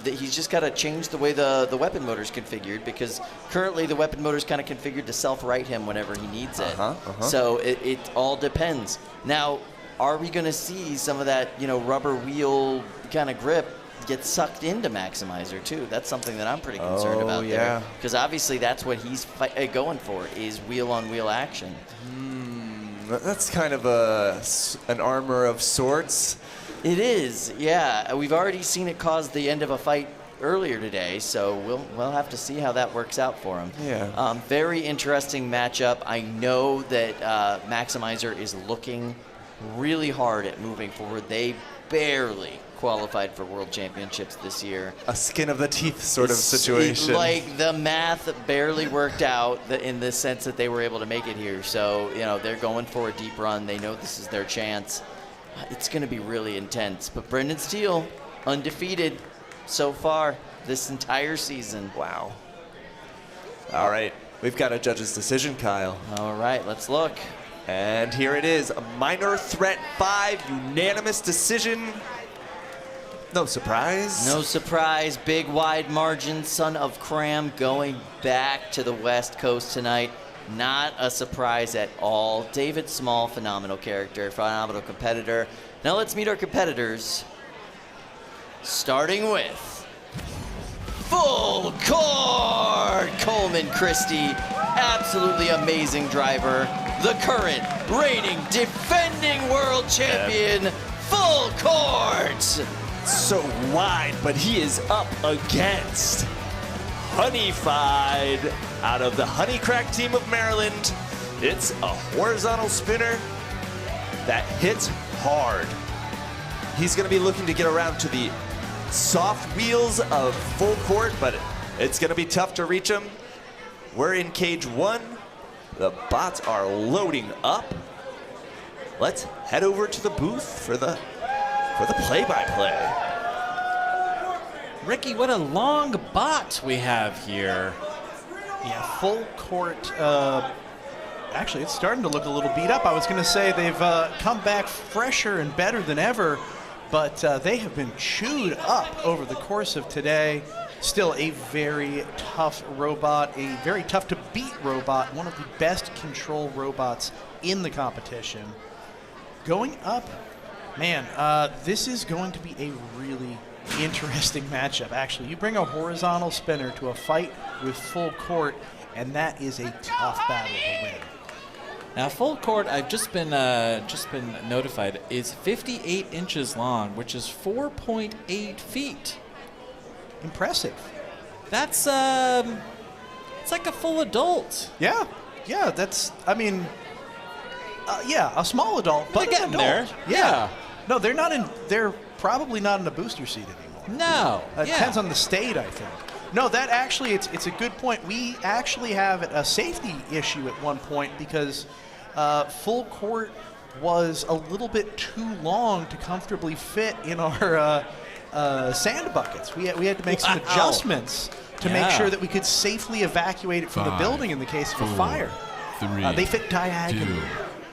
He's just got to change the way the weapon motor's configured, because currently the weapon motor's kind of configured to self-right him whenever he needs it. So it all depends. Now, are we going to see some of that, rubber wheel kind of grip get sucked into Maximizer too? That's something that I'm pretty concerned about there, because obviously that's what he's going for, is wheel-on-wheel action. That's kind of an armor of sorts. It is, yeah. We've already seen it cause the end of a fight earlier today, so we'll have to see how that works out for him. Yeah. Very interesting matchup. I know that Maximizer is looking really hard at moving forward. They barely qualified for World Championships this year. A skin of the teeth sort of situation. Like the math barely worked out in the sense that they were able to make it here. So, they're going for a deep run. They know this is their chance. It's going to be really intense. But Brendan Steele, undefeated so far this entire season. Wow. All right. We've got a judge's decision, Kyle. All right. Let's look. And here it is. A Minor Threat 5 unanimous decision. No surprise. No surprise. Big wide margin. Son of Cram going back to the West Coast tonight. Not a surprise at all. David Small, phenomenal character, phenomenal competitor. Now let's meet our competitors. Starting with Full Court, Coleman Christie. Absolutely amazing driver. The current reigning defending world champion, Full Court. So wide, but he is up against Honeyfied out of the Honeycrack team of Maryland. It's a horizontal spinner that hits hard. He's going to be looking to get around to the soft wheels of Full Court, but it's going to be tough to reach him. We're in cage 1. The bots are loading up. Let's head over to the booth for the play-by-play. Ricky, what a long bot we have here. Yeah, Full Court. Actually, it's starting to look a little beat up. I was going to say they've come back fresher and better than ever, but they have been chewed up over the course of today. Still a very tough robot, a very tough to beat robot, one of the best control robots in the competition. Going up Man, this is going to be a really interesting matchup, actually. You bring a horizontal spinner to a fight with full court, and that is a tough battle to win. Now, full court, I've just been notified, is 58 inches long, which is 4.8 feet. Impressive. That's it's like a full adult. Yeah, that's, I mean, yeah, a small adult, but they're getting an adult. there. Yeah. No, they're probably not in a booster seat anymore. No. It depends on the state, I think. No, that actually, it's a good point. We actually have a safety issue at one point because full court was a little bit too long to comfortably fit in our sand buckets. We had to make some adjustments to make sure that we could safely evacuate it from the building in the case of a fire. They fit diagonally.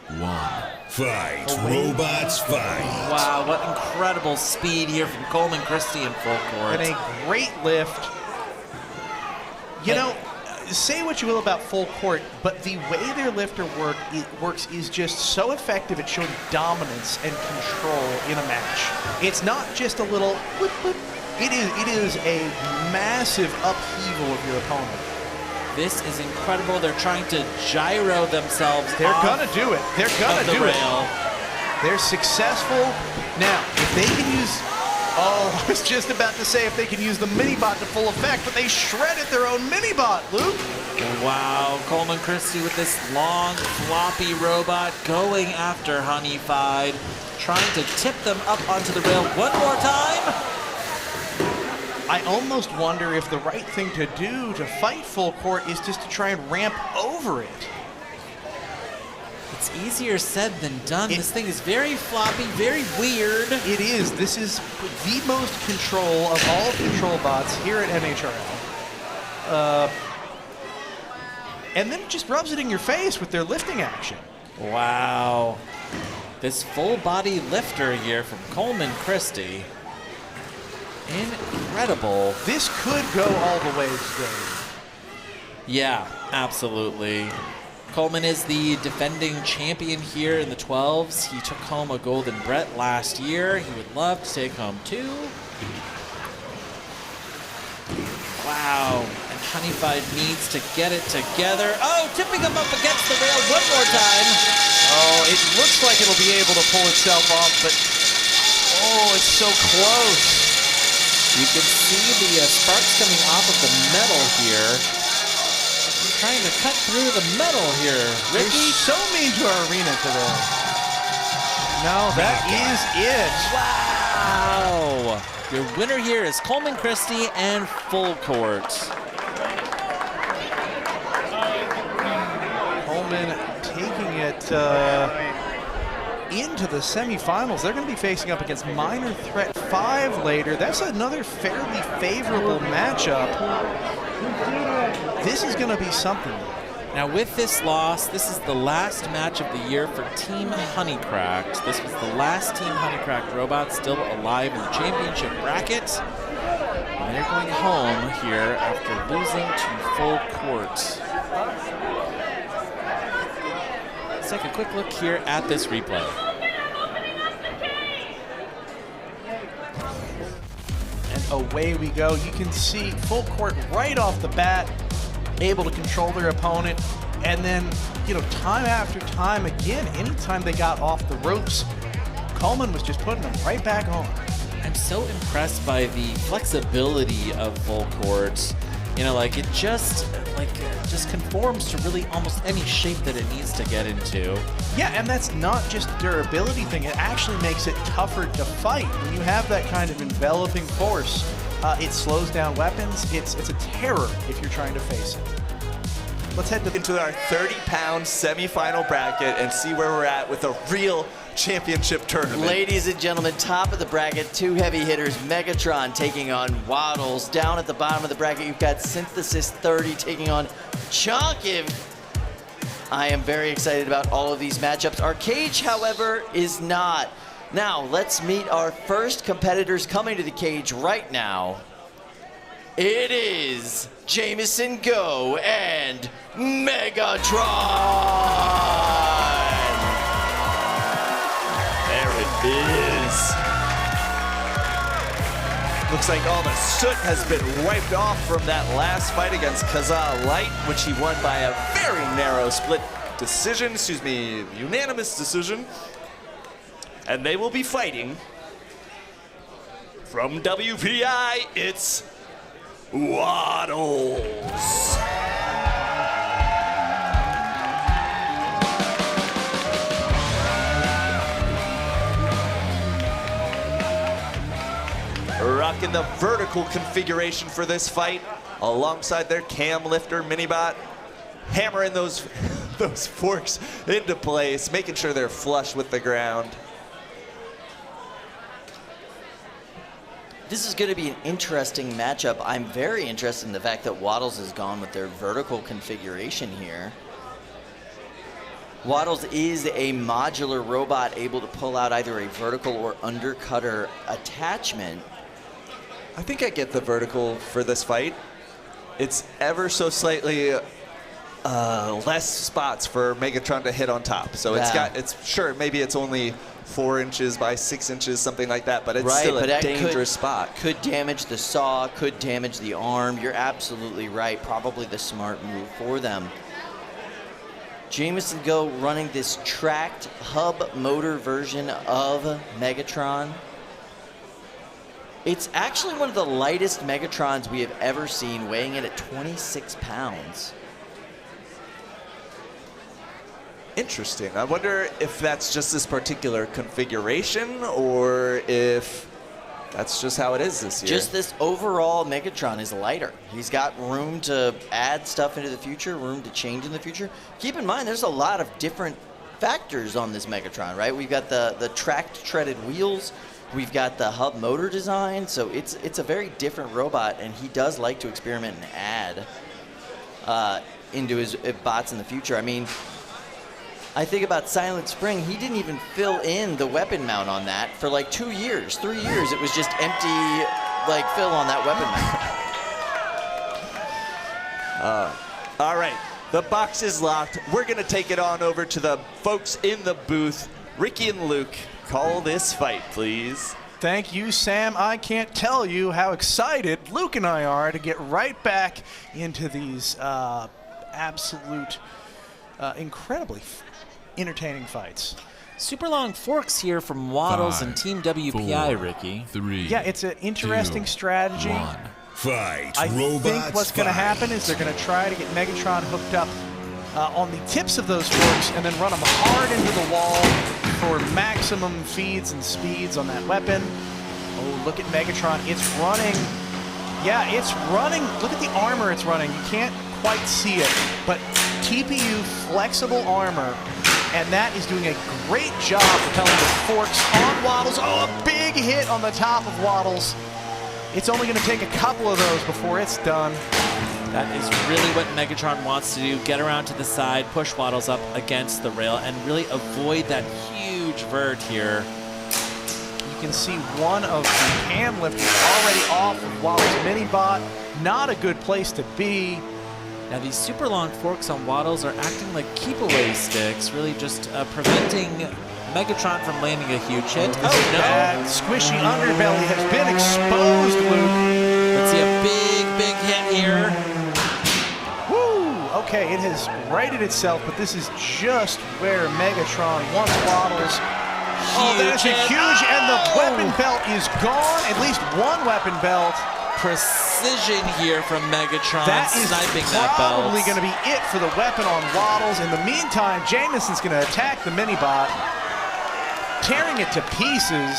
2, 1. Fight, robots, fight. Wow, what incredible speed here from Coleman Christie in full court. And a great lift. You know, say what you will about full court, but the way their lifter works is just so effective at showing dominance and control in a match. It's not just a little whip, whip. It is a massive upheaval of your opponent. This is incredible. They're trying to gyro themselves. They're gonna do it. They're gonna do it. They're successful. Now, if they can use, I was just about to say if they can use the mini-bot to full effect, but they shredded their own mini-bot, Luke. Wow, Coleman Christie with this long, floppy robot going after Honeyfied, trying to tip them up onto the rail one more time. I almost wonder if the right thing to do to fight full court is just to try and ramp over it. It's easier said than done. This thing is very floppy, very weird. It is. This is the most control of all control bots here at NHRL. And then it just rubs it in your face with their lifting action. Wow. This full body lifter here from Coleman Christie. Incredible. This could go all the way today. Yeah, absolutely. Coleman is the defending champion here in the 12s. He took home a golden Brett last year. He would love to take home 2. Wow. And Honeyfied needs to get it together. Oh, tipping him up against the rail one more time. Oh, it looks like it'll be able to pull itself off, but oh, it's so close. You can see the sparks coming off of the metal here. He's trying to cut through the metal here. Ricky? They're so mean to our arena today. No, that is it. Wow. Your winner here is Coleman Christie and full court. Coleman taking it into the semifinals. They're going to be facing up against Minor Threat 5 later. That's another fairly favorable matchup. This is going to be something. Now with this loss, this is the last match of the year for Team Honeycracked. This was the last Team Honeycracked robot still alive in the championship bracket. And they're going home here after losing to full court. Let's take a quick look here at this replay. And away we go. You can see full court right off the bat, able to control their opponent. And then, you know, time after time again, anytime they got off the ropes, Coleman was just putting them right back on. I'm so impressed by the flexibility of full court. You know, like it just conforms to really almost any shape that it needs to get into. Yeah, and that's not just a durability thing. It actually makes it tougher to fight. When you have that kind of enveloping force, it slows down weapons. It's a terror if you're trying to face it. Let's head into our 30-pound semifinal bracket and see where we're at with a real championship tournament. Ladies and gentlemen, top of the bracket, 2 heavy hitters. Megatron taking on Waddles. Down at the bottom of the bracket, you've got Synthesis 30 taking on Chonkiv. I am very excited about all of these matchups. Our cage, however, is not. Now, let's meet our first competitors coming to the cage right now. It is Jameson Go and Megatron. There it is. Looks like all the soot has been wiped off from that last fight against Kazaa Lite, which he won by a very narrow split decision, unanimous decision. And they will be fighting from WPI, it's Waddles. Rocking the vertical configuration for this fight, alongside their cam lifter minibot, hammering those forks into place, making sure they're flush with the ground. This is going to be an interesting matchup. I'm very interested in the fact that Waddles has gone with their vertical configuration here. Waddles is a modular robot able to pull out either a vertical or undercutter attachment. I think I get the vertical for this fight. It's ever so slightly less spots for Megatron to hit on top. So sure, maybe it's only 4 inches by 6 inches, something like that, but it's still a dangerous spot. Could damage the saw, could damage the arm. You're absolutely right. Probably the smart move for them. Jameson Go running this tracked hub motor version of Megatron. It's actually one of the lightest Megatrons we have ever seen, weighing in at 26 pounds. Interesting. I wonder if that's just this particular configuration or if that's just how it is this year. Just this overall Megatron is lighter. He's got room to add stuff into the future, room to change in the future. Keep in mind, there's a lot of different factors on this Megatron, right? We've got the tracked treaded wheels. We've got the hub motor design, so it's a very different robot, and he does like to experiment and add into his bots in the future. I mean, I think about Silent Spring, he didn't even fill in the weapon mount on that for like 2 years, 3 years. It was just empty, like, fill on that weapon mount. All right, the box is locked. We're gonna take it on over to the folks in the booth. Ricky and Luke, call this fight, please. Thank you, Sam. I can't tell you how excited Luke and I are to get right back into these absolute, incredibly entertaining fights. Super long forks here from Waddles and Team WPI, 4, Ricky. 3, yeah, it's an interesting 2, strategy. 1. Fight. I Robots think what's going to happen is they're going to try to get Megatron hooked up on the tips of those forks and then run them hard into the wall for maximum feeds and speeds on that weapon. Oh, look at Megatron. It's running. Yeah, it's running. Look at the armor it's running. You can't quite see it, but TPU flexible armor, and that is doing a great job propelling the forks on Waddles. Oh, a big hit on the top of Waddles. It's only going to take a couple of those before it's done. That is really what Megatron wants to do. Get around to the side, push Waddles up against the rail, and really avoid that huge vert here. You can see one of the cam lifters already off of Waddles' mini-bot. Not a good place to be. Now these super long forks on Waddles are acting like keep-away sticks, really just preventing Megatron from landing a huge hit. Oh, no. That squishy underbelly has been exposed, Luke. Let's see a big hit here. Woo! Okay, it has righted itself, but this is just where Megatron wants Waddles. Oh, that is a huge, and the weapon belt is gone. At least one weapon belt. Precision here from Megatron, that is sniping that belt. Probably going to be it for the weapon on Waddles. In the meantime, Jameson's going to attack the mini-bot, tearing it to pieces.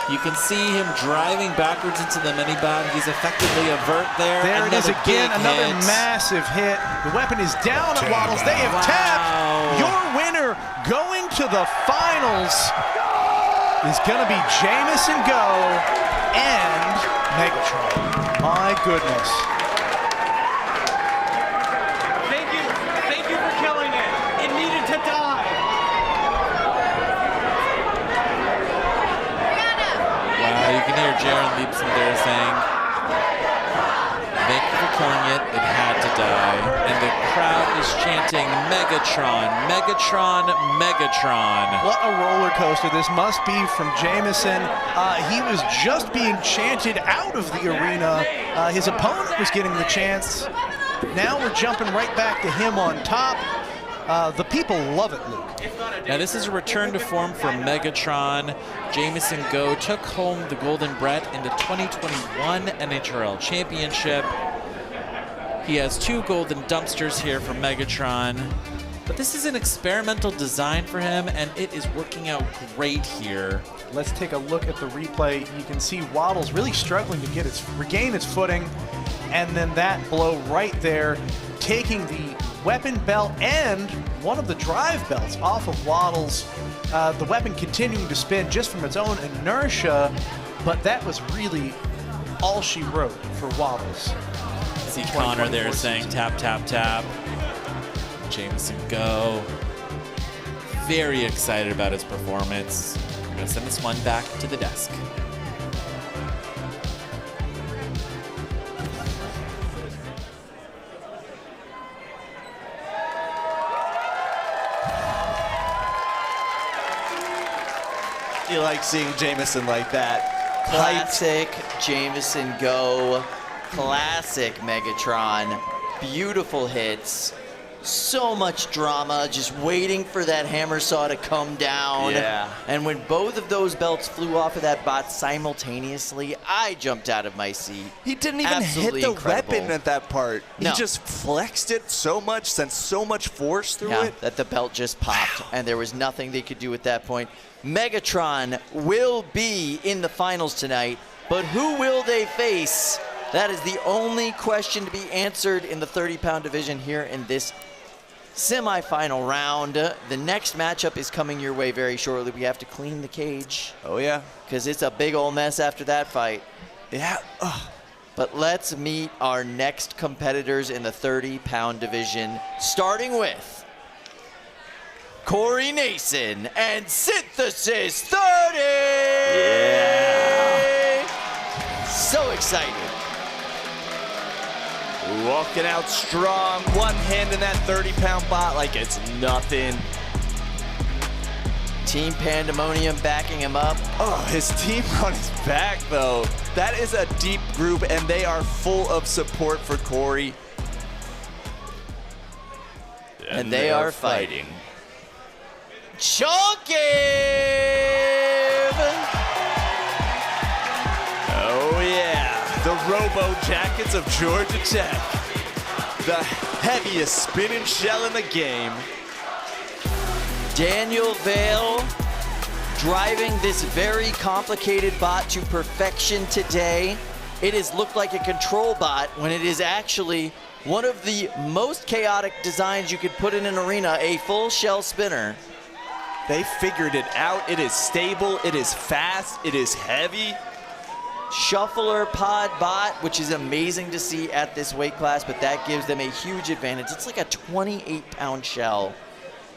You can see him driving backwards into the mini-bot. He's effectively a vert there. There it is again, another massive hit. The weapon is down at Waddles. They have tapped. Your winner going to the finals is going to be Jameson Go and Megatron. My goodness. Thank you for killing it. It needed to die. Wow, you can hear Jaron Leapson there saying, thank you for killing it, it had to die. And and the crowd is chanting Megatron, Megatron, Megatron. What a roller coaster this must be from Jameson. He was just being chanted out of the arena. His opponent was getting the chance. Now we're jumping right back to him on top. The people love it, Luke. Now this is a return to form for Megatron. Jameson Go took home the Golden Brett in the 2021 NHRL Championship. He has 2 golden dumpsters here for Megatron. But this is an experimental design for him, and it is working out great here. Let's take a look at the replay. You can see Waddles really struggling to regain its footing, and then that blow right there, taking the weapon belt and one of the drive belts off of Waddles. The weapon continuing to spin just from its own inertia, but that was really all she wrote for Waddles. See Connor there saying tap, tap, tap. Jameson Go. Very excited about his performance. I'm going to send this one back to the desk. You like seeing Jameson like that. Classic Jameson Go. Classic Megatron. Beautiful hits. So much drama, just waiting for that hammer saw to come down. Yeah. And when both of those belts flew off of that bot simultaneously, I jumped out of my seat. He didn't even Absolutely hit the incredible. weapon at that part. No. He just flexed it so much, sent so much force through it. That the belt just popped, and there was nothing they could do at that point. Megatron will be in the finals tonight, but who will they face? That is the only question to be answered in the 30-pound division here in this semifinal round. The next matchup is coming your way very shortly. We have to clean the cage. Oh, yeah. Because it's a big old mess after that fight. Yeah. But let's meet our next competitors in the 30-pound division, starting with Corey Nason and Synthesis 30! Yeah. So excited. Walking out strong, one hand in that 30-pound bot like it's nothing. Team Pandemonium backing him up. Oh, his team on his back, though. That is a deep group, and they are full of support for Corey. And they are fighting. Chonkiv! Oh, yeah. The Robo Jackets of Georgia Tech. The heaviest spinning shell in the game. Daniel Vale driving this very complicated bot to perfection today. It has looked like a control bot when it is actually one of the most chaotic designs you could put in an arena, a full shell spinner. They figured it out. It is stable, it is fast, it is heavy. Shuffler pod bot, which is amazing to see at this weight class, but that gives them a huge advantage. It's like a 28-pound shell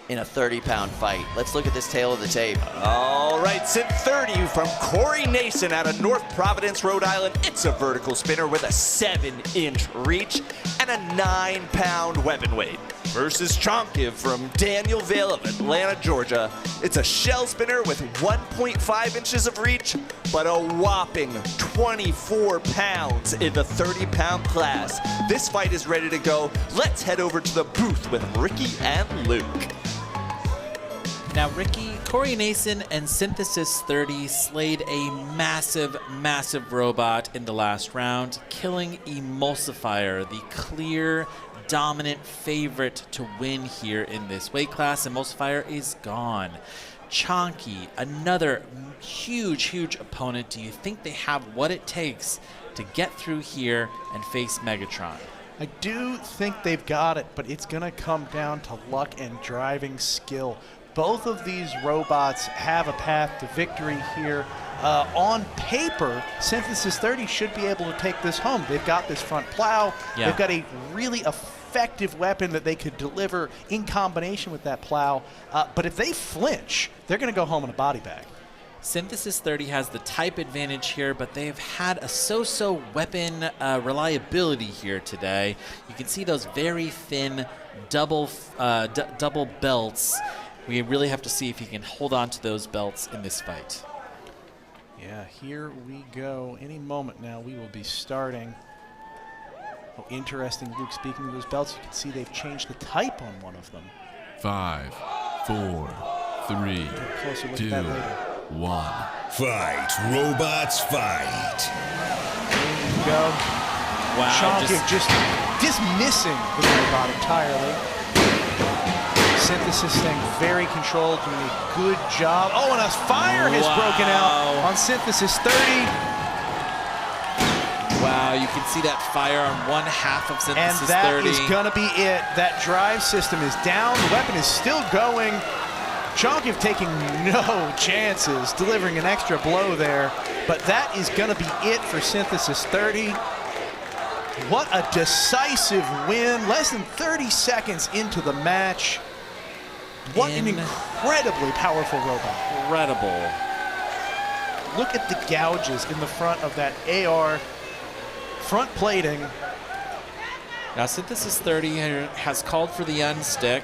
in a 30-pound fight. Let's look at this tail of the tape. All right, Synth 30 from Corey Nason out of North Providence, Rhode Island. It's a vertical spinner with a 7-inch reach and a 9-pound weapon weight. Versus Chonkiv from Daniel Vale of Atlanta, Georgia. It's a shell spinner with 1.5 inches of reach, but a whopping 24 pounds in the 30-pound class. This fight is ready to go. Let's head over to the booth with Ricky and Luke. Now, Ricky, Corey Nason and Synthesis 30 slayed a massive, massive robot in the last round, killing Emulsifier, the clear, dominant favorite to win here in this weight class. Emulsifier is gone. Chonky, another huge, huge opponent. Do you think they have what it takes to get through here and face Megatron? I do think they've got it, but it's going to come down to luck and driving skill. Both of these robots have a path to victory here. On paper, Synthesis 30 should be able to take this home. They've got this front plow. Yeah. They've got a really effective weapon that they could deliver in combination with that plow. But if they flinch, they're going to go home in a body bag. Synthesis 30 has the type advantage here, but they've had a so-so weapon reliability here today. You can see those very thin double belts. We really have to see if he can hold on to those belts in this fight. Yeah, here we go. Any moment now, we will be starting. Oh, interesting, Luke, speaking of those belts, you can see they've changed the type on one of them. 5, 4, 3, 2, 1. Fight, robots, fight. There you go. Wow. Chonkiv just dismissing the robot entirely. Synthesis staying very controlled, doing a good job. Oh, and a fire has broken out on Synthesis 30. Wow, you can see that fire on one half of Synthesis 30. And that is going to be it. That drive system is down. The weapon is still going. Chonkiv taking no chances, delivering an extra blow there. But that is going to be it for Synthesis 30. What a decisive win. Less than 30 seconds into the match. What an incredibly powerful robot. Incredible. Look at the gouges in the front of that AR front plating. Now Synthesis 30 has called for the unstick.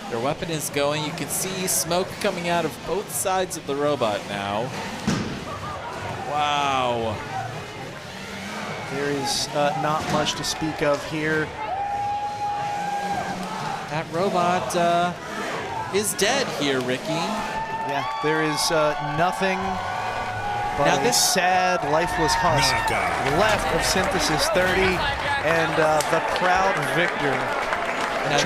Their weapon is going. You can see smoke coming out of both sides of the robot now. Wow. There is not much to speak of here. That robot is dead here, Ricky. Yeah, there is nothing but a sad, lifeless husk left of Synthesis 30 and the proud victor. Now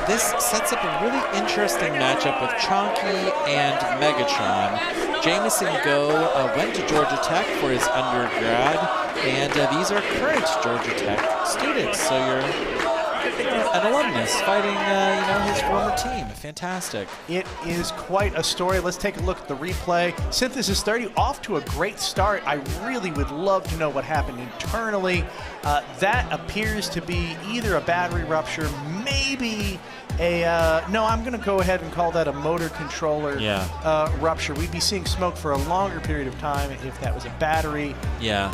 this sets up a really interesting matchup with Chonky and Megatron. Jameson Go went to Georgia Tech for his undergrad, and these are current Georgia Tech students. So you're an alumnus fighting, his former team. Fantastic. It is quite a story. Let's take a look at the replay. Synthesis 30 off to a great start. I really would love to know what happened internally. That appears to be either a battery rupture, maybe no, I'm going to go ahead and call that a motor controller rupture. We'd be seeing smoke for a longer period of time if that was a battery. Yeah.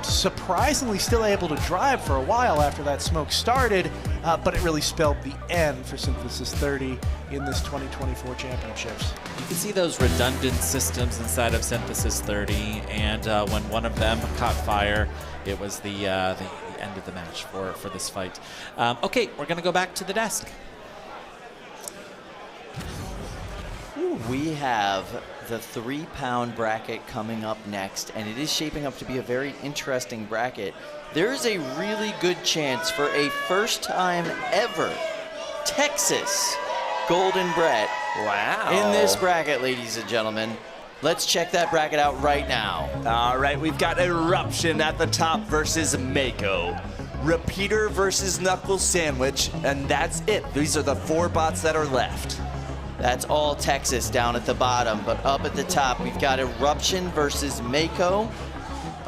Surprisingly still able to drive for a while after that smoke started, but it really spelled the end for Synthesis 30 in this 2024 championships. You can see those redundant systems inside of Synthesis 30, and when one of them caught fire, it was the end of the match for this fight. Okay, we're going to go back to the desk. We have the 3-pound bracket coming up next, and it is shaping up to be a very interesting bracket. There's a really good chance for a first time ever Texas Golden Brett in this bracket, ladies and gentlemen. Let's check that bracket out right now. All right, we've got Eruption at the top versus Mako. Repeater versus Knuckle Sandwich, and that's it. These are the 4 bots that are left. That's all Texas down at the bottom, but up at the top, we've got Eruption versus Mako.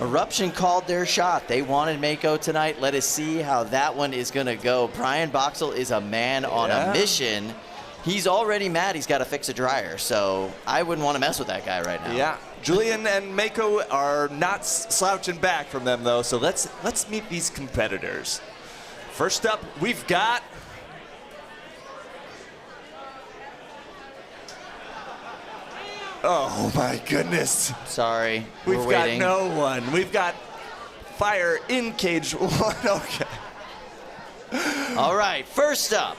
Eruption called their shot. They wanted Mako tonight. Let us see how that one is going to go. Brian Boxall is a man on a mission. He's already mad he's got to fix a dryer, so I wouldn't want to mess with that guy right now. Yeah, Julian and Mako are not slouching back from them, though, so let's meet these competitors. First up, we've got oh my goodness. Sorry, We've got no one. We've got fire in cage 1. Okay. All right, first up,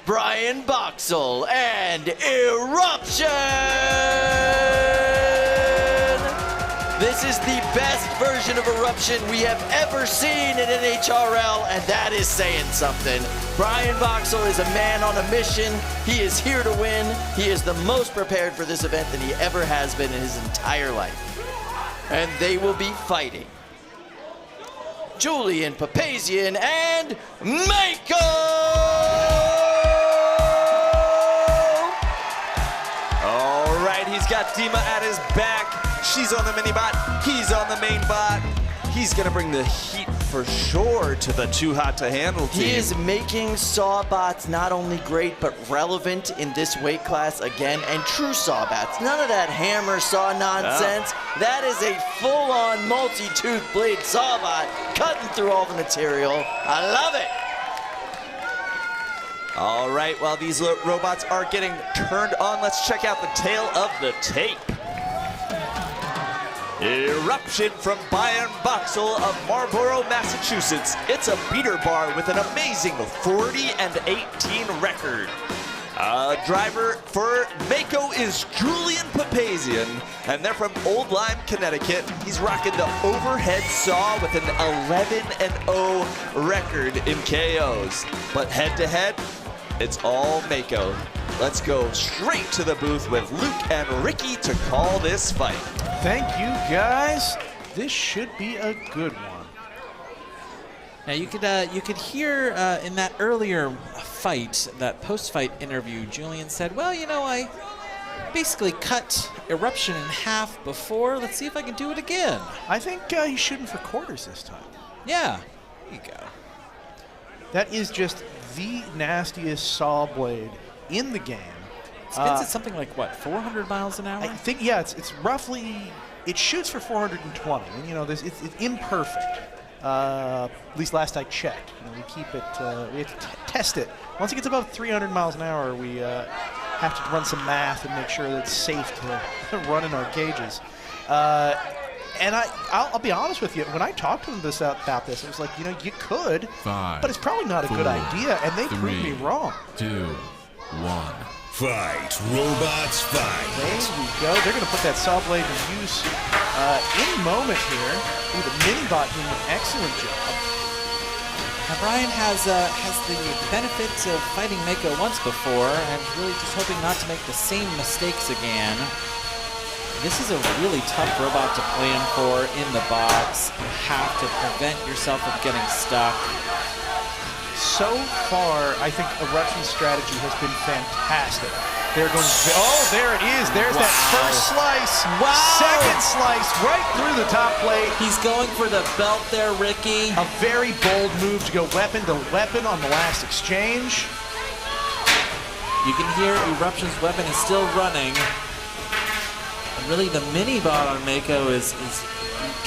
Brian Boxall and Eruption! This is the best version of Eruption we have ever seen in NHRL, and that is saying something. Brian Boxall is a man on a mission. He is here to win. He is the most prepared for this event than he ever has been in his entire life. And they will be fighting Julian, Papasian, and Mako! All right, he's got Dima at his back. She's on the mini bot. He's on the main bot. He's gonna bring the heat for sure to the too hot to handle team. He is making Sawbots not only great, but relevant in this weight class again, and true Sawbots. None of that hammer saw nonsense. No. That is a full-on multi-tooth blade Sawbot cutting through all the material. I love it. All right, while these robots are getting turned on, let's check out the tail of the tape. Eruption from Bayern Boxel of Marlborough, Massachusetts. It's a beater bar with an amazing 40-18 record. Driver for Mako is Julian Papasian, and they're from Old Lyme, Connecticut. He's rocking the overhead saw with an 11-0 record in KOs. But head-to-head, it's all Mako. Let's go straight to the booth with Luke and Ricky to call this fight. Thank you, guys. This should be a good one. Now you could hear in that earlier fight, that post-fight interview, Julian said, "Well, you know, I basically cut Eruption in half before. Let's see if I can do it again." I think he's shooting for quarters this time. Yeah, there you go. That is just the nastiest saw blade in the game. It spins at something like, what, 400 miles an hour? I think, yeah, it's roughly, it shoots for 420. And, you know, it's imperfect. At least last I checked. You know, we keep it, we have to test it. Once it gets above 300 miles an hour, we have to run some math and make sure that it's safe to run in our cages. And I'll be honest with you, when I talked to them about this, it was like, you know, you could, 5, but it's probably not a good idea, and they proved me wrong. 2, 1. Fight, robots, fight. There we go. They're going to put that saw blade in use any moment here. Ooh, the mini-bot doing an excellent job. Now Brian has the benefit of fighting Mako once before, and really just hoping not to make the same mistakes again. This is a really tough robot to plan for in the box. You have to prevent yourself from getting stuck. So far, I think Eruption's strategy has been fantastic. They're going to, oh, there it is. There's that first slice. Wow. Second slice right through the top plate. He's going for the belt there, Ricky. A very bold move to go weapon to weapon on the last exchange. You can hear Eruption's weapon is still running. And really, the mini-bot on Mako is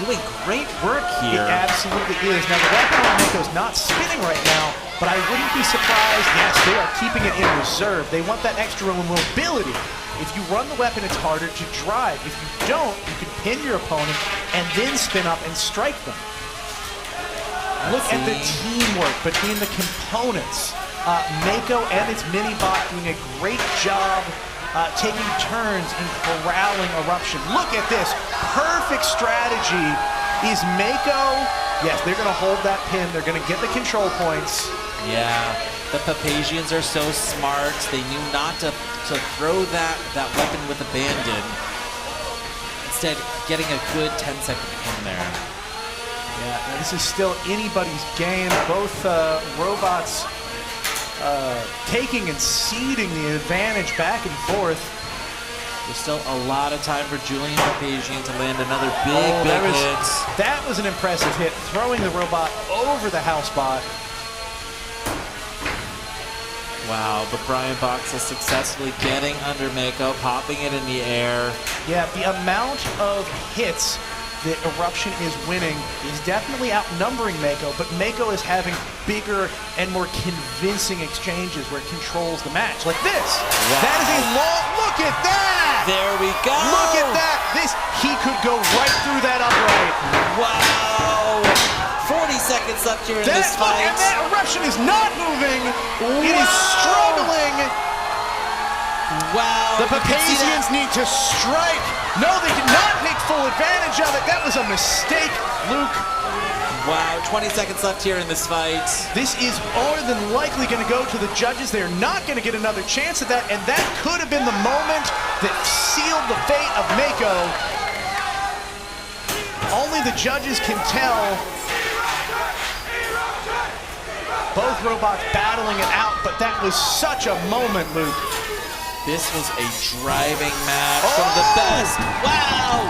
doing great work here. It absolutely is. Now, the weapon on Mako is not spinning right now, but I wouldn't be surprised. Yes, they are keeping it in reserve. They want that extra mobility. If you run the weapon, it's harder to drive. If you don't, you can pin your opponent and then spin up and strike them. Look at the teamwork between the components. Mako and its mini-bot doing a great job taking turns in corralling Eruption. Look at this. Perfect strategy. Is Mako, yes, they're going to hold that pin. They're going to get the control points. Yeah, the Papasians are so smart. They knew not to throw that weapon with abandon. Instead, getting a good 10-second pin there. Yeah, now this is still anybody's game. Both robots taking and ceding the advantage back and forth. There's still a lot of time for Julian Papasian to land another big hit. That was an impressive hit, throwing the robot over the house bot. Wow, but Brian Box is successfully getting under Mako, popping it in the air. Yeah, the amount of hits that Eruption is winning is definitely outnumbering Mako, but Mako is having bigger and more convincing exchanges where it controls the match. Like this. Wow. That is a long, look at that! There we go! Look at that! He could go right through that upright. Wow! 40 seconds left here in this fight. And that Eruption is not moving. Wow. It is struggling. Wow. The Papasians need to strike. No, they did not take full advantage of it. That was a mistake, Luke. Wow, 20 seconds left here in this fight. This is more than likely going to go to the judges. They're not going to get another chance at that, and that could have been the moment that sealed the fate of Mako. Only the judges can tell. Both robots battling it out, but that was such a moment, Luke. This was a driving match, one of the best. Wow!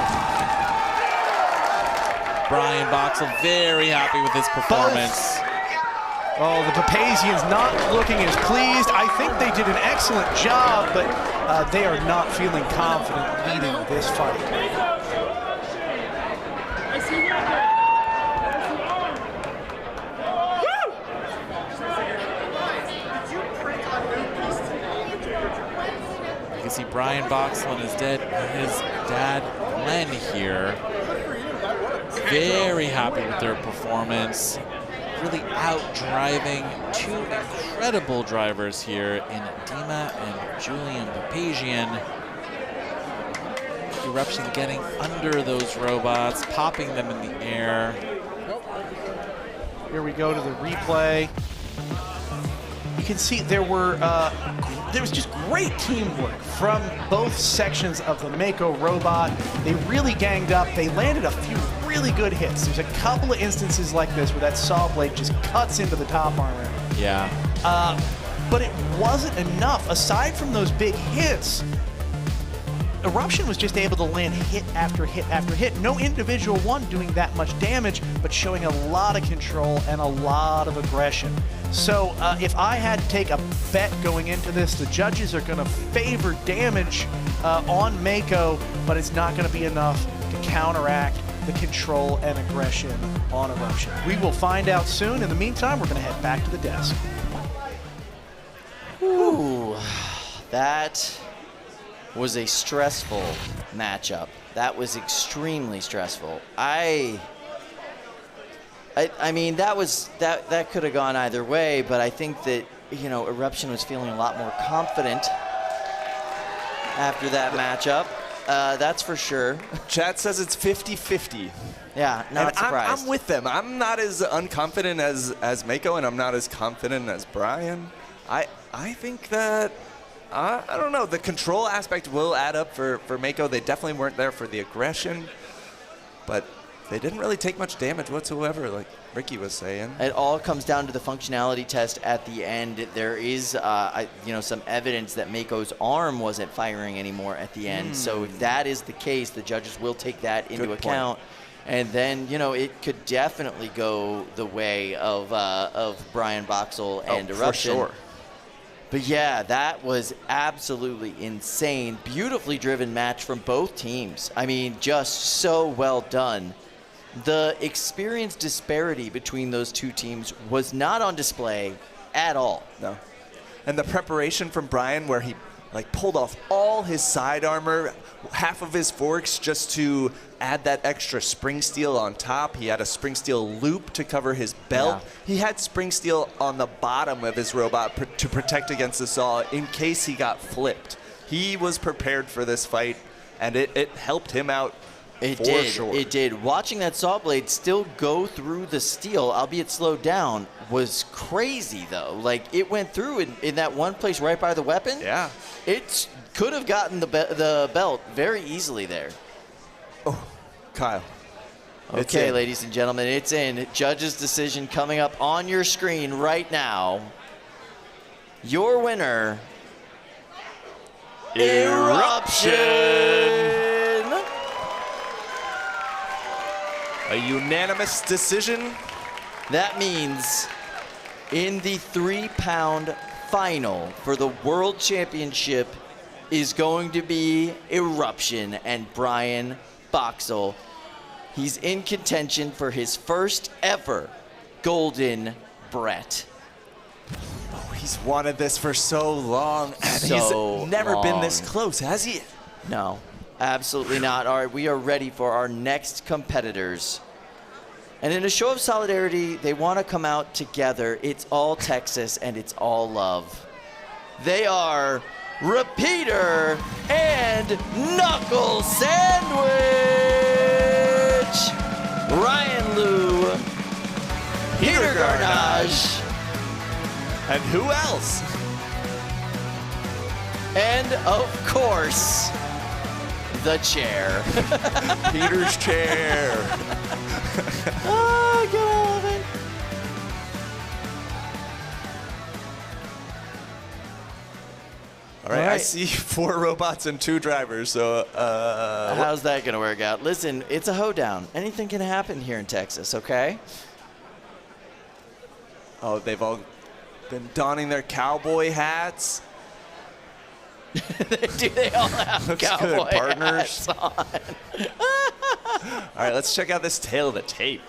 Brian Boxel very happy with his performance. Oh, the Papasian's not looking as pleased. I think they did an excellent job, but they are not feeling confident leading this fight. You can see Brian Boxel and his dad Glenn here. Very happy with their performance. Really out-driving two incredible drivers here in Dima and Julian Papasian. Eruption getting under those robots, popping them in the air. Here we go to the replay. You can see there was just great teamwork from both sections of the Mako robot. They really ganged up. They landed a few really good hits. There's a couple of instances like this where that saw blade just cuts into the top armor. Yeah. But it wasn't enough. Aside from those big hits, Eruption was just able to land hit after hit after hit. No individual one doing that much damage, but showing a lot of control and a lot of aggression. So if I had to take a bet going into this, the judges are going to favor damage on Mako, but it's not going to be enough to counteract the control and aggression on Eruption. We will find out soon. In the meantime, we're going to head back to the desk. Ooh, that was a stressful matchup. That was extremely stressful. I mean, that could have gone either way, but I think that, you know, Eruption was feeling a lot more confident after that matchup. That's for sure. Chat says it's 50-50. Yeah, not surprised. I'm with them. I'm not as unconfident as Mako, and I'm not as confident as Brian. I think that, I don't know, the control aspect will add up for Mako. They definitely weren't there for the aggression, but they didn't really take much damage whatsoever, like Ricky was saying. It all comes down to the functionality test at the end. There is, you know, some evidence that Mako's arm wasn't firing anymore at the end. So if that is the case, the judges will take that into account. And then, you know, it could definitely go the way of Brian Boxel and Eruption. For sure. But yeah, that was absolutely insane. Beautifully driven match from both teams. I mean, just so well done. The experience disparity between those two teams was not on display at all. No. And the preparation from Brian, where he like pulled off all his side armor, half of his forks, just to add that extra spring steel on top. He had a spring steel loop to cover his belt. Yeah. He had spring steel on the bottom of his robot to protect against the saw in case he got flipped. He was prepared for this fight, and it helped him out. It did. Watching that saw blade still go through the steel, albeit slowed down, was crazy, though. Like, it went through in that one place right by the weapon. Yeah. It could have gotten the belt very easily there. Oh, Kyle. Okay, ladies and gentlemen, it's in. Judge's decision coming up on your screen right now. Your winner, Eruption! A unanimous decision. That means in the 3-pound final for the World Championship is going to be Eruption and Brian Boxel. He's in contention for his first ever Golden Brett. Oh, he's wanted this for so long, and he's never been this close, has he? No. Absolutely not. All right, we are ready for our next competitors. And in a show of solidarity, they want to come out together. It's all Texas and it's all love. They are Repeater and Knuckle Sandwich! Ryan Liu, Peter Garnache, and who else? And of course, the chair. Peter's chair. Oh, get out of it. All right, see 4 robots and 2 drivers, so how's that going to work out? Listen, it's a hoedown. Anything can happen here in Texas, okay? Oh, they've all been donning their cowboy hats. Do they all have Looks cowboy good, partners. hats on? All right, let's check out this tail of the tape.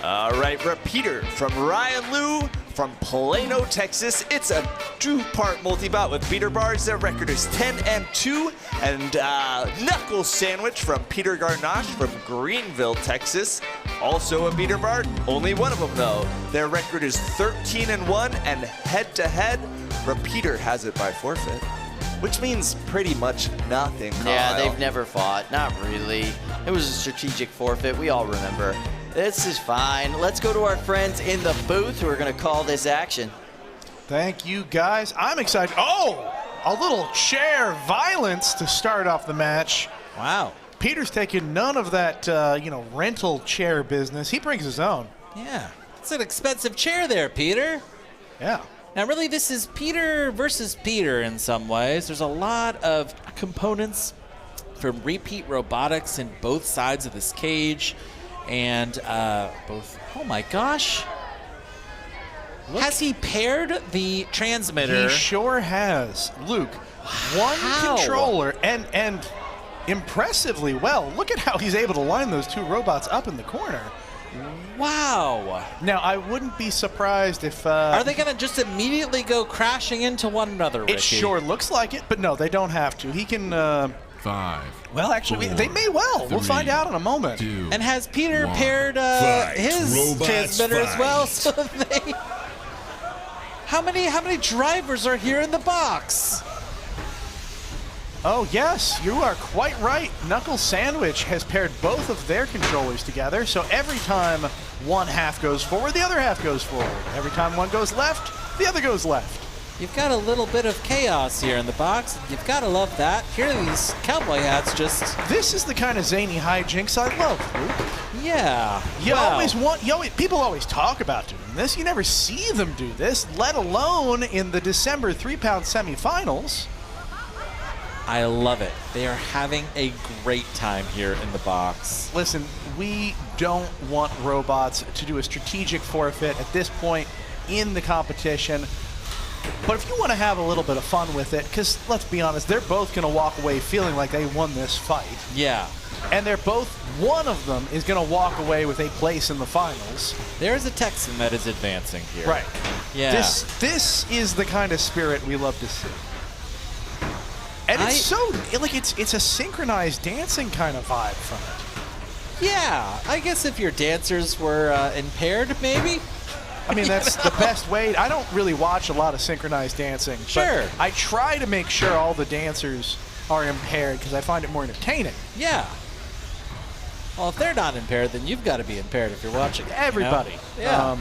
All right, repeater from Ryan Liu from Plano, Texas. It's a 2-part multi-bot with beater bars. Their record is 10-2. And Knuckle Sandwich from Peter Garnache from Greenville, Texas. Also a beater bar, only one of them though. Their record is 13-1, and head-to-head, repeater has it by forfeit. Which means pretty much nothing, Kyle. Yeah, they've never fought. Not really. It was a strategic forfeit. We all remember. This is fine. Let's go to our friends in the booth who are going to call this action. Thank you, guys. I'm excited. Oh, a little chair violence to start off the match. Wow. Peter's taking none of that, rental chair business. He brings his own. Yeah. It's an expensive chair there, Peter. Yeah. Now, really, this is Peter versus Peter in some ways. There's a lot of components from Repeat Robotics in both sides of this cage. And oh my gosh. Look. Has he paired the transmitter? He sure has. Luke, one controller and impressively well. Look at how he's able to line those 2 robots up in the corner. Wow. Now, I wouldn't be surprised if... Are they going to just immediately go crashing into one another, Ricky? It sure looks like it, but no, they don't have to. He can... 5. Well, actually, 4, they may well. We'll find out in a moment. 2, and has Peter 1. paired his transmitter as well? So they... How many drivers are here in the box? Oh, yes, you are quite right. Knuckle Sandwich has paired both of their controllers together, so every time one half goes forward, the other half goes forward. Every time one goes left, the other goes left. You've got a little bit of chaos here in the box. You've got to love that. Here are these cowboy hats just... This is the kind of zany hijinks I love, Luke. Yeah. People always talk about doing this. You never see them do this, let alone in the December 3-pound semifinals. I love it. They are having a great time here in the box. Listen, we don't want robots to do a strategic forfeit at this point in the competition. But if you want to have a little bit of fun with it, because let's be honest, they're both going to walk away feeling like they won this fight. Yeah. And one of them is going to walk away with a place in the finals. There's a Texan that is advancing here. Right. Yeah. This is the kind of spirit we love to see. And it's a synchronized dancing kind of vibe from it. Yeah, I guess if your dancers were impaired, maybe. I mean, that's the best way. I don't really watch a lot of synchronized dancing. Sure. But I try to make sure all the dancers are impaired because I find it more entertaining. Yeah. Well, if they're not impaired, then you've got to be impaired if you're watching it. Everybody. You know? Yeah.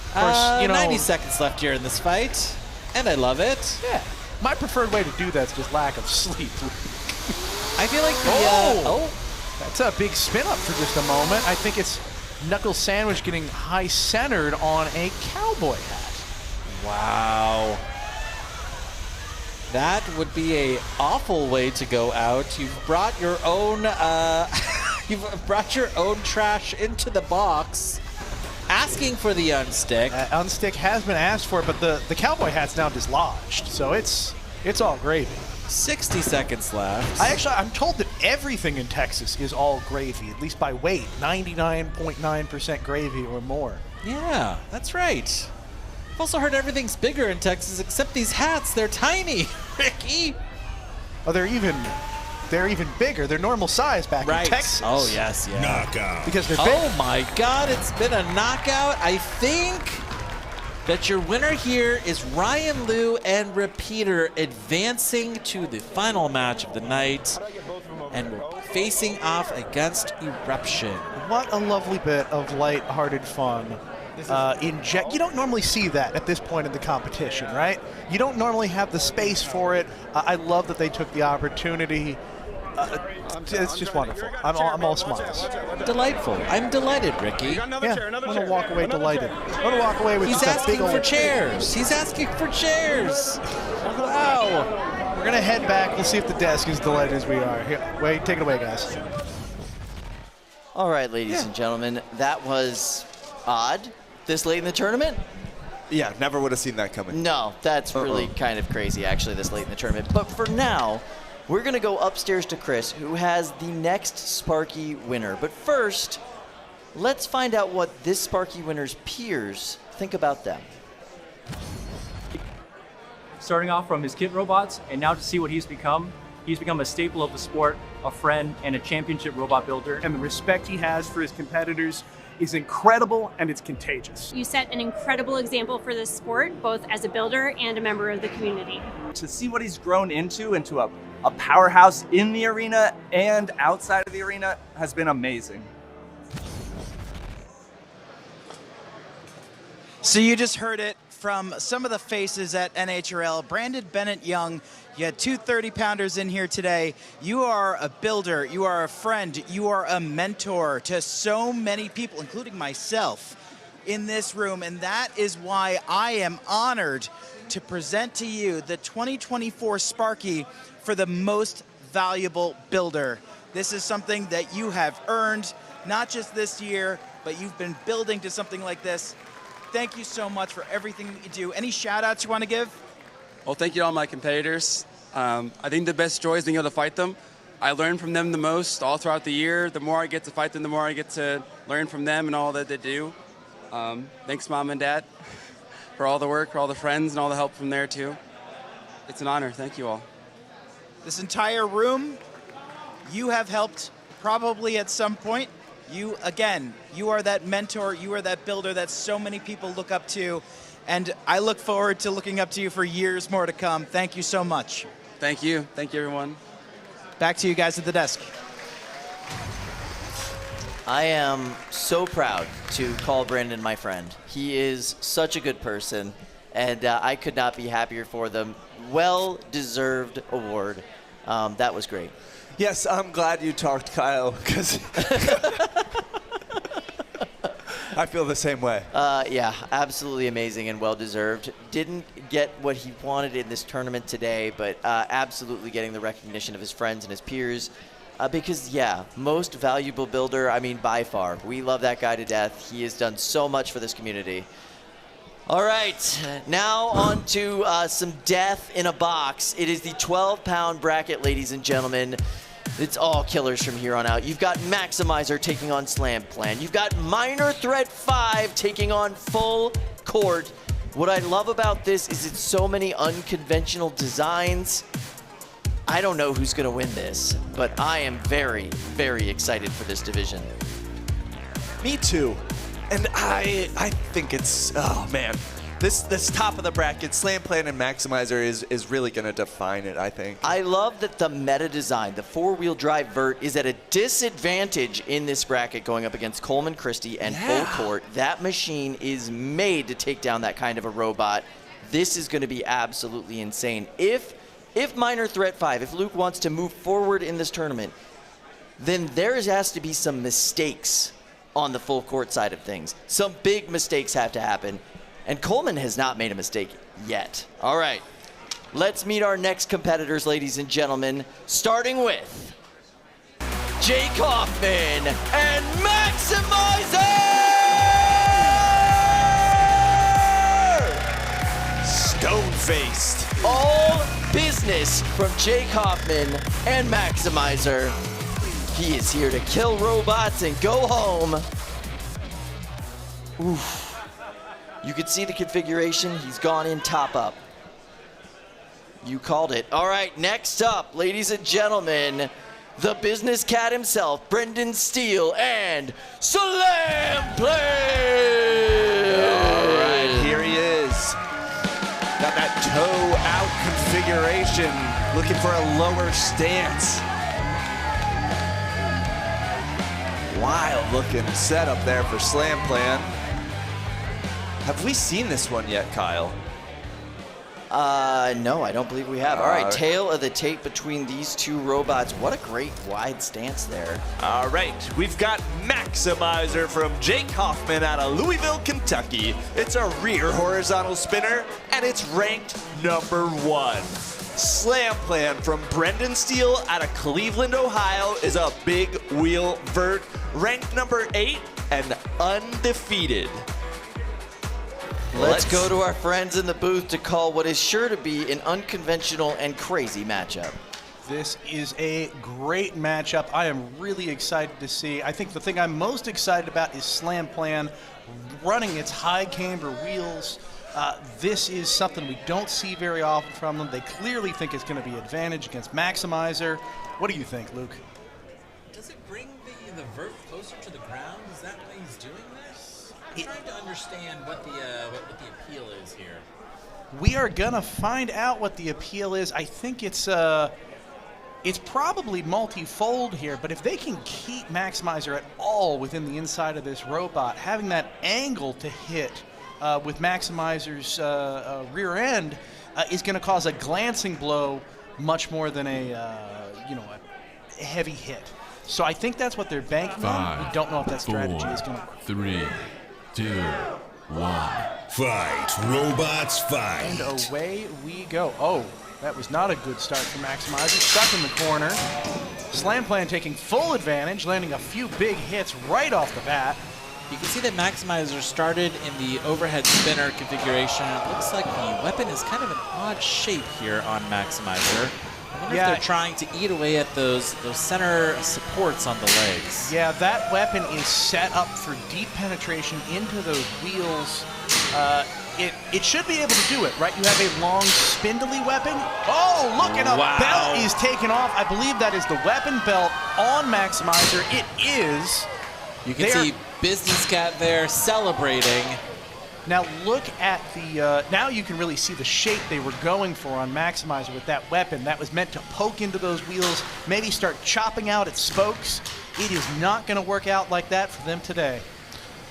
Of course, 90 seconds left here in this fight, and I love it. Yeah. My preferred way to do that is just lack of sleep. I feel like that's a big spin up for just a moment. I think it's Knuckle Sandwich getting high centered on a cowboy hat. Wow. That would be a awful way to go out. You've brought your own trash into the box. Asking for the unstick. Unstick has been asked for, but the cowboy hat's now dislodged, so it's all gravy. 60 seconds left. I'm told that everything in Texas is all gravy, at least by weight. 99.9% gravy or more. Yeah, that's right. I've also heard everything's bigger in Texas except these hats. They're tiny, Ricky. Oh, they're even bigger. They're normal size back in Texas. Oh, yes, yeah. Knockout. Because they're big. Oh, my God, it's been a knockout. I think that your winner here is Ryan Liu and Repeater advancing to the final match of the night. And we're facing off against Eruption. What a lovely bit of light-hearted fun. You don't normally see that at this point in the competition, right? You don't normally have the space for it. I love that they took the opportunity It's just wonderful. I'm all smiles. Delightful. I'm delighted, Ricky. Yeah, I'm going to walk away delighted. I'm going to walk away with He's just a big asking for old... chairs. He's asking for chairs. Wow. We're going to head back. We'll see if the desk is delighted as we are. Here, wait, take it away, guys. All right, ladies and gentlemen, that was odd this late in the tournament. Yeah, never would have seen that coming. No, that's really kind of crazy, actually, this late in the tournament. But for now, we're going to go upstairs to Chris, who has the next Sparky winner. But first, let's find out what this Sparky winner's peers think about them. Starting off from his kit robots, and now to see what he's become a staple of the sport, a friend, and a championship robot builder. And the respect he has for his competitors is incredible, and it's contagious. You set an incredible example for this sport, both as a builder and a member of the community. To see what he's grown into a powerhouse in the arena and outside of the arena has been amazing. So you just heard it from some of the faces at NHRL. Brandon Bennett Young, you had two 30-pounders in here today. You are a builder, you are a friend, you are a mentor to so many people, including myself, in this room. And that is why I am honored to present to you the 2024 Sparky for the most valuable builder. This is something that you have earned, not just this year, but you've been building to something like this. Thank you so much for everything that you do. Any shout outs you want to give? Well, thank you to all my competitors. I think the best joy is being able to fight them. I learn from them the most all throughout the year. The more I get to fight them, the more I get to learn from them and all that they do. Thanks, Mom and Dad, for all the work, for all the friends, and all the help from there, too. It's an honor. Thank you all. This entire room, you have helped probably at some point. You, again, you are that mentor, you are that builder that so many people look up to, and I look forward to looking up to you for years more to come. Thank you so much. Thank you. Thank you, everyone. Back to you guys at the desk. I am so proud to call Brandon my friend. He is such a good person, and I could not be happier for them. Well-deserved award. That was great. Yes, I'm glad you talked, Kyle, because I feel the same way. Yeah, absolutely amazing and well-deserved. Didn't get what he wanted in this tournament today, but absolutely getting the recognition of his friends and his peers. Because, yeah, most valuable builder, I mean, by far. We love that guy to death. He has done so much for this community. All right, now on to some death in a box. It is the 12-pound bracket, ladies and gentlemen. It's all killers from here on out. You've got Maximizer taking on Slam Plan. You've got Minor Threat 5 taking on Full Court. What I love about this is it's so many unconventional designs. I don't know who's going to win this, but I am very, very excited for this division. Me too. And I think it's, oh man, this top of the bracket, Slam Plan and Maximizer is really going to define it, I think. I love that the meta design, the four-wheel drive vert, is at a disadvantage in this bracket going up against Coleman Christie and Full Court. That machine is made to take down that kind of a robot. This is going to be absolutely insane. If Minor Threat 5, if Luke wants to move forward in this tournament, then there has to be some mistakes on the Full Court side of things. Some big mistakes have to happen. And Coleman has not made a mistake yet. All right, let's meet our next competitors, ladies and gentlemen, starting with Jake Hoffman and Maximizer! Stone-faced. All business from Jake Hoffman and Maximizer. He is here to kill robots and go home. Oof. You can see the configuration. He's gone in top up. You called it. All right, next up, ladies and gentlemen, the business cat himself, Brendan Steele and Slam Play. All right, here he is. Got that toe out configuration, looking for a lower stance. Wild looking setup there for Slam Plan. Have we seen this one yet, Kyle? No, I don't believe we have. All right, tail of the tape between these two robots. What a great wide stance there. All right, we've got Maximizer from Jake Hoffman out of Louisville, Kentucky. It's a rear horizontal spinner, and it's ranked #1. Slam Plan from Brendan Steele out of Cleveland, Ohio is a big wheel vert, ranked #8 and undefeated. Let's go to our friends in the booth to call what is sure to be an unconventional and crazy matchup. This is a great matchup. I am really excited to see. I think the thing I'm most excited about is Slam Plan running its high camber wheels. This is something we don't see very often from them. They clearly think it's going to be advantage against Maximizer. What do you think, Luke? Does it bring the vert closer to the ground? Is that why he's doing this? I'm trying to understand what the appeal is here. We are gonna find out what the appeal is. I think it's probably multifold here, but if they can keep Maximizer at all within the inside of this robot, having that angle to hit with Maximizer's rear end is going to cause a glancing blow much more than a heavy hit. So I think that's what they're banking on. We don't know if that strategy is going to work. 3, 2, 1. Fight, robots, fight. And away we go. Oh, that was not a good start for Maximizer. Stuck in the corner. Slam Plan taking full advantage, landing a few big hits right off the bat. You can see that Maximizer started in the overhead spinner configuration. It looks like the weapon is kind of an odd shape here on Maximizer. I wonder if they're trying to eat away at those center supports on the legs. Yeah, that weapon is set up for deep penetration into those wheels. It should be able to do it, right? You have a long, spindly weapon. Oh, look, and a belt is taken off. I believe that is the weapon belt on Maximizer. It is. You can see Business Cat there celebrating. Now look at the, now you can really see the shape they were going for on Maximizer with that weapon. That was meant to poke into those wheels, maybe start chopping out its spokes. It is not going to work out like that for them today.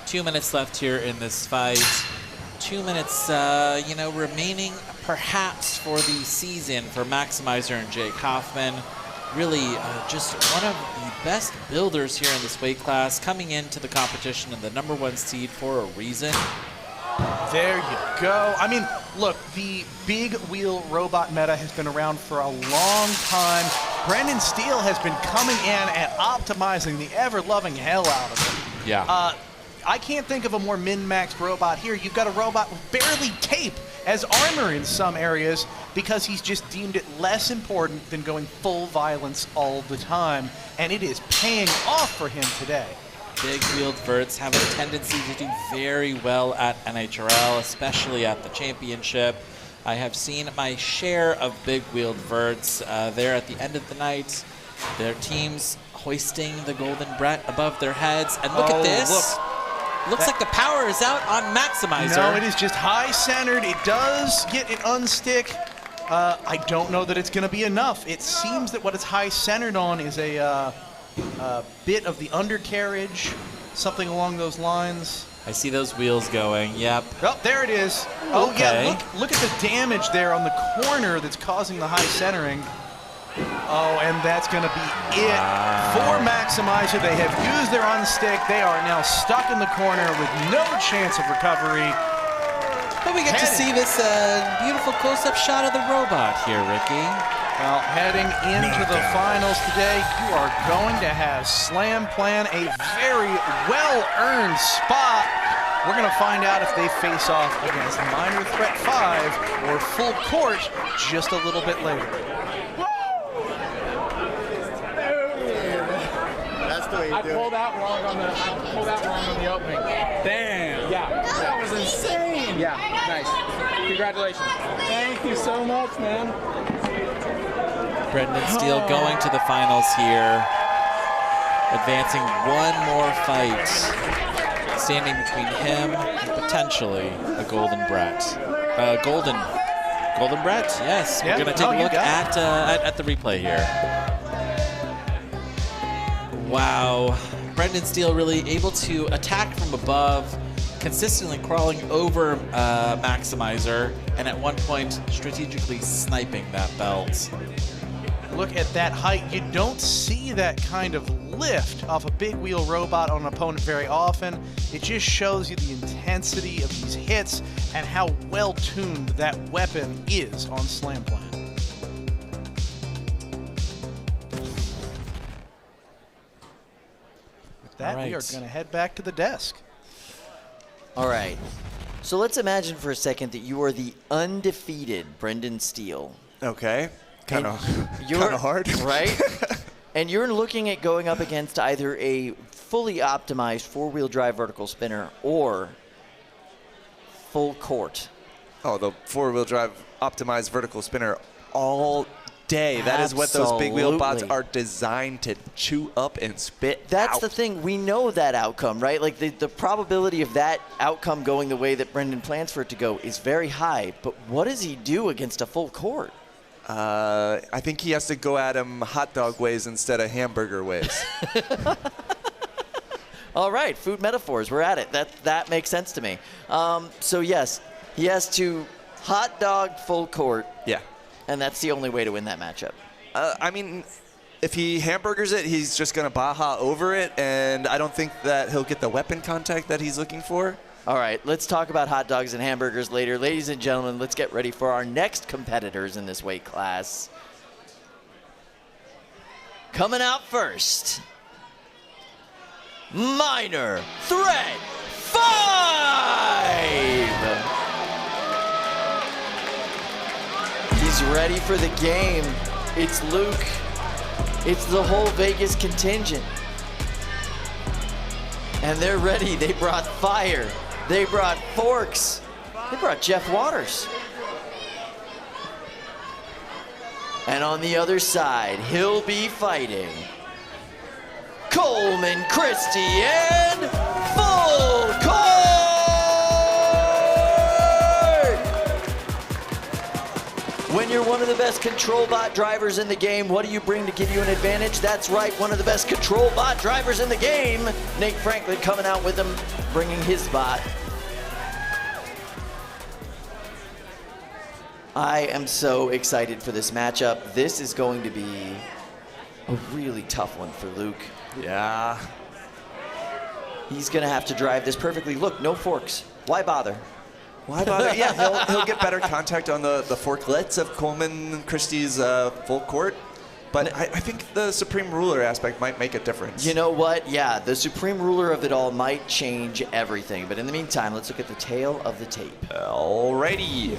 2 minutes left here in this fight. 2 minutes, remaining perhaps for the season for Maximizer and Jake Hoffman. Really just one of the best builders here in this weight class, coming into the competition in the #1 seed for a reason. There you go. I mean, look, the big wheel robot meta has been around for a long time. Brendan Steele has been coming in and optimizing the ever-loving hell out of it. Yeah. I can't think of a more min-maxed robot here. You've got a robot with barely tape as armor in some areas because he's just deemed it less important than going full violence all the time. And it is paying off for him today. Big wheeled verts have a tendency to do very well at NHRL, especially at the championship. I have seen my share of big wheeled verts there at the end of the night. Their teams hoisting the golden Brett above their heads. And look at this. Looks like the power is out on Maximizer. No, it is just high-centered. It does get it unstick. I don't know that it's going to be enough. It seems that what it's high-centered on is a bit of the undercarriage, something along those lines. I see those wheels going, yep. Oh, there it is. Oh, yeah, look at the damage there on the corner that's causing the high centering. Oh, and that's going to be it for Maximizer. They have used their unstick. They are now stuck in the corner with no chance of recovery. But we get to see this beautiful close-up shot of the robot here, Ricky. Well, heading into the finals today, you are going to have Slam Plan, a very well-earned spot. We're going to find out if they face off against Minor Threat 5 or Full Court just a little bit later. I pulled out wrong on the opening. Damn. Yeah. That was insane. Yeah. Nice. Congratulations. Thank you so much, man. Brendan Steele going to the finals here. Advancing one more fight. Standing between him and potentially a golden Brett. Golden Brett, yes. We're going to take a look at the replay here. Wow, Brendan Steele really able to attack from above, consistently crawling over Maximizer, and at one point strategically sniping that belt. Look at that height. You don't see that kind of lift off a big wheel robot on an opponent very often. It just shows you the intensity of these hits and how well tuned that weapon is on Slam Planet. With that, we are going to head back to the desk. All right. So let's imagine for a second that you are the undefeated Brendan Steele. Okay. Kind of hard. Right? And you're looking at going up against either a fully optimized four-wheel drive vertical spinner or full court. Oh, the four-wheel drive optimized vertical spinner all day. That is what those big wheel bots are designed to chew up and spit That's out. the thing. We know that outcome, right? Like the probability of that outcome going the way that Brendan plans for it to go is very high. But what does he do against a full court? I think he has to go at him hot dog ways instead of hamburger ways. All right, food metaphors. We're at it. That makes sense to me. So yes, he has to hot dog full court. Yeah. And that's the only way to win that matchup. I mean, if he hamburgers it, he's just going to Baja over it, and I don't think that he'll get the weapon contact that he's looking for. All right, let's talk about hot dogs and hamburgers later. Ladies and gentlemen, let's get ready for our next competitors in this weight class. Coming out first, Minor Threat 5! He's ready for the game. It's Luke. It's the whole Vegas contingent. And they're ready. They brought fire. They brought forks. They brought Jeff Waters. And on the other side, he'll be fighting Coleman Christie and Full Court! When you're one of the best control bot drivers in the game, what do you bring to give you an advantage? That's right, one of the best control bot drivers in the game. Nate Franklin coming out with him, bringing his bot. I am so excited for this matchup. This is going to be a really tough one for Luke. Yeah. He's going to have to drive this perfectly. Look, no forks. Why bother? Why bother? Yeah, he'll get better contact on the forklets of Coleman Christie's full court. But I think the Supreme Ruler aspect might make a difference. You know what? Yeah, the Supreme Ruler of it all might change everything. But in the meantime, let's look at the tail of the tape. Alrighty.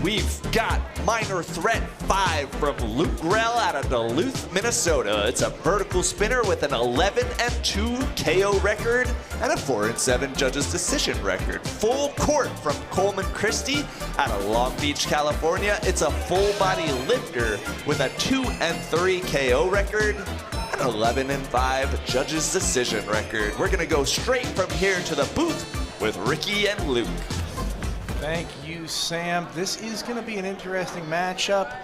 We've got Minor Threat 5 from Luke Grell out of Duluth, Minnesota. It's a vertical spinner with an 11-2 KO record and a 4-7 judges decision record. Full court from Coleman Christie out of Long Beach, California. It's a full body lifter with a 2-3 KO record and 11-5 judges decision record. We're gonna go straight from here to the booth with Ricky and Luke. Thank you, Sam. This is going to be an interesting matchup.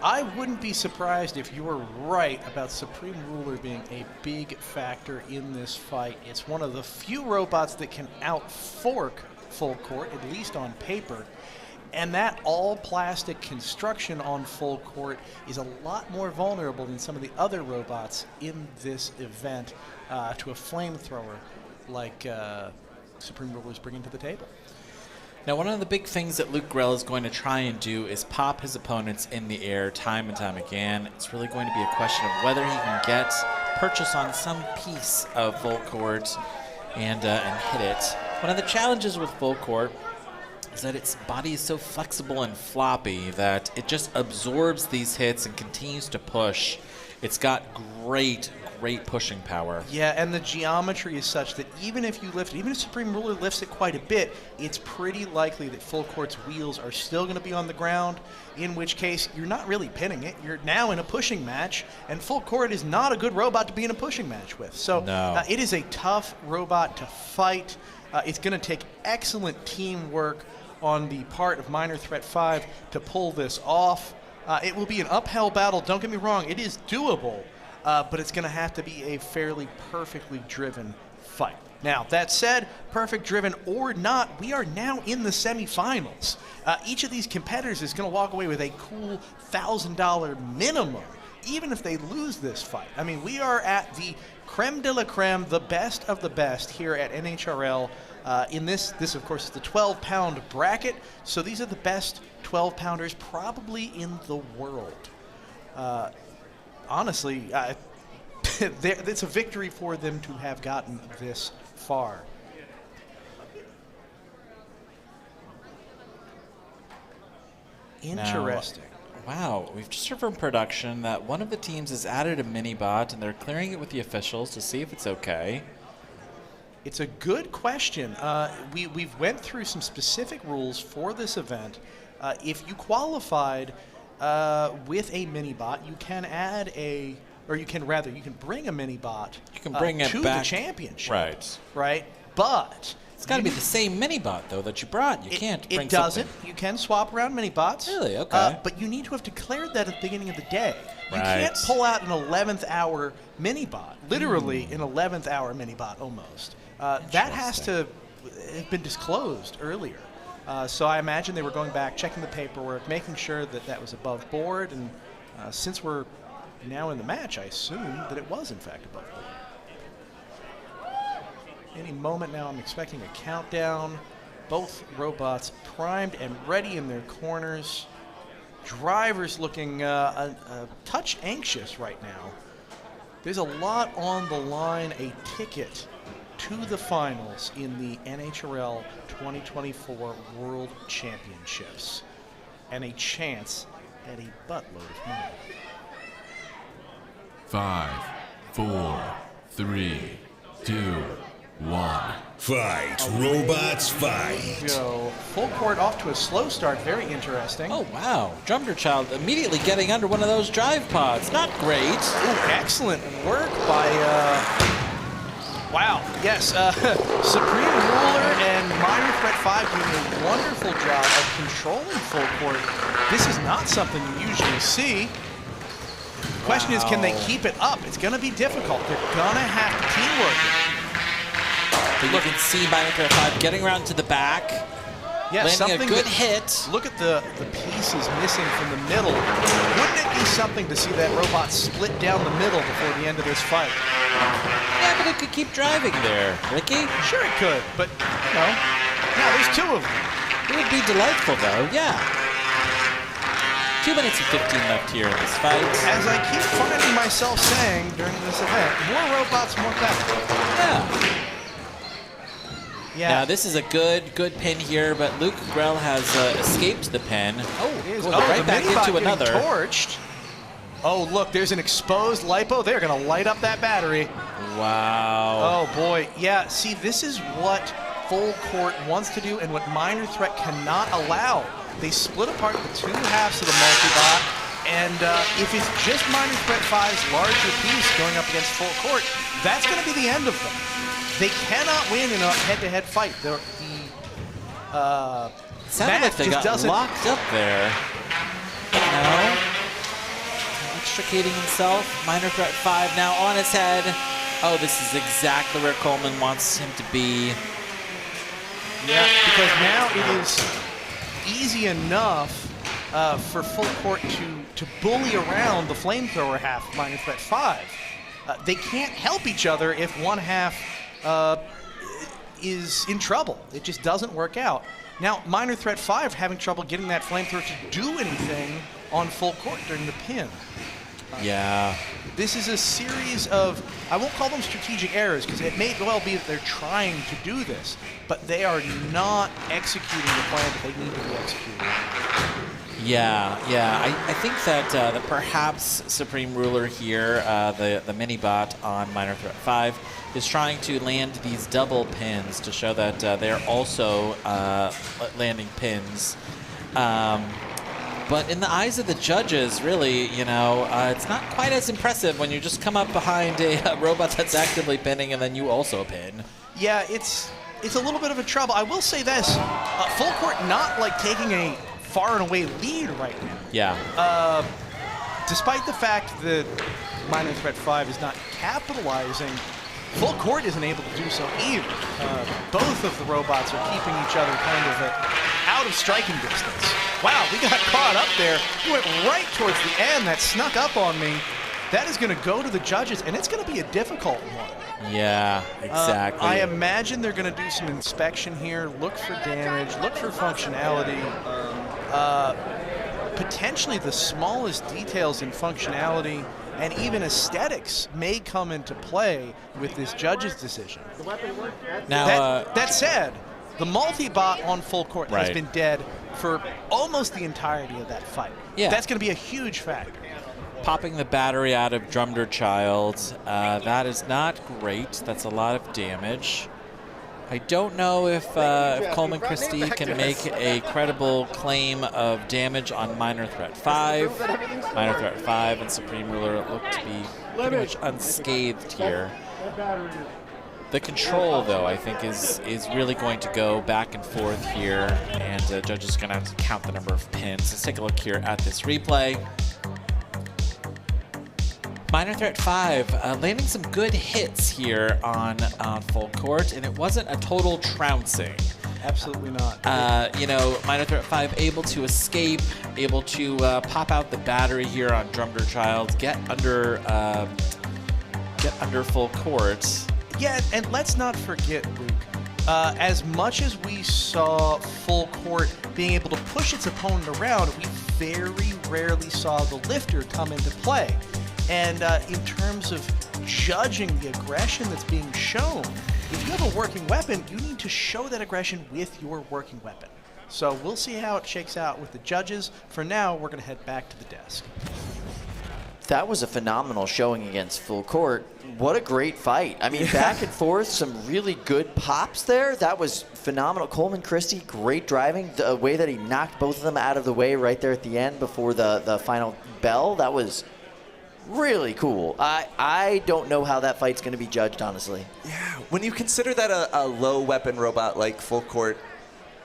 I wouldn't be surprised if you were right about Supreme Ruler being a big factor in this fight. It's one of the few robots that can out-fork full court, at least on paper. And that all-plastic construction on full court is a lot more vulnerable than some of the other robots in this event to a flamethrower like Supreme Ruler is bringing to the table. Now, one of the big things that Luke Grell is going to try and do is pop his opponents in the air time and time again. It's really going to be a question of whether he can get purchase on some piece of full court and hit it. One of the challenges with full court is that its body is so flexible and floppy that it just absorbs these hits and continues to push. It's got great pushing power. Yeah, and the geometry is such that even if you lift it, even if Supreme Ruler lifts it quite a bit, it's pretty likely that full court's wheels are still going to be on the ground, in which case you're not really pinning it. You're now in a pushing match, and full court is not a good robot to be in a pushing match with. So it is a tough robot to fight. It's going to take excellent teamwork on the part of Minor Threat 5 to pull this off. It will be an uphill battle. Don't get me wrong. It is doable. But it's going to have to be a fairly perfectly driven fight. Now, that said, perfect driven or not, we are now in the semifinals. Each of these competitors is going to walk away with a cool $1,000 minimum, even if they lose this fight. I mean, we are at the creme de la creme, the best of the best here at NHRL. In this, of course, is the 12-pound bracket, so these are the best 12-pounders probably in the world. Honestly, it's a victory for them to have gotten this far. Interesting. Now, wow, we've just heard from production that one of the teams has added a mini-bot, and they're clearing it with the officials to see if it's okay. It's a good question. We've went through some specific rules for this event. If you qualified with a mini-bot, you can add a, or you can bring a mini-bot to the championship. Right. But it's got to be the same mini-bot, though, that you brought. You can't bring It doesn't. something. You can swap around mini-bots. Really? Okay. But you need to have declared that at the beginning of the day. You Right. can't pull out an 11th hour mini-bot, literally an 11th hour mini-bot almost. That has to have been disclosed earlier. So I imagine they were going back, checking the paperwork, making sure that that was above board. And since we're now in the match, I assume that it was, in fact, above board. Any moment now, I'm expecting a countdown. Both robots primed and ready in their corners. Drivers looking a touch anxious right now. There's a lot on the line, a ticket to the finals in the NHRL 2024 World Championships, and a chance at a buttload of money. 5, 4, 3, 2, 1. Fight, robots, fight. Go full court off to a slow start. Very interesting. Oh, wow. Drummer Child immediately getting under one of those drive pods. Not great. Ooh, excellent work by, wow, yes. Supreme Ruler and Minor Threat 5 doing a wonderful job of controlling full court. This is not something you usually see. The question is, can they keep it up? It's going to be difficult. They're going to have to teamwork. But you can see Minor Threat 5 getting around to the back. Yeah, landing a good hit. Look at the pieces missing from the middle. Wouldn't it be something to see that robot split down the middle before the end of this fight? Yeah, but it could keep driving there, Ricky. Sure it could, but, you know, now there's two of them. It would be delightful, though, yeah. 2 minutes and 15 left here in this fight. As I keep finding myself saying during this event, more robots, more better. Yeah. Now, this is a good pin here, but Luke Grell has escaped the pin. Right back into another. Torched. Oh, look, there's an exposed LiPo. They're going to light up that battery. Wow. Oh, boy. Yeah, see, this is what full court wants to do and what Minor Threat cannot allow. They split apart the two halves of the multi-bot, and if it's just Minor Threat 5's larger piece going up against full court, that's going to be the end of them. They cannot win in a head-to-head fight. Sounded like they got locked up there. No. Extricating himself. Minor Threat 5 now on his head. Oh, this is exactly where Coleman wants him to be. Yeah, because now it is easy enough for full court to bully around the flamethrower half of Minor Threat 5. They can't help each other if one half is in trouble. It just doesn't work out. Now, Minor Threat 5 having trouble getting that flamethrower to do anything on full court during the pin. Yeah. This is a series of, I won't call them strategic errors, because it may well be that they're trying to do this, but they are not executing the plan that they need to be executing. Yeah. I think that perhaps Supreme Ruler here, the mini-bot on Minor Threat 5, is trying to land these double pins to show that they're also landing pins. But in the eyes of the judges, really, you know, it's not quite as impressive when you just come up behind a robot that's actively pinning and then you also pin. Yeah, it's a little bit of a trouble. I will say this, full court not like taking a far and away lead right now. Yeah. Despite the fact that Minor Threat 5 is not capitalizing Full Court isn't able to do so either. Both of the robots are keeping each other kind of out of striking distance. Wow, we got caught up there. We went right towards the end. That snuck up on me. That is going to go to the judges, and it's going to be a difficult one. Yeah, exactly. I imagine they're going to do some inspection here, look for damage, look for functionality. Potentially the smallest details in functionality and even aesthetics may come into play with this judge's decision. Now, that said, the multi-bot on Full Court has Right. been dead for almost the entirety of that fight. Yeah. That's going to be a huge factor. Popping the battery out of Drumder Child, that is not great. That's a lot of damage. I don't know if Coleman Christie can make a credible claim of damage on Minor Threat 5. Minor Threat 5 and Supreme Ruler look to be pretty much unscathed here. The control, though, I think is really going to go back and forth here, and judges are going to have to count the number of pins. Let's take a look here at this replay. Minor Threat 5 landing some good hits here on Full Court, and it wasn't a total trouncing. Absolutely not. You know, Minor Threat 5 able to escape, able to pop out the battery here on Drumder Child, get under Full Court. Yeah, and let's not forget, Luke, as much as we saw Full Court being able to push its opponent around, we very rarely saw the lifter come into play. And in terms of judging the aggression that's being shown, if you have a working weapon, you need to show that aggression with your working weapon. So we'll see how it shakes out with the judges. For now, we're going to head back to the desk. That was a phenomenal showing against Full Court. What a great fight. I mean, back and forth, some really good pops there. That was phenomenal. Coleman Christie, great driving. The way that he knocked both of them out of the way right there at the end before the final bell, that was really cool. I don't know how that fight's going to be judged, honestly. Yeah, when you consider that a low weapon robot like Full Court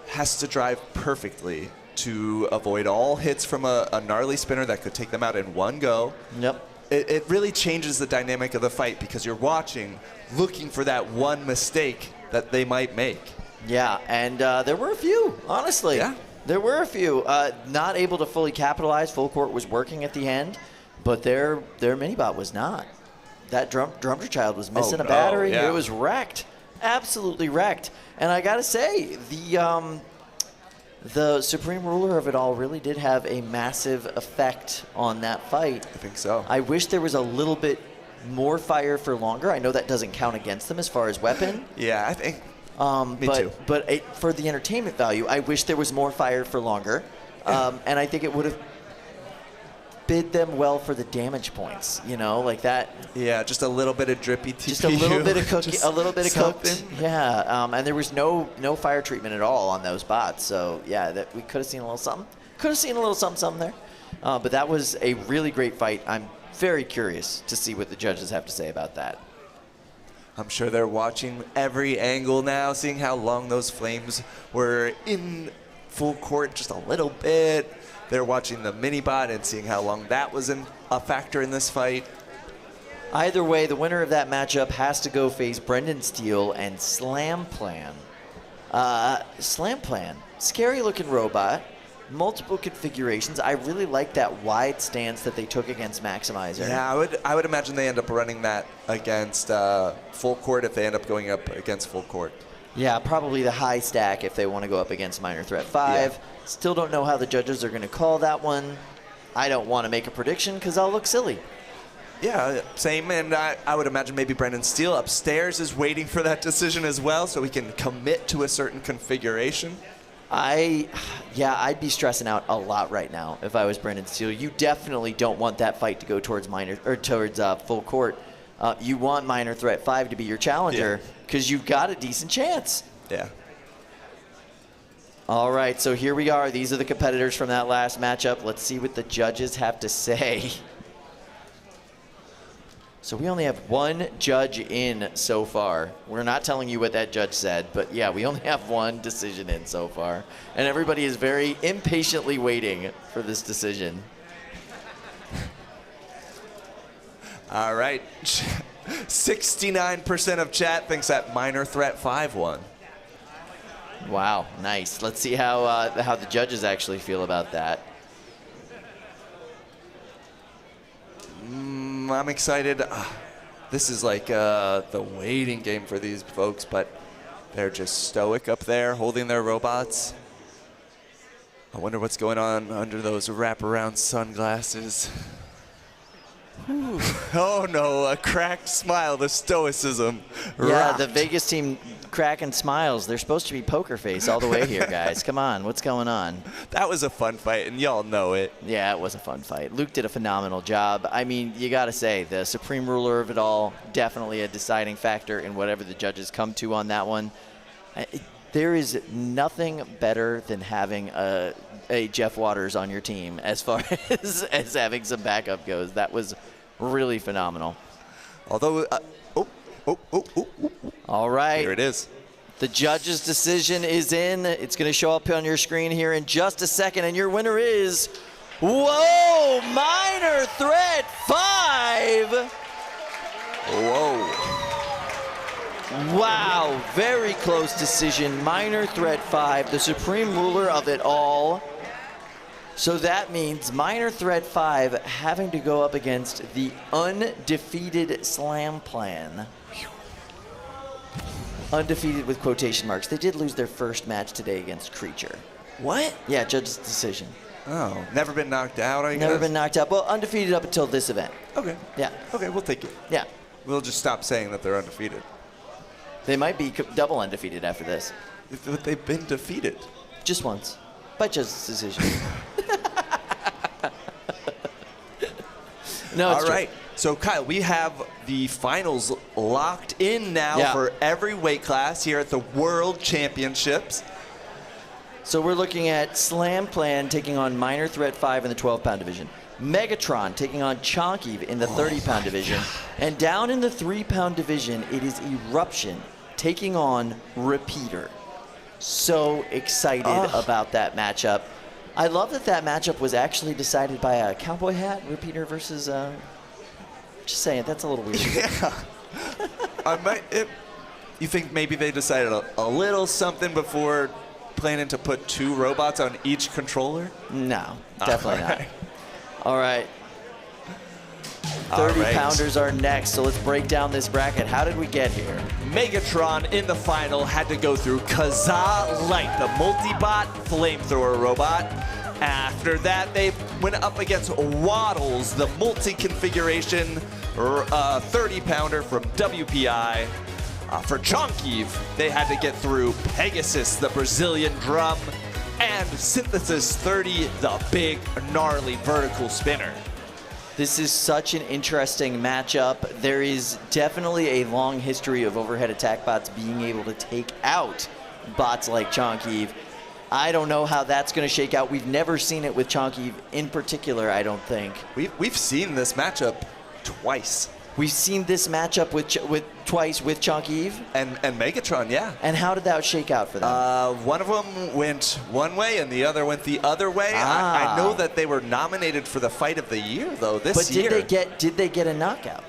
has to drive perfectly to avoid all hits from a gnarly spinner that could take them out in one go. Yep. It really changes the dynamic of the fight because you're watching, looking for that one mistake that they might make. Yeah, and there were a few, honestly. Yeah. There were a few. Not able to fully capitalize. Full Court was working at the end, but their mini-bot was not. That Drummer Child was missing a battery. Yeah. It was wrecked. Absolutely wrecked. And I got to say, the Supreme Ruler of it all really did have a massive effect on that fight. I think so. I wish there was a little bit more fire for longer. I know that doesn't count against them as far as weapon. Yeah, I think. Me too. But for the entertainment value, I wish there was more fire for longer. And I think it would have bid them well for the damage points, you know, like that. Yeah, just a little bit of drippy TPU. Just a little bit of cookie, a little bit of something. cooked. Yeah, and there was no fire treatment at all on those bots. So yeah, that we could have seen a little something. Could have seen a little something there. But that was a really great fight. I'm very curious to see what the judges have to say about that. I'm sure they're watching every angle now, seeing how long those flames were in Full Court just a little bit. They're watching the mini-bot and seeing how long that was a factor in this fight. Either way, the winner of that matchup has to go face Brendan Steele and Slam Plan. Slam Plan, scary-looking robot, multiple configurations. I really like that wide stance that they took against Maximizer. Yeah, I would imagine they end up running that against Full Court if they end up going up against Full Court. Yeah, probably the high stack if they want to go up against Minor Threat 5. Yeah. Still don't know how the judges are going to call that one. I don't want to make a prediction because I'll look silly. Yeah, same, and I would imagine maybe Brendan Steele upstairs is waiting for that decision as well so he can commit to a certain configuration. I'd be stressing out a lot right now if I was Brendan Steele. You definitely don't want that fight to go towards Full Court. You want Minor Threat 5 to be your challenger because you've got a decent chance. Yeah. All right, so here we are. These are the competitors from that last matchup. Let's see what the judges have to say. So we only have one judge in so far. We're not telling you what that judge said, but yeah, we only have one decision in so far. And everybody is very impatiently waiting for this decision. All right. 69% of chat thinks that Minor Threat 5 won. Wow, nice. Let's see how the judges actually feel about that. I'm excited. This is like the waiting game for these folks, but they're just stoic up there holding their robots. I wonder what's going on under those wraparound sunglasses. Oh no, a cracked smile, the stoicism. Yeah, rocked. the Vegas team cracking smiles. They're supposed to be poker face all the way here, guys. Come on, what's going on? That was a fun fight, and y'all know it. Yeah, it was a fun fight. Luke did a phenomenal job. I mean, you got to say, the supreme ruler of it all, definitely a deciding factor in whatever the judges come to on that one. There is nothing better than having a Jeff Waters on your team as far as having some backup goes. That was really phenomenal. Although, all right. Here it is. The judge's decision is in. It's going to show up on your screen here in just a second, and your winner is, whoa, Minor Threat 5. Whoa. Wow, very close decision. Minor Threat 5, the supreme ruler of it all. So that means Minor Threat 5 having to go up against the undefeated Slam Plan. Undefeated with quotation marks. They did lose their first match today against Creature. What? Yeah, judge's decision. Oh, never been knocked out, I guess? Never been knocked out. Well, undefeated up until this event. Okay. Yeah. Okay, we'll take it. Yeah. We'll just stop saying that they're undefeated. They might be double undefeated after this. But they've been defeated. Just once. By judge's decision. No, it's all right. So, Kyle, we have the finals locked in now for every weight class here at the World Championships. So we're looking at Slam Plan taking on Minor Threat 5 in the 12-pound division. Megatron taking on Chonkiv in the 30-pound division. And down in the 3-pound division, it is Eruption taking on Repeater. So excited about that matchup. I love that that matchup was actually decided by a cowboy hat, Repeater versus, just saying, that's a little weird. Yeah. You think maybe they decided a little something before planning to put 2 robots on each controller? No, definitely not. All right. 30-pounders are next, so let's break down this bracket. How did we get here? Megatron in the final had to go through Kazaa Lite, the multi-bot flamethrower robot. After that, they went up against Waddles, the multi-configuration 30-pounder from WPI. For Chonkiv, they had to get through Pegasus, the Brazilian drum, and Synthesis 30, the big, gnarly vertical spinner. This is such an interesting matchup. There is definitely a long history of overhead attack bots being able to take out bots like Chonkiv. I don't know how that's going to shake out. We've never seen it with Chonkiv in particular, I don't think. We've seen this matchup twice. We've seen this matchup twice with Chonkiv. And Megatron, yeah. And how did that shake out for them? One of them went one way and the other went the other way. I know that they were nominated for the Fight of the Year, though, this year. But did they get a knockout?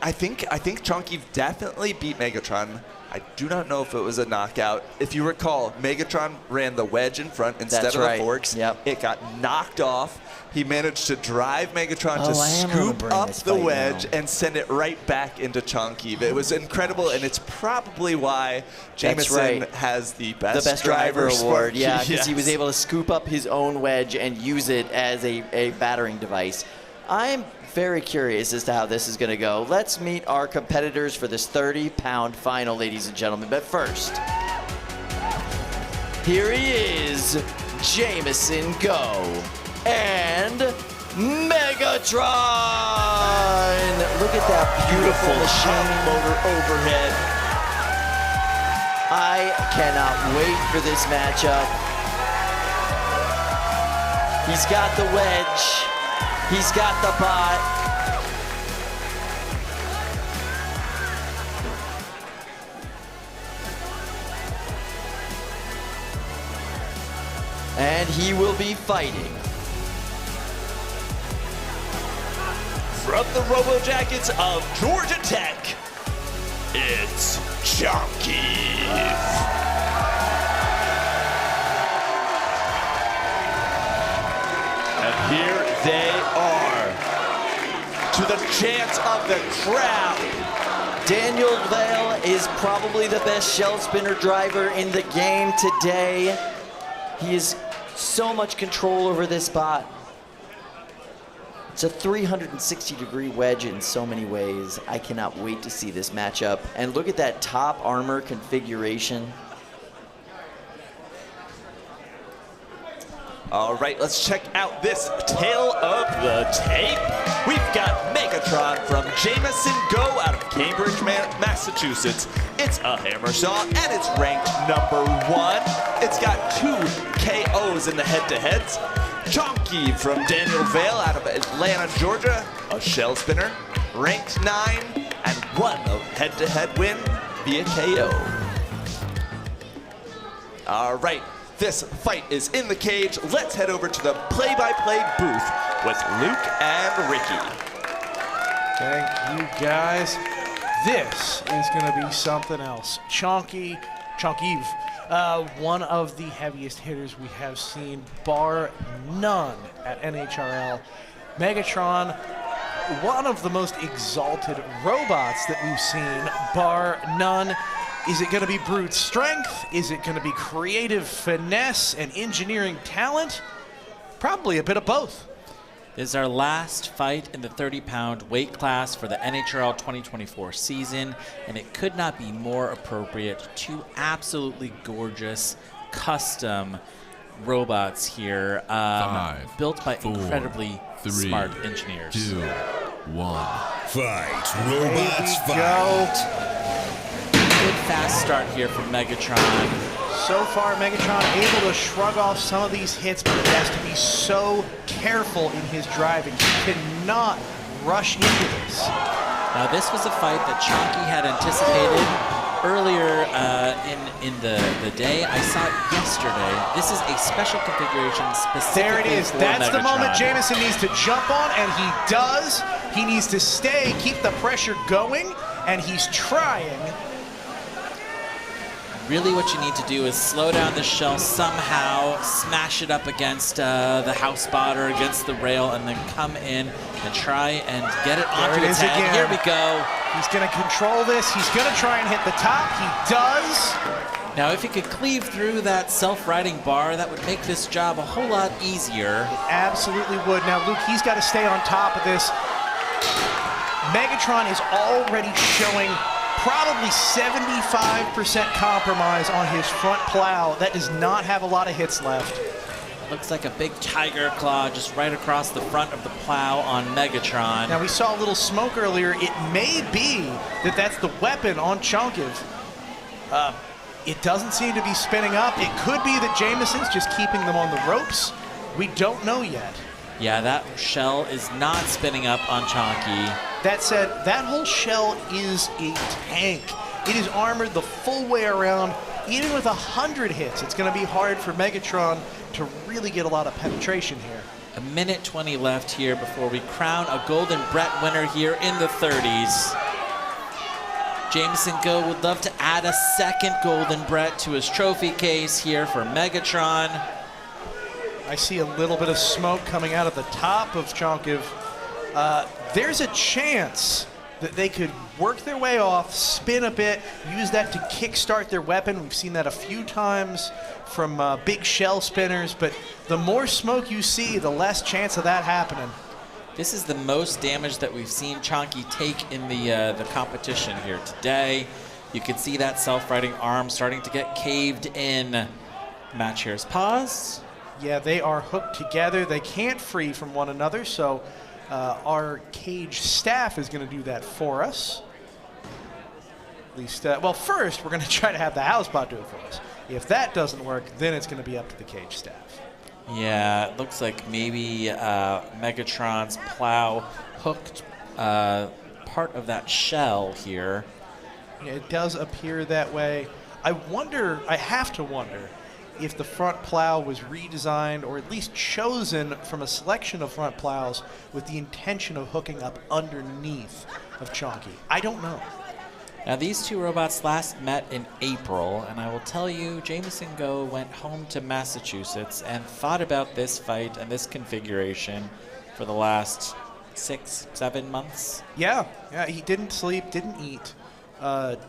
I think Chonkiv definitely beat Megatron. I do not know if it was a knockout. If you recall, Megatron ran the wedge in front instead of the forks. Yep. It got knocked off. He managed to drive Megatron to scoop up the wedge and send it right back into Chonkiv. It was incredible, and it's probably why Jameson has the best driver award. Sparky. Yeah, because he was able to scoop up his own wedge and use it as a battering device. I'm very curious as to how this is going to go. Let's meet our competitors for this 30-pound final, ladies and gentlemen. But first, here he is, Jameson Go and Megatron. Look at that beautiful machine motor overhead. I cannot wait for this matchup. He's got the wedge. He's got the bot. And he will be fighting from the Robo Jackets of Georgia Tech, it's Chonkiv. And here they are, to the chants of the crowd. Daniel Vale is probably the best shell spinner driver in the game today. He has so much control over this spot. It's a 360-degree wedge in so many ways. I cannot wait to see this matchup. And look at that top armor configuration. All right, let's check out this tale of the tape. We've got Megatron from Jameson Go out of Cambridge, Massachusetts. It's a hammer saw, and it's ranked #1. It's got 2 KOs in the head-to-heads. Chonkiv from Daniel Vale out of Atlanta, Georgia, a shell spinner, ranked 9, and 1 head-to-head win via KO. All right. This fight is in the cage. Let's head over to the play-by-play booth with Luke and Ricky. Thank you, guys. This is going to be something else. Chonkiv, one of the heaviest hitters we have seen, bar none, at NHRL. Megatron, one of the most exalted robots that we've seen, bar none. Is it going to be brute strength? Is it going to be creative finesse and engineering talent? Probably a bit of both. This is our last fight in the 30-pound weight class for the NHRL 2024 season, and it could not be more appropriate. 2 absolutely gorgeous custom robots here, 5, built by 4, incredibly 3, smart engineers. 2, 1. Fight, robots, fight. Go. Good fast start here from Megatron. So far, Megatron able to shrug off some of these hits, but he has to be so careful in his driving. He cannot rush into this. Now, this was a fight that Chonky had anticipated earlier in the day. I saw it yesterday. This is a special configuration specifically There it is. for That's Megatron. the moment Jameson needs to jump on, and he does. He needs to stay, keep the pressure going, and he's trying. Really what you need to do is slow down the shell somehow, smash it up against the house spot or against the rail, and then come in and try and get it onto its head. Here we go. He's going to control this. He's going to try and hit the top. He does. Now, if he could cleave through that self-riding bar, that would make this job a whole lot easier. It absolutely would. Now, Luke, he's got to stay on top of this. Megatron is already showing probably 75% compromise on his front plow. That does not have a lot of hits left. Looks like a big tiger claw just right across the front of the plow on Megatron. Now, we saw a little smoke earlier. It may be that that's the weapon on Chonkiv. It doesn't seem to be spinning up. It could be that Jameson's just keeping them on the ropes. We don't know yet. Yeah, that shell is not spinning up on Chonky. That said, that whole shell is a tank. It is armored the full way around. Even with 100 hits, it's going to be hard for Megatron to really get a lot of penetration here. A minute 20 left here before we crown a Golden Brett winner here in the 30s. Jameson Go would love to add a second Golden Brett to his trophy case here for Megatron. I see a little bit of smoke coming out of the top of Chonkiv. There's a chance that they could work their way off, spin a bit, use that to kickstart their weapon. We've seen that a few times from big shell spinners, but the more smoke you see, the less chance of that happening. This is the most damage that we've seen Chonky take in the competition here today. You can see that self-riding arm starting to get caved in. Match here is paused. Yeah, they are hooked together. They can't free from one another, so our cage staff is going to do that for us. At least, well, first we're going to try to have the house bot do it for us. If that doesn't work, then it's going to be up to the cage staff. Yeah, it looks like maybe Megatron's plow hooked part of that shell here. Yeah, it does appear that way. I have to wonder, if the front plow was redesigned or at least chosen from a selection of front plows with the intention of hooking up underneath of Chonky. I don't know. Now, these two robots last met in April, and I will tell you, Jameson Go went home to Massachusetts and thought about this fight and this configuration for the last 6-7 months. Yeah, he didn't sleep, didn't eat.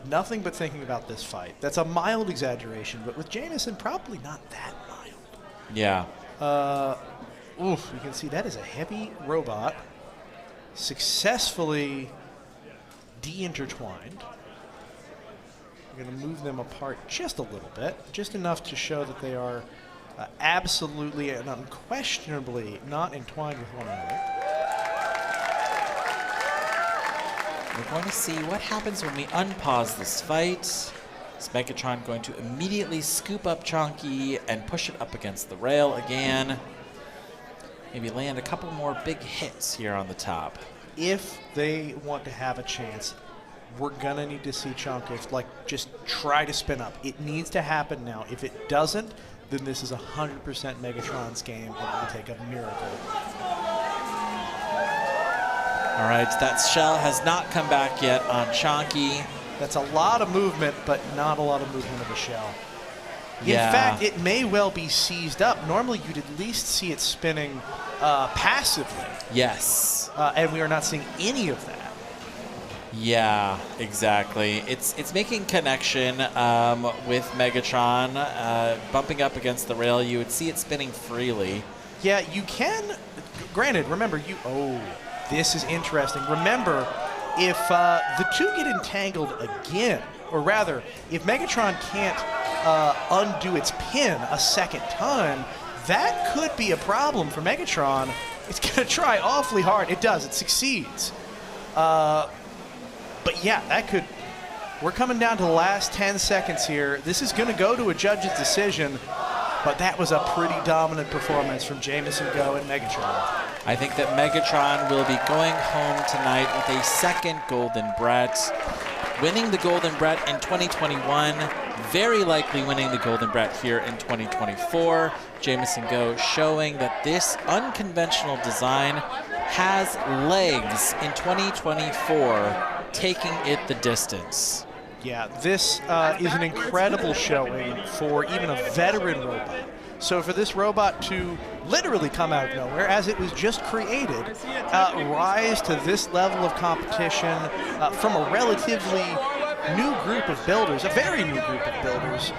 Nothing but thinking about this fight. That's a mild exaggeration, but with Jameson, probably not that mild. Yeah. Oof, you can see that is a heavy robot successfully de-intertwined. We're going to move them apart just a little bit, just enough to show that they are absolutely and unquestionably not entwined with one another. We're going to see what happens when we unpause this fight. Is Megatron going to immediately scoop up Chonky and push it up against the rail again? Maybe land a couple more big hits here on the top. If they want to have a chance, we're going to need to see Chonkiv just try to spin up. It needs to happen now. If it doesn't, then this is 100% Megatron's game, and it will take a miracle. All right, that shell has not come back yet on Chonky. That's a lot of movement, but not a lot of movement of a shell. Yeah. In fact, it may well be seized up. Normally, you'd at least see it spinning passively. Yes. And we are not seeing any of that. Yeah, exactly. It's making connection with Megatron, bumping up against the rail. You would see it spinning freely. Yeah, you can. Granted, remember, this is interesting. Remember, if the two get entangled again, or rather, if Megatron can't undo its pin a second time, that could be a problem for Megatron. It's going to try awfully hard. It does. It succeeds. But yeah, that could... We're coming down to the last 10 seconds here. This is going to go to a judge's decision, but that was a pretty dominant performance from Jameson Go and Megatron. I think that Megatron will be going home tonight with a second Golden Brett, winning the Golden Brett in 2021, very likely winning the Golden Brett here in 2024. Jameson Go showing that this unconventional design has legs in 2024, taking it the distance. Yeah, this is an incredible showing for even a veteran robot. So for this robot to literally come out of nowhere, as it was just created, rise to this level of competition from a relatively new group of builders, a very new group of builders,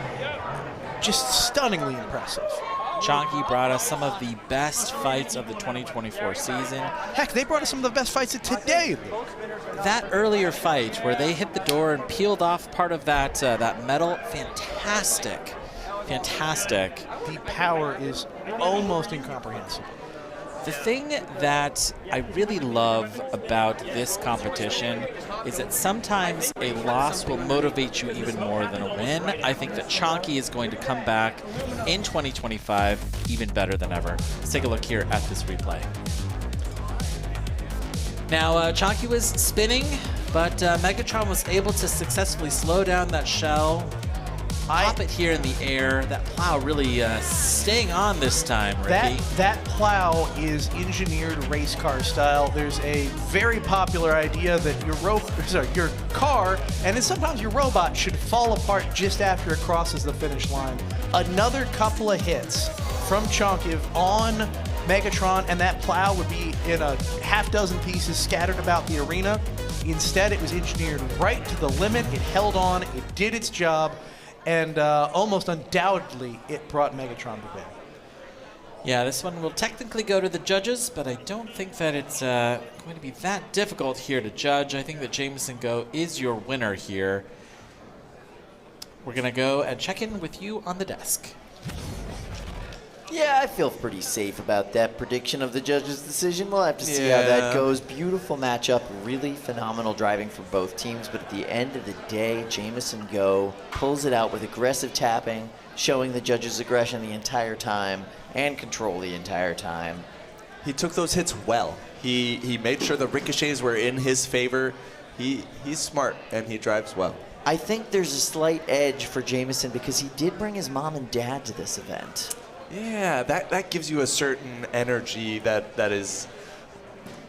just stunningly impressive. Chonky brought us some of the best fights of the 2024 season. Heck, they brought us some of the best fights of today, Luke. That earlier fight where they hit the door and peeled off part of that metal, fantastic. Fantastic. The power is almost incomprehensible. The thing that I really love about this competition is that sometimes a loss will motivate you even more than a win. I think that Chonky is going to come back in 2025 even better than ever. Let's take a look here at this replay. Now, Chonky was spinning, but Megatron was able to successfully slow down that shell, pop it here in the air. That plow really staying on this time, Ricky. That plow is engineered race car style. There's a very popular idea that your car and then sometimes your robot should fall apart just after it crosses the finish line. Another couple of hits from Chonkiv on Megatron, and that plow would be in a half dozen pieces scattered about the arena. Instead, it was engineered right to the limit. It held on. It did its job. And almost undoubtedly, it brought Megatron to win. Yeah, this one will technically go to the judges, but I don't think that it's going to be that difficult here to judge. I think that Jameson Go is your winner here. We're going to go and check in with you on the desk. Yeah, I feel pretty safe about that prediction of the judge's decision. We'll have to see how that goes. Beautiful matchup, really phenomenal driving for both teams. But at the end of the day, Jameson Go pulls it out with aggressive tapping, showing the judge's aggression the entire time and control the entire time. He took those hits well. He made sure the ricochets were in his favor. He's smart and he drives well. I think there's a slight edge for Jameson because he did bring his mom and dad to this event. Yeah, that gives you a certain energy that is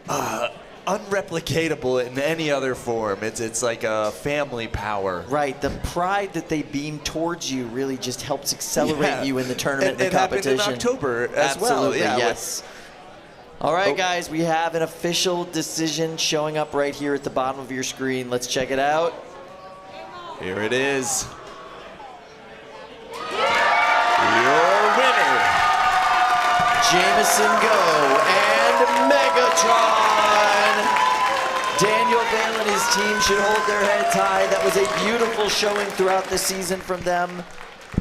unreplicatable in any other form. It's like a family power. Right, the pride that they beam towards you really just helps accelerate you in the tournament and the it happened competition. in October as well. Absolutely, Yeah, yes. All right, guys, we have an official decision showing up right here at the bottom of your screen. Let's check it out. Here it is. Your winner, Jameson Go and Megatron. Daniel Vale and his team should hold their heads high. That was a beautiful showing throughout the season from them.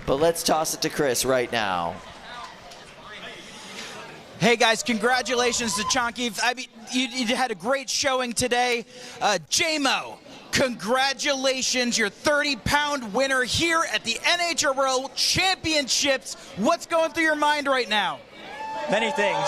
But let's toss it to Chris right now. Hey guys, congratulations to Chonkiv. I mean, you had a great showing today. JMO, congratulations, your 30-pound winner here at the NHRL Championships. What's going through your mind right now? Many things.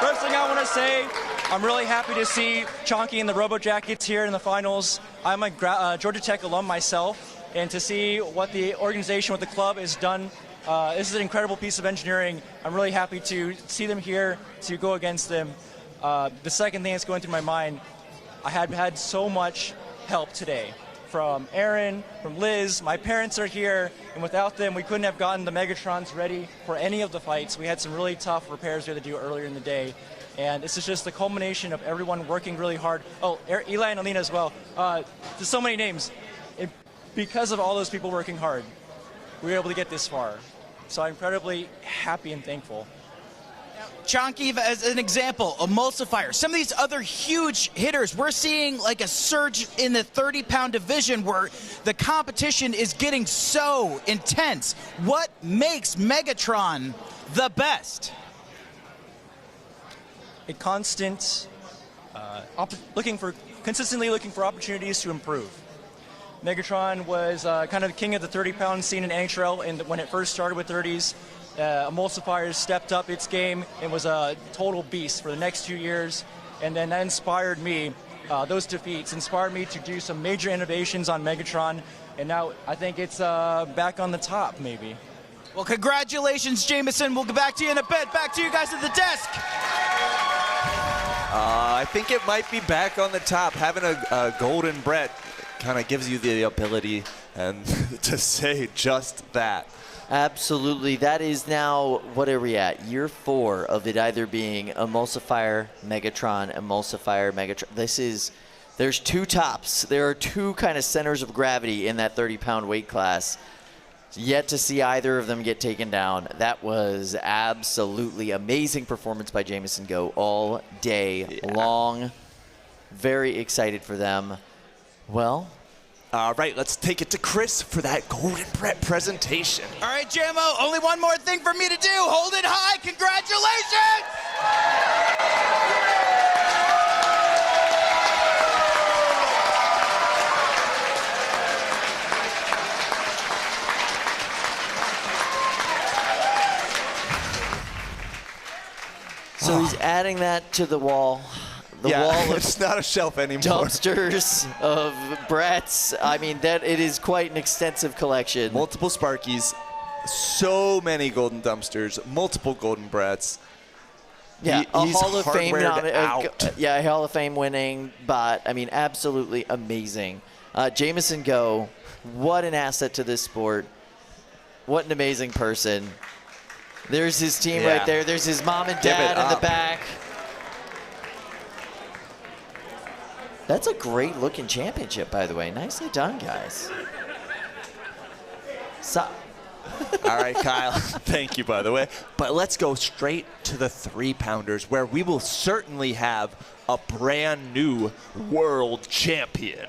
First thing I want to say, I'm really happy to see Chonky and the Robo Jackets here in the finals. I'm a Georgia Tech alum myself, and to see what the organization, what the club has done, this is an incredible piece of engineering. I'm really happy to see them here, to go against them. The second thing that's going through my mind, I had so much help today from Aaron, from Liz. My parents are here, and without them, we couldn't have gotten the Megatrons ready for any of the fights. We had some really tough repairs we had to do earlier in the day, and this is just the culmination of everyone working really hard. Oh, Eli and Alina as well. There's so many names. Because of all those people working hard, we were able to get this far. So I'm incredibly happy and thankful. Chonkiv, as an example, Emulsifier, some of these other huge hitters, we're seeing like a surge in the 30-pound division where the competition is getting so intense. What makes Megatron the best? A constant, consistently looking for opportunities to improve. Megatron was kind of the king of the 30-pound scene in NHRL, and when it first started with 30s, Emulsifier stepped up its game and was a total beast for the next 2 years, and then that inspired me. Those defeats inspired me to do some major innovations on Megatron, and now I think it's back on the top, maybe. Well, congratulations, Jameson. We'll get back to you in a bit. Back to you guys at the desk. I think it might be back on the top. Having a golden Brett kind of gives you the ability and to say just that. Absolutely. That is now, what are we at? Year 4 of it either being Emulsifier, Megatron, Emulsifier, Megatron. There's two tops. There are two kind of centers of gravity in that 30-pound weight class. Yet to see either of them get taken down. That was absolutely amazing performance by Jameson Go all day long. Very excited for them. Well, all right, let's take it to Chris for that golden Brett presentation. All right, JMO, only one more thing for me to do. Hold it high. Congratulations! So he's adding that to the wall. The wall of it's not a shelf anymore. Dumpsters of Bretts. I mean, it is quite an extensive collection. Multiple Sparkies, so many golden dumpsters, multiple golden Bretts. Yeah, a he's Hall of Fame out. Yeah, a Hall of Fame winning bot. I mean, absolutely amazing. Jameson Go, what an asset to this sport. What an amazing person. There's his team right there. There's his mom and dad in the back. That's a great looking championship, by the way. Nicely done, guys. All right, Kyle. Thank you, by the way. But let's go straight to the 3-pounders, where we will certainly have a brand new world champion.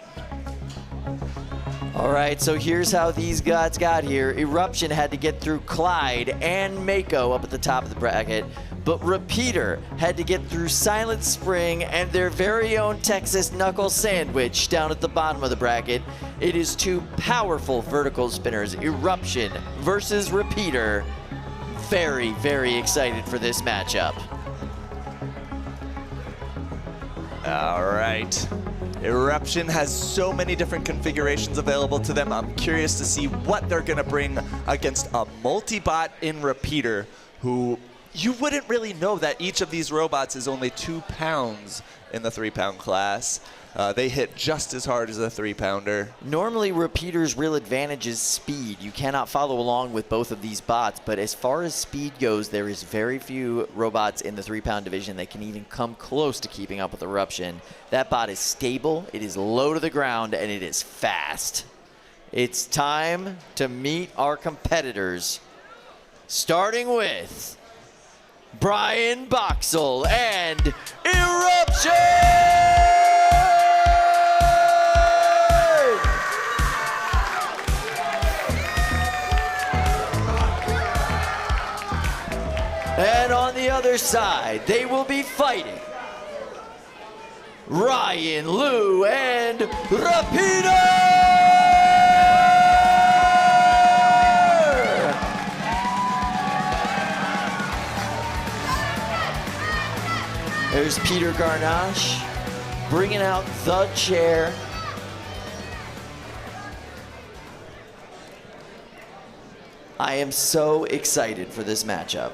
All right, so here's how these guys got here. Eruption had to get through Clyde and Mako up at the top of the bracket, but Repeater had to get through Silent Spring and their very own Texas Knuckle Sandwich down at the bottom of the bracket. It is two powerful vertical spinners, Eruption versus Repeater. Very, very excited for this matchup. All right. Eruption has so many different configurations available to them. I'm curious to see what they're going to bring against a multi-bot in Repeater, who you wouldn't really know that each of these robots is only 2 pounds in the 3-pound class. They hit just as hard as a 3-pounder. Normally, Repeater's real advantage is speed. You cannot follow along with both of these bots, but as far as speed goes, there is very few robots in the 3-pound division that can even come close to keeping up with Eruption. That bot is stable, it is low to the ground, and it is fast. It's time to meet our competitors, starting with Brian Boxel and Eruption! And on the other side, they will be fighting Ryan, Lou, and Repeater! There's Peter Garnache bringing out the chair. I am so excited for this matchup.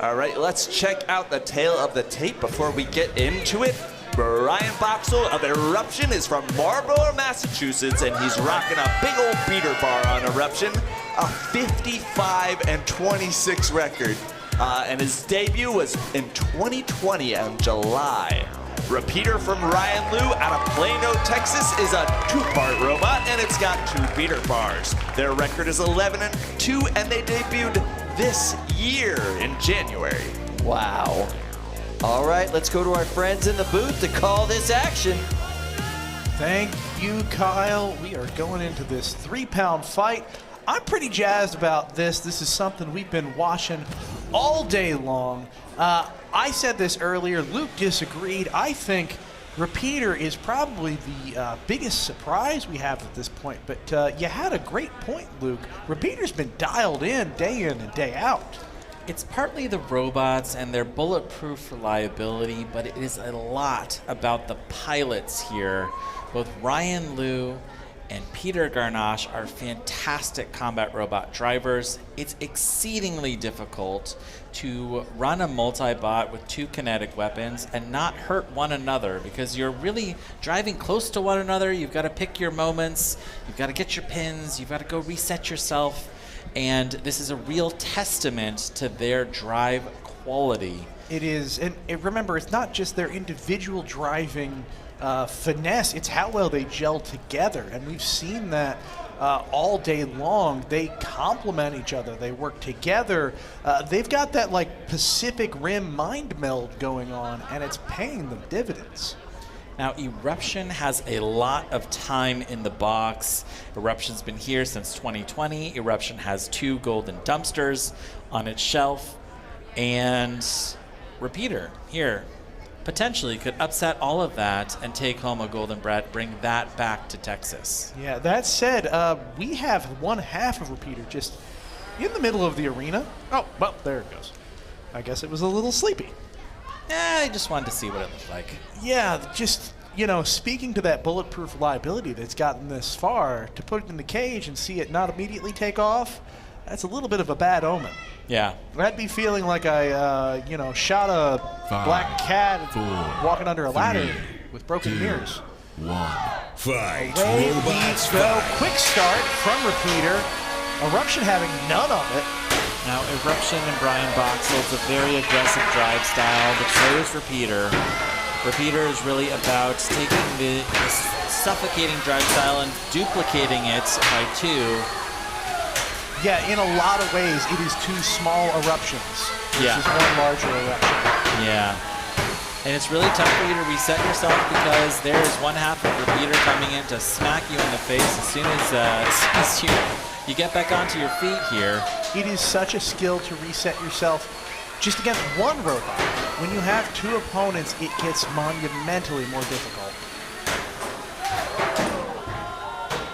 All right, let's check out the tail of the tape before we get into it. Brian Boxel of Eruption is from Marlborough, Massachusetts, and he's rocking a big old beater bar on Eruption, a 55-26 record. And his debut was in 2020 in July. Repeater from Ryan Liu out of Plano, Texas is a 2-part robot, and it's got 2 beater bars. Their record is 11-2, and they debuted this year in January. Wow. All right, let's go to our friends in the booth to call this action. Thank you, Kyle. We are going into this 3-pound fight. I'm pretty jazzed about this. This is something we've been watching all day long. I said this earlier. Luke disagreed. I think Repeater is probably the biggest surprise we have at this point. But you had a great point, Luke. Repeater's been dialed in and day out. It's partly the robots and their bulletproof reliability, but it is a lot about the pilots here. Both Ryan Liu and Peter Garnache are fantastic combat robot drivers. It's exceedingly difficult to run a multi-bot with 2 kinetic weapons and not hurt one another, because you're really driving close to one another. You've got to pick your moments, you've got to get your pins, you've got to go reset yourself, and this is a real testament to their drive quality. It is, and remember, it's not just their individual driving finesse, it's how well they gel together, and we've seen that all day long. They complement each other, they work together. They've got that like Pacific Rim mind meld going on, and it's paying them dividends. Now, Eruption has a lot of time in the box. Eruption's been here since 2020. Eruption has 2 golden dumpsters on its shelf, and Repeater here potentially could upset all of that and take home a golden Brett, bring that back to Texas. Yeah, that said, we have 1/2 of Repeater just in the middle of the arena. Oh, well, there it goes. I guess it was a little sleepy. I just wanted to see what it looked like. Yeah, just, you know, speaking to that bulletproof reliability that's gotten this far, to put it in the cage and see it not immediately take off, that's a little bit of a bad omen. Yeah. I'd be feeling like I, shot a black cat walking under a ladder with broken mirrors. 1. Fight. Away Robots we go. fight. Quick start from Repeater. Eruption having none of it. Now, Eruption and Brian Boxel, it's a very aggressive drive style, but so is Repeater. Repeater is really about taking the suffocating drive style and duplicating it by 2. Yeah, in a lot of ways, it is 2 small eruptions. This is 1 larger eruption. Yeah. And it's really tough for you to reset yourself, because there is 1/2 of Repeater coming in to smack you in the face as soon as you get back onto your feet here. It is such a skill to reset yourself just against 1 robot. When you have 2 opponents, it gets monumentally more difficult.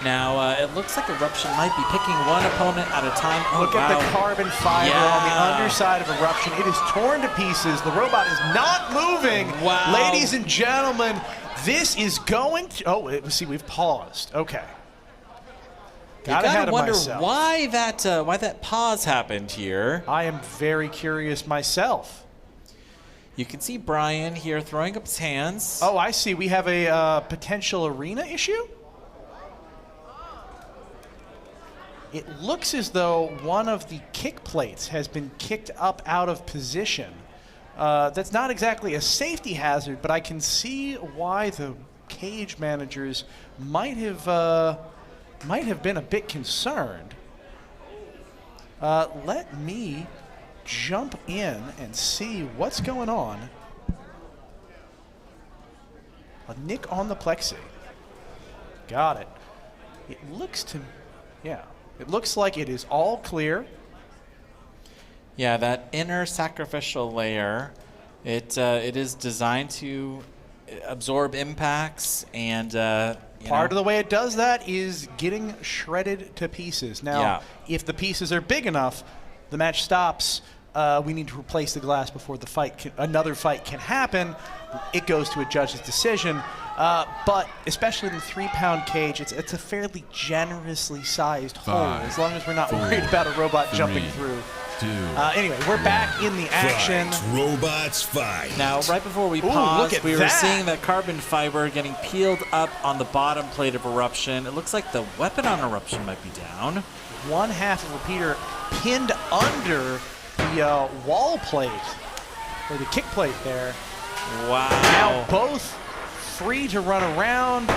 Now, it looks like Eruption might be picking one opponent at a time. Oh, Look at the carbon fiber on the Yeah. underside of Eruption. It is torn to pieces. The robot is not moving. Wow. Ladies and gentlemen, this is going to... Oh, let's see, we've paused. Okay. You Got ahead gotta of wonder myself. why that pause happened here. I am very curious myself. You can see Brian here throwing up his hands. Oh, I see. We have a potential arena issue? It looks as though one of the kick plates has been kicked up out of position. That's not exactly a safety hazard, but I can see why the cage managers might have been a bit concerned. Let me jump in and see what's going on. A nick on the plexi. Got it. It looks to... Yeah. It looks like it is all clear. Yeah, that inner sacrificial layer, it is designed to absorb impacts and Part of the way it does that is getting shredded to pieces. Now, if the pieces are big enough, the match stops. We need to replace the glass before the fight another fight can happen. It goes to a judge's decision. But especially in the 3-pound cage, it's a fairly generously sized hole, as long as we're not worried about a robot jumping through. Anyway, we're back in the action. Robots fight. Now, right before we Ooh, paused, look at we were that. seeing that carbon fiber getting peeled up on the bottom plate of Eruption. It looks like the weapon on Eruption might be down. One half of Repeater pinned under the wall plate, or the kick plate there. Wow. Now both free to run around.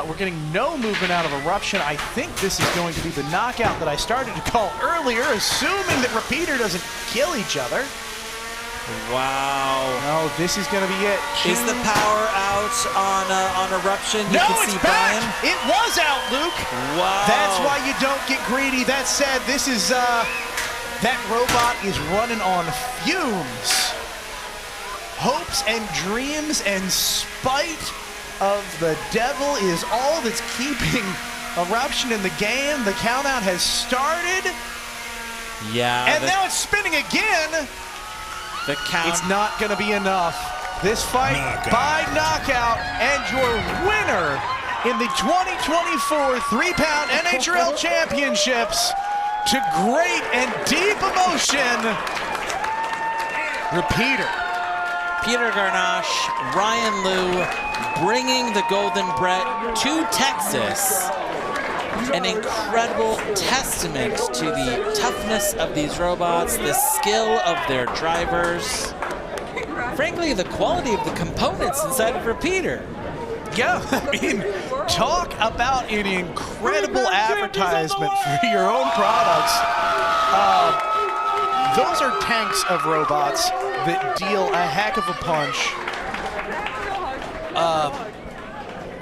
We're getting no movement out of Eruption. I think this is going to be the knockout that I started to call earlier, assuming that Repeater doesn't kill each other. Wow. No, this is going to be it. Is the power out on Eruption? You No, can it's see back. Brian. It was out, Luke. Wow. That's why you don't get greedy. That said, this is that robot is running on fumes. Hopes and dreams and spite of the devil is all that's keeping Eruption in the game. The countdown has started. Yeah. And now it's spinning again. The count. It's not going to be enough. This fight by knockout, and your winner in the 2024 3-pound NHRL Championships, to great and deep emotion, Repeater. Peter Garnache, Ryan Liu, bringing the Golden Brett to Texas. An incredible testament to the toughness of these robots, the skill of their drivers, frankly, the quality of the components inside of Repeater. Yeah, I mean, talk about an incredible advertisement for your own products. Those are tanks of robots that deal a heck of a punch.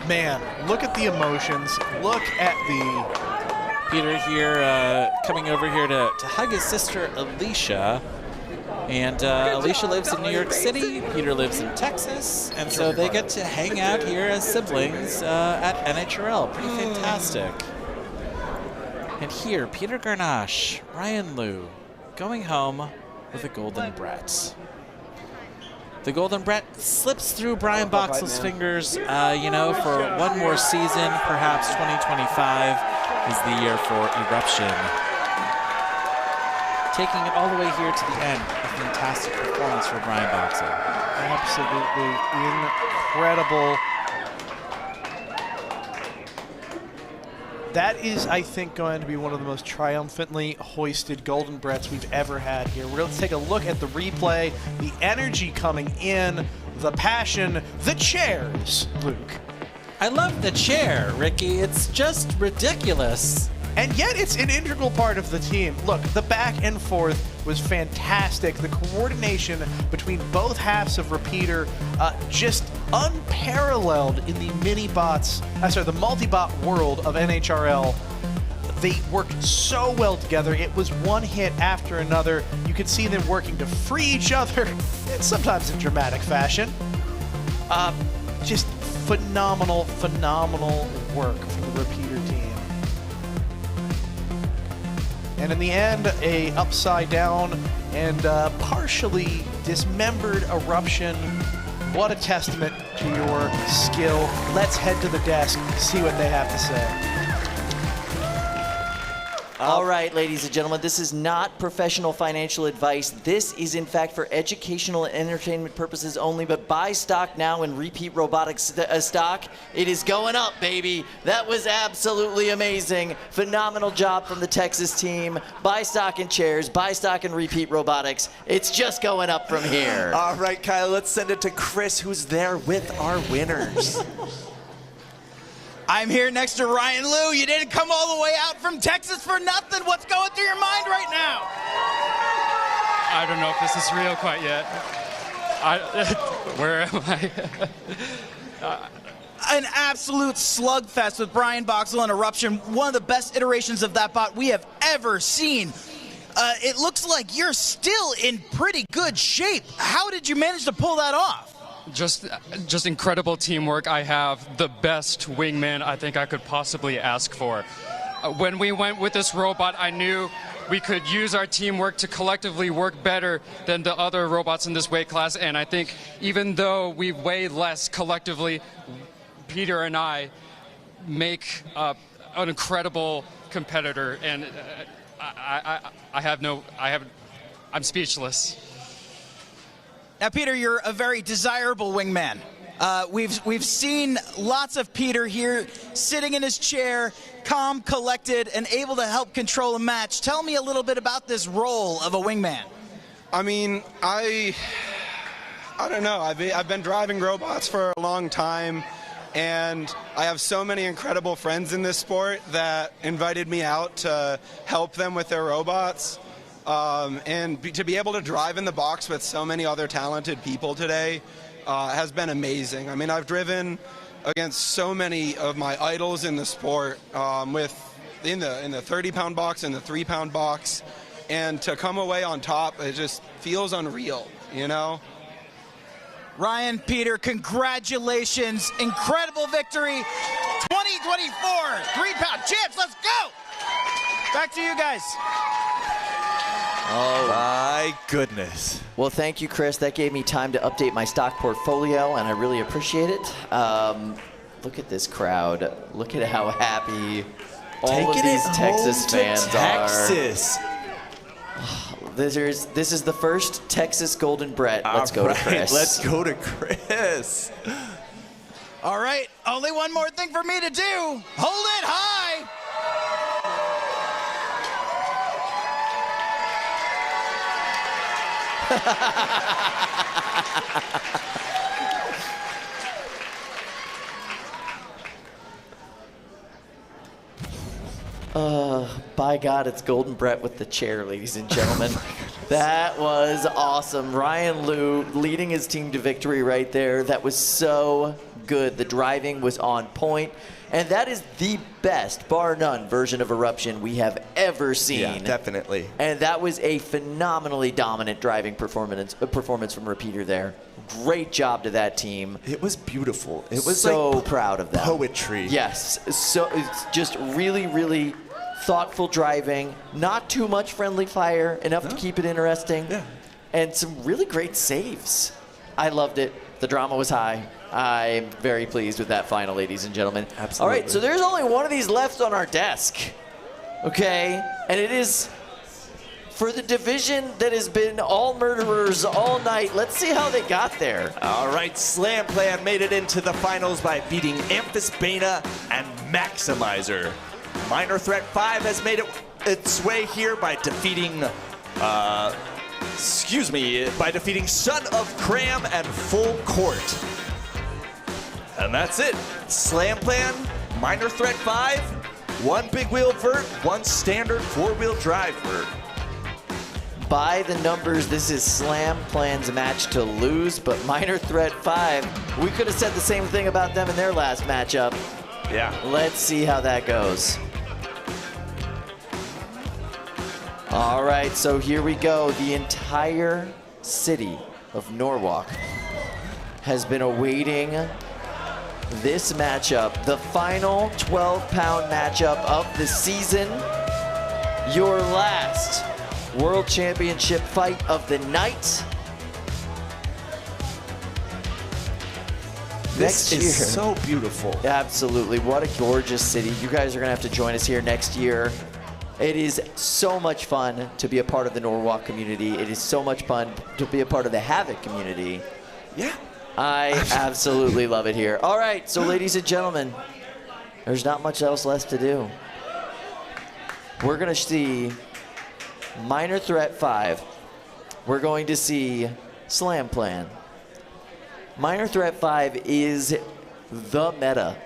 Man, look at the emotions. Look at the... Peter here coming over here to hug his sister Alicia. And Alicia lives in New York City, Peter lives in Texas, and so they get to hang out here as siblings at NHRL. Pretty fantastic. And here, Peter Garnache, Ryan Liu, going home with a Golden Brett. The Golden Brett slips through Brian Boxall's fingers, for one more season. Perhaps 2025 is the year for Eruption. Taking it all the way here to the end. A fantastic performance for Brian Boxall. Absolutely incredible. That is, I think, going to be one of the most triumphantly hoisted Golden Bretts we've ever had here. We're going to take a look at the replay, the energy coming in, the passion, the chairs, Luke. I love the chair, Ricky. It's just ridiculous. And yet it's an integral part of the team. Look, the back and forth was fantastic. The coordination between both halves of Repeater, just unparalleled in the the multi-bot world of NHRL. They worked so well together. It was one hit after another. You could see them working to free each other, sometimes in dramatic fashion. Just phenomenal work from the Repeater team. And in the end, a upside down and partially dismembered Eruption. What a testament to your skill. Let's head to the desk, see what they have to say. All right, ladies and gentlemen, this is not professional financial advice. This is, in fact, for educational and entertainment purposes only, but buy stock now and repeat robotics stock. It is going up, baby. That was absolutely amazing. Phenomenal job from the Texas team. Buy stock in chairs, buy stock and repeat robotics. It's just going up from here. All right, Kyle, let's send it to Chris, who's there with our winners. I'm here next to Ryan Liu. You didn't come all the way out from Texas for nothing. What's going through your mind right now? I don't know if this is real quite yet. Where am I? An absolute slugfest with Brian Boxall and Eruption. One of the best iterations of that bot we have ever seen. It looks like you're still in pretty good shape. How did you manage to pull that off? Just incredible teamwork. I have the best wingman I think I could possibly ask for. When we went with this robot, I knew we could use our teamwork to collectively work better than the other robots in this weight class, and I think even though we weigh less collectively, Peter and I make an incredible competitor, and I'm speechless. Now, Peter, you're a very desirable wingman. We've seen lots of Peter here sitting in his chair, calm, collected, and able to help control a match. Tell me a little bit about this role of a wingman. I mean, I don't know. I've been driving robots for a long time, and I have so many incredible friends in this sport that invited me out to help them with their robots. To be able to drive in the box with so many other talented people today has been amazing. I mean, I've driven against so many of my idols in the sport in the 30-pound box and the 3-pound box, and to come away on top, it just feels unreal, you know? Ryan, Peter, congratulations. Incredible victory. 2024 3-pound champs. Let's go. Back to you guys. Oh, my goodness. Well, thank you, Chris. That gave me time to update my stock portfolio, and I really appreciate it. Look at this crowd. Look at how happy all of these Texas fans are. This is the first Texas Golden Brett. Let's go to Chris. Let's go to Chris. All right, only one more thing for me to do. Hold it high. By God, it's Golden Brett with the chair, ladies and gentlemen. That was awesome. Ryan Liu leading his team to victory right there. That was so good. The driving was on point. And that is the best, bar none, version of Eruption we have ever seen. Yeah, definitely. And that was a phenomenally dominant driving performance from Repeater there. Great job to that team. It was beautiful. It was so like proud of them. Poetry. Yes. So it's just really, really thoughtful driving. Not too much friendly fire, enough to keep it interesting. Yeah. And some really great saves. I loved it. The drama was high. I'm very pleased with that final, ladies and gentlemen. Absolutely. All right, so there's only one of these left on our desk. Okay? And it is for the division that has been all murderers all night. Let's see how they got there. All right, Slam Plan made it into the finals by beating Amphis Beta and Maximizer. Minor Threat 5 has made its way here by defeating Son of Cram and Full Court. And that's it. Slam Plan, Minor Threat 5, 1 big wheel vert, 1 standard 4-wheel drive vert. By the numbers, this is Slam Plan's match to lose, but Minor Threat 5, we could have said the same thing about them in their last matchup. Yeah. Let's see how that goes. All right, so here we go. The entire city of Norwalk has been awaiting this matchup, the final 12-pound matchup of the season. your last World Championship fight of the night. This Next year. is so beautiful. Absolutely. What a gorgeous city. You guys are going to have to join us here next year. It is so much fun to be a part of the Norwalk community. It is so much fun to be a part of the Havoc community. Yeah. I absolutely love it here. All right, so ladies and gentlemen, there's not much else left to do. We're going to see Minor Threat 5. We're going to see Slam Plan. Minor Threat 5 is the meta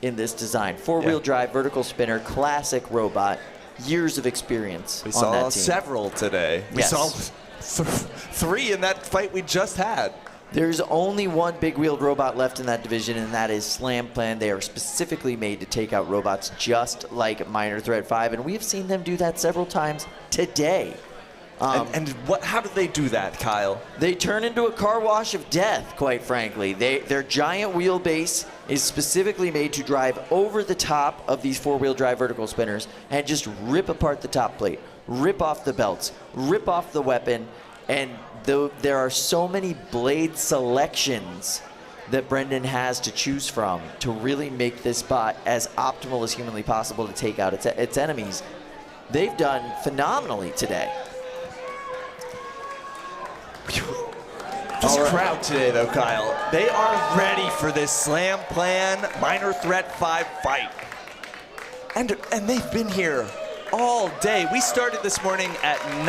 in this design. Four-wheel drive, vertical spinner, classic robot, years of experience We on that saw team. several today. We Yes. saw 3 in that fight we just had. There's only one big-wheeled robot left in that division, and that is Slam Plan. They are specifically made to take out robots just like Minor Threat 5, and we have seen them do that several times today. How do they do that, Kyle? They turn into a car wash of death, quite frankly. Their giant wheelbase is specifically made to drive over the top of these four-wheel drive vertical spinners and just rip apart the top plate, rip off the belts, rip off the weapon, and there are so many blade selections that Brendan has to choose from to really make this bot as optimal as humanly possible to take out its enemies. They've done phenomenally today. This crowd today, though, Kyle, they are ready for this Slam Plan Minor Threat 5 fight. And they've been here all day. We started this morning at 9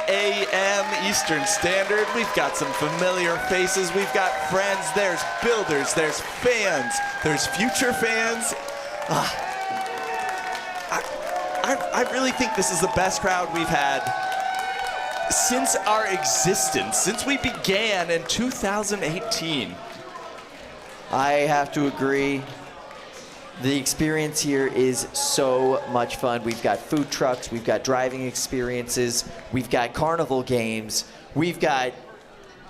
a.m. Eastern Standard. We've got some familiar faces. We've got friends. There's builders. There's fans. There's future fans. I really think this is the best crowd we've had since our existence, since we began in 2018. I have to agree. The experience here is so much fun. We've got food trucks, we've got driving experiences, we've got carnival games, we've got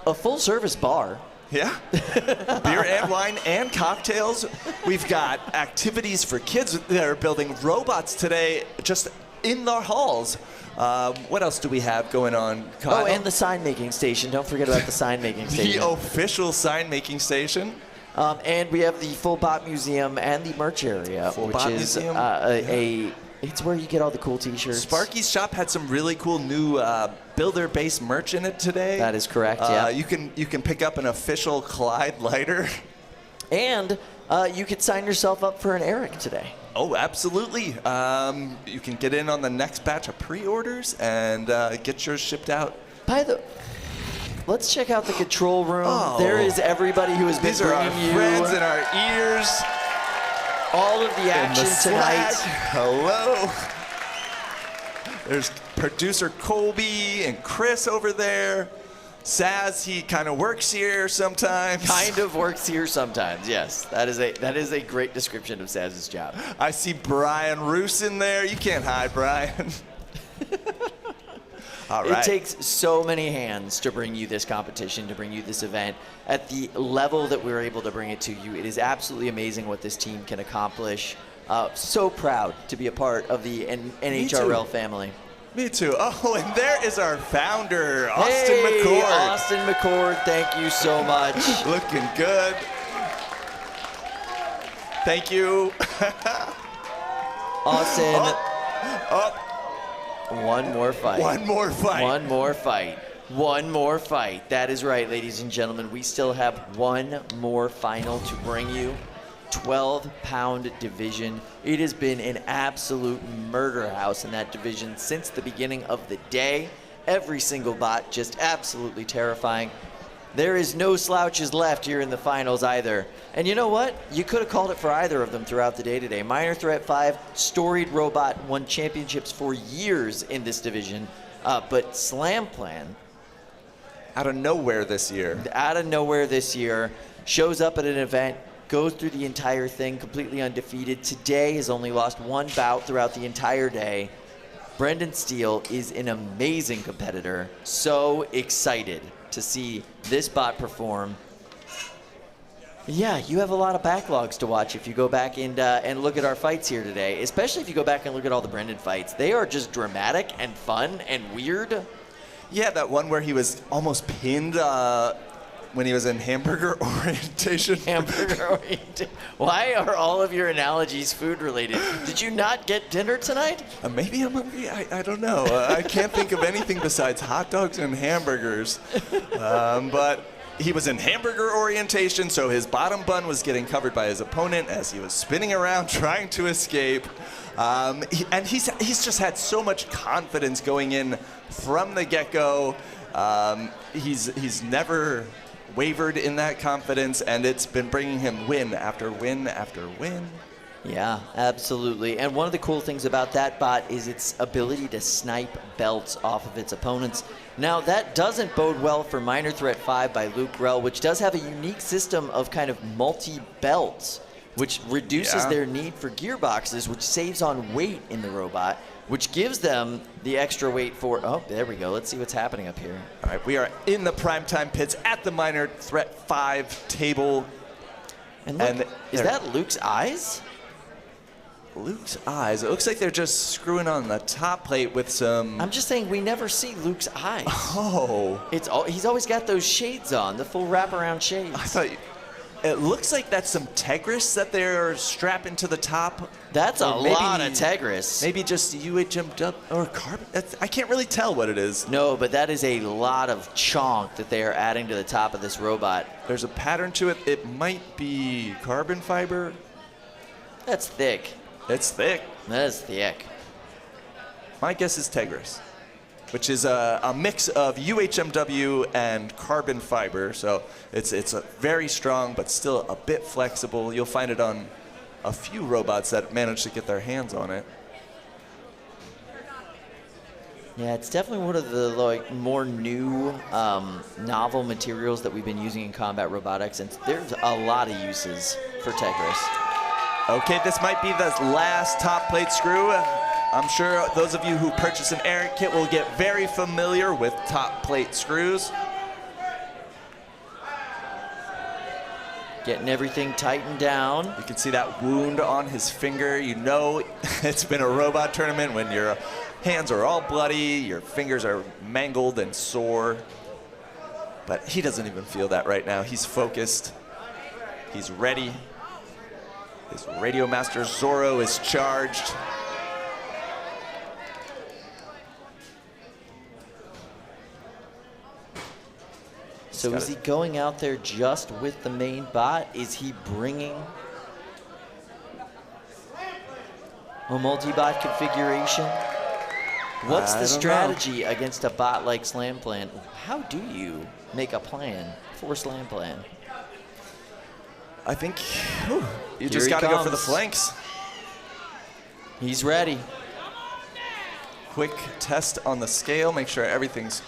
a full-service bar. Yeah. Beer and wine and cocktails. We've got activities for kids that are building robots today just in the halls. What else do we have going on, Kyle? Oh, and the sign-making station. Don't forget about the sign-making station. The official sign-making station. And we have the full bot museum and the merch area, which is it's where you get all the cool t-shirts. Sparky's shop had some really cool new builder-based merch in it today. That is correct, yeah. You can pick up an official Clyde lighter. And you could sign yourself up for an Eric today. Oh, absolutely. You can get in on the next batch of pre-orders and get yours shipped out. Let's check out the control room. Oh. There is everybody who has been These are our bringing you friends in our ears. all of the action tonight. Hello. There's producer Colby and Chris over there. Saz, he kind of works here sometimes. Kind of works here sometimes, yes. That is a great description of Saz's job. I see Brian Roos in there. You can't hide, Brian. All right. It takes so many hands to bring you this competition, to bring you this event. At the level that we're able to bring it to you, it is absolutely amazing what this team can accomplish. So proud to be a part of the NHRL family. Me too. Oh, and there is our founder, Austin Hey, McCord. Austin McCord, thank you so much. Looking good. Thank you. Austin. One more fight. One more fight. One more fight. One more fight. That is right, ladies and gentlemen. We still have one more final to bring you. 12-pound division. It has been an absolute murder house in that division since the beginning of the day. Every single bot just absolutely terrifying. There is no slouches left here in the finals either. And you know what? You could have called it for either of them throughout the day today. Minor Threat 5, storied robot, won championships for years in this division. But Slam Plan, out of nowhere this year. Out of nowhere this year. Shows up at an event, goes through the entire thing completely undefeated. Today has only lost one bout throughout the entire day. Brendan Steele is an amazing competitor. So excited to see this bot perform. Yeah, you have a lot of backlogs to watch if you go back and look at our fights here today, especially if you go back and look at all the Brendan fights. They are just dramatic and fun and weird. Yeah, that one where he was almost pinned when he was in hamburger orientation. Hamburger orientation. Why are all of your analogies food related? Did you not get dinner tonight? Maybe I'm hungry. I don't know. I can't think of anything besides hot dogs and hamburgers. But he was in hamburger orientation, so his bottom bun was getting covered by his opponent as he was spinning around trying to escape. And he's just had so much confidence going in from the get-go. He's never wavered in that confidence, and it's been bringing him win after win after win. Yeah, absolutely. And one of the cool things about that bot is its ability to snipe belts off of its opponents. Now, that doesn't bode well for Minor Threat 5 by Luke Grell, which does have a unique system of kind of multi-belts, which reduces their need for gearboxes, which saves on weight in the robot, which gives them the extra weight for, oh, there we go. Let's see what's happening up here. All right, we are in the primetime pits at the Minor Threat 5 table. And look, is that Luke's eyes? Luke's eyes. It looks like they're just screwing on the top plate with some... I'm just saying we never see Luke's eyes. Oh. He's always got those shades on, the full wraparound shades. I thought... It looks like that's some Tegris that they're strapping to the top. That's a lot of Tegris. Maybe just UHM or carbon. I can't really tell what it is. No, but that is a lot of chonk that they are adding to the top of this robot. There's a pattern to it. It might be carbon fiber. That's thick. It's thick. That is thick. My guess is Tegris, which is a mix of UHMW and carbon fiber. So it's a very strong, but still a bit flexible. You'll find it on a few robots that manage to get their hands on it. Yeah, it's definitely one of the more new, novel materials that we've been using in combat robotics, and there's a lot of uses for Tegris. Okay, this might be the last top plate screw. I'm sure those of you who purchase an Eric kit will get very familiar with top plate screws. Getting everything tightened down. You can see that wound on his finger. You know it's been a robot tournament when your hands are all bloody, your fingers are mangled and sore. But he doesn't even feel that right now. He's focused. He's ready. His Radio Master Zorro is charged. So is he going out there just with the main bot? Is he bringing a multi-bot configuration? What's the strategy against a bot like Slam Plan? How do you make a plan for Slam Plan? I think you just got to go for the flanks. He's ready. Quick test on the scale, make sure everything's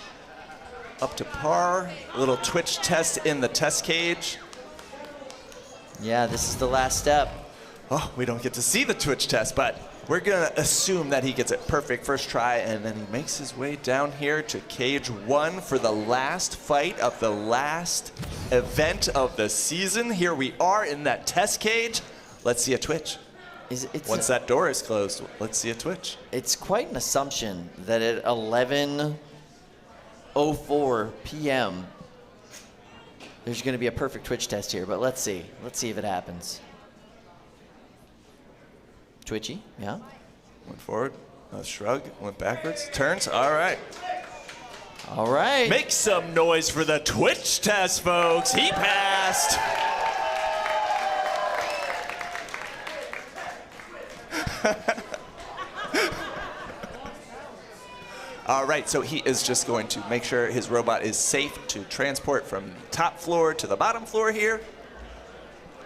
up to par. A little twitch test in the test cage. Yeah, this is the last step. Oh, we don't get to see the twitch test, but we're gonna assume that he gets it perfect first try, and then he makes his way down here to cage 1 for the last fight of the last event of the season. Here we are in that test cage. Let's see a twitch. Once that door is closed, let's see a twitch. It's quite an assumption that at 11:04 p.m. there's going to be a perfect twitch test here, but let's see. Let's see if it happens. Twitchy, yeah. Went forward, a shrug, went backwards, turns, all right. All right. Make some noise for the twitch test, folks. He passed. All right, so he is just going to make sure his robot is safe to transport from the top floor to the bottom floor here.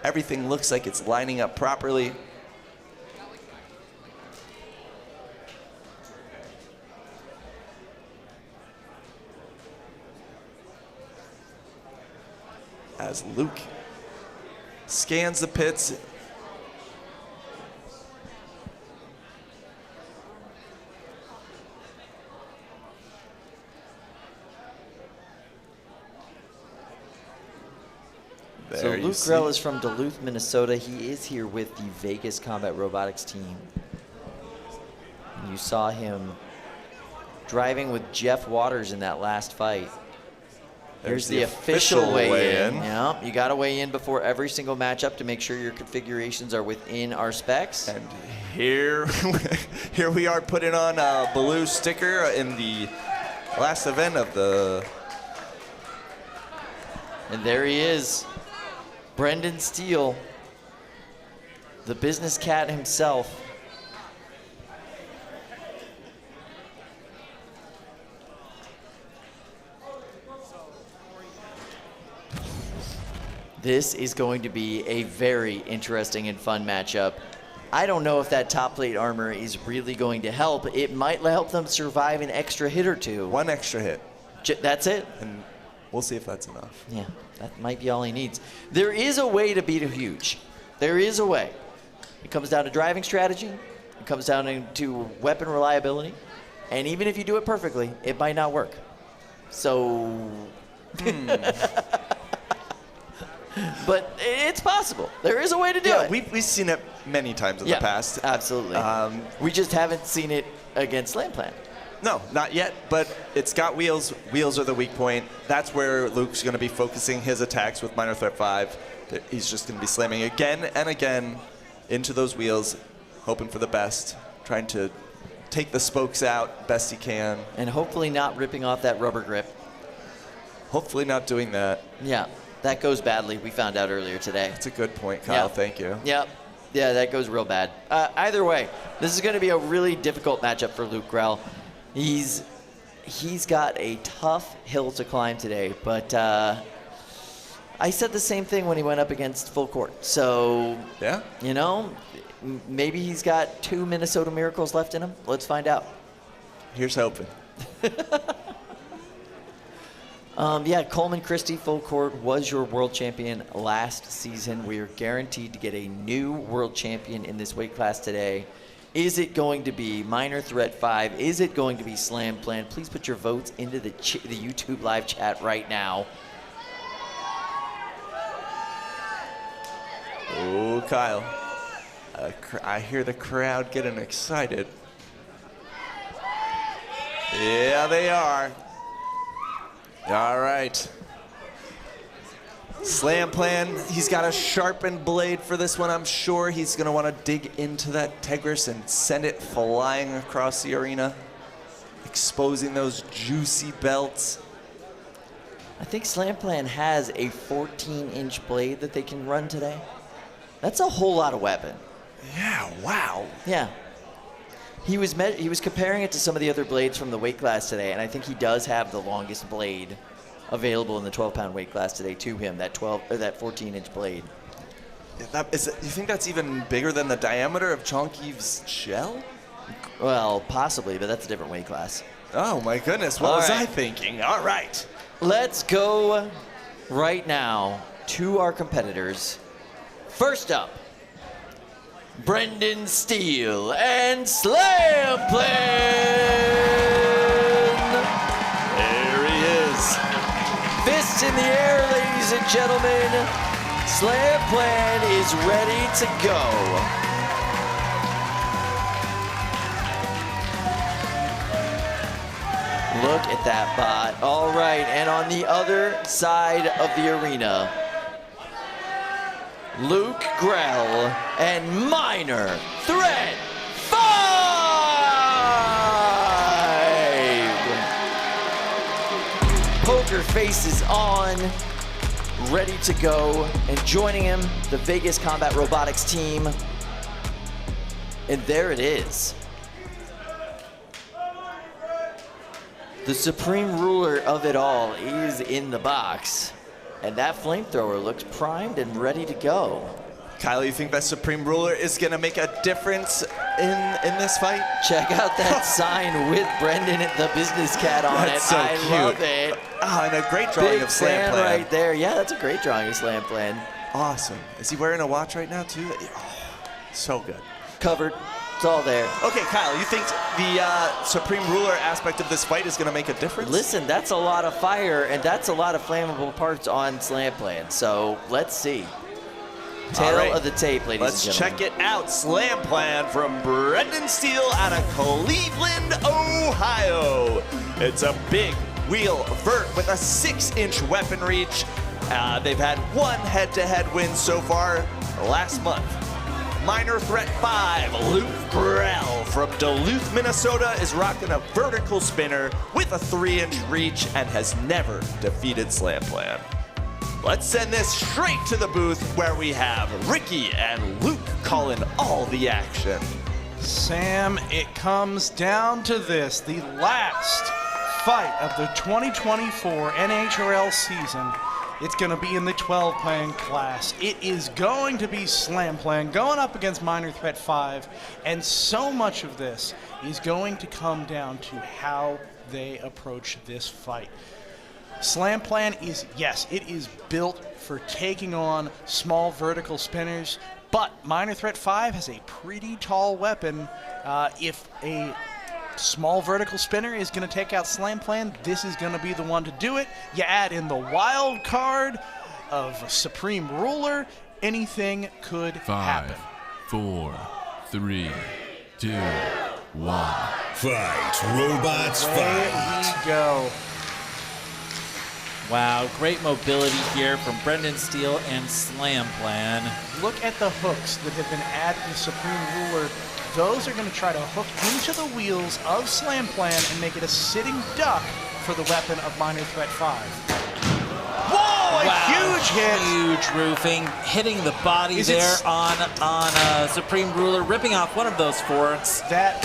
Everything looks like it's lining up properly. As Luke scans the pits. So Luke Grell is from Duluth, Minnesota. He is here with the Vegas Combat Robotics team. And you saw him driving with Jeff Waters in that last fight. Here's the official weigh-in. Yeah, you got to weigh in before every single matchup to make sure your configurations are within our specs. And here we are putting on a blue sticker in the last event of the... And there he is, Brendan Steele, the business cat himself. This is going to be a very interesting and fun matchup. I don't know if that top plate armor is really going to help. It might help them survive an extra hit or two. One extra hit. That's it? And we'll see if that's enough. Yeah, that might be all he needs. There is a way to beat a huge. There is a way. It comes down to driving strategy. It comes down to weapon reliability. And even if you do it perfectly, it might not work. So... But it's possible. There is a way to do it. We've seen it many times in the past. Absolutely. We just haven't seen it against Slam Plan. No, not yet, but it's got wheels. Wheels are the weak point. That's where Luke's going to be focusing his attacks with Minor Threat 5. He's just going to be slamming again and again into those wheels, hoping for the best, trying to take the spokes out best he can. And hopefully not ripping off that rubber grip. Hopefully not doing that. Yeah. That goes badly, we found out earlier today. That's a good point, Kyle. Thank you. Yep. Yeah, that goes real bad. Either way, this is going to be a really difficult matchup for Luke Grell. He's got a tough hill to climb today, but I said the same thing when he went up against Full Court. So, you know, maybe he's got 2 Minnesota Miracles left in him. Let's find out. Here's hoping. Coleman Christie, Full Court, was your world champion last season. We are guaranteed to get a new world champion in this weight class today. Is it going to be Minor Threat 5? Is it going to be Slam Plan? Please put your votes into the YouTube live chat right now. Oh, Kyle. I hear the crowd getting excited. Yeah, they are. All right. Slam Plan, he's got a sharpened blade for this one. I'm sure he's going to want to dig into that Tegris and send it flying across the arena, exposing those juicy belts. I think Slam Plan has a 14-inch blade that they can run today. That's a whole lot of weapon. Yeah, wow. Yeah. He was comparing it to some of the other blades from the weight class today, and I think he does have the longest blade available in the 12-pound weight class today to him, that 14-inch blade. You think that's even bigger than the diameter of Chonkiv's shell? Well, possibly, but that's a different weight class. Oh my goodness, what was I thinking? All right. Let's go right now to our competitors. First up, Brendan Steele and Slam Plan. There he is. Fists in the air, ladies and gentlemen. Slam Plan is ready to go. Look at that bot. All right, and on the other side of the arena, Luke Grell and Minor Threat 5! Poker face is on, ready to go, and joining him, the Vegas Combat Robotics team. And there it is. The supreme ruler of it all is in the box. And that flamethrower looks primed and ready to go. Kyle, you think that Supreme Ruler is going to make a difference in this fight? Check out that sign with Brendan the business cat on That's it. so I cute. love it. Ah, and a great drawing Big of Slam Plan right there. Yeah, that's a great drawing of Slam Plan. Awesome. Is he wearing a watch right now, too? Oh, so good. Covered. It's all there. Okay, Kyle, you think the Supreme Ruler aspect of this fight is going to make a difference? Listen, that's a lot of fire, and that's a lot of flammable parts on Slam Plan. So let's see. Tail of the tape, ladies and gentlemen. Let's check it out. Slam Plan from Brendan Steele out of Cleveland, Ohio. It's a big wheel vert with a 6-inch weapon reach. They've had one head-to-head win so far last month. Minor Threat 5, Luke Grell from Duluth, Minnesota is rocking a vertical spinner with a 3-inch reach and has never defeated Slam Plan. Let's send this straight to the booth where we have Ricky and Luke calling all the action. Sam, it comes down to this, the last fight of the 2024 NHRL season. It's going to be in the 12-man class. It is going to be Slam Plan going up against Minor Threat 5, and so much of this is going to come down to how they approach this fight. Slam Plan is, yes, it is built for taking on small vertical spinners, but Minor Threat 5 has a pretty tall weapon. If a small vertical spinner is going to take out Slam Plan, this is going to be the one to do it. You add in the wild card of Supreme Ruler, anything could happen. 5, 4, 3, 2, 1. Fight, robots, Away fight. we go. Wow, great mobility here from Brendan Steele and Slam Plan. Look at the hooks that have been added to Supreme Ruler. Those are going to try to hook into the wheels of Slam Plan and make it a sitting duck for the weapon of Minor Threat 5. Whoa, a huge hit! Huge roofing, hitting the body there on Supreme Ruler, ripping off one of those forks. That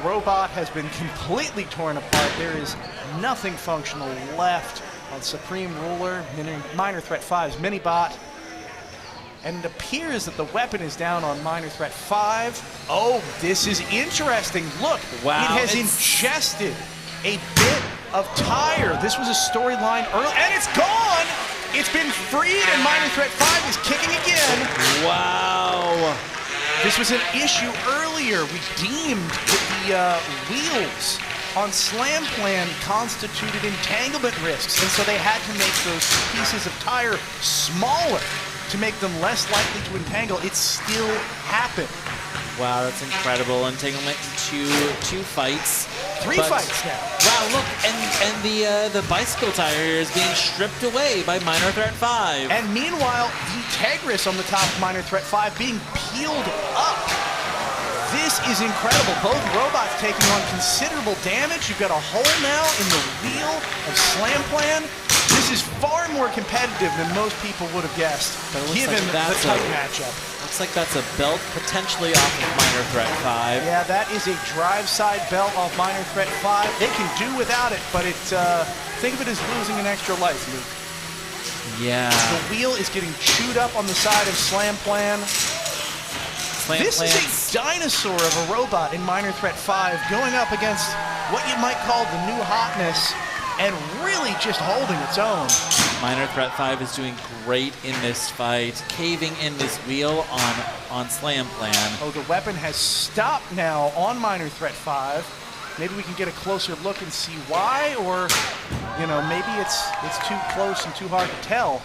robot has been completely torn apart. There is nothing functional left on Supreme Ruler, Minor Threat 5's mini-bot. And it appears that the weapon is down on Minor Threat 5. Oh, this is interesting. Look, wow, it has ingested a bit of tire. This was a storyline early, and it's gone! It's been freed, and Minor Threat 5 is kicking again. Wow. This was an issue earlier. We deemed that the wheels on Slam Plan constituted entanglement risks, and so they had to make those pieces of tire smaller to make them less likely to entangle. It still happened. Wow, that's incredible. Entanglement in two fights. Three fights now. Wow, look, and the bicycle tire here is being stripped away by Minor Threat 5. And meanwhile, the Tegris on the top of Minor Threat 5 being peeled up. This is incredible. Both robots taking on considerable damage. You've got a hole now in the wheel of Slam Plan. This is far more competitive than most people would have guessed, given the tight matchup. Looks like that's a belt potentially off of Minor Threat 5. Yeah, that is a drive side belt off Minor Threat 5. They can do without it, but it's think of it as losing an extra life, Luke. Yeah. The wheel is getting chewed up on the side of Slam Plan. This is a dinosaur of a robot in Minor Threat 5 going up against what you might call the new hotness and really just holding its own. Minor Threat 5 is doing great in this fight, caving in this wheel on Slam Plan. Oh, the weapon has stopped now on Minor Threat 5. Maybe we can get a closer look and see why, or, you know, maybe it's too close and too hard to tell.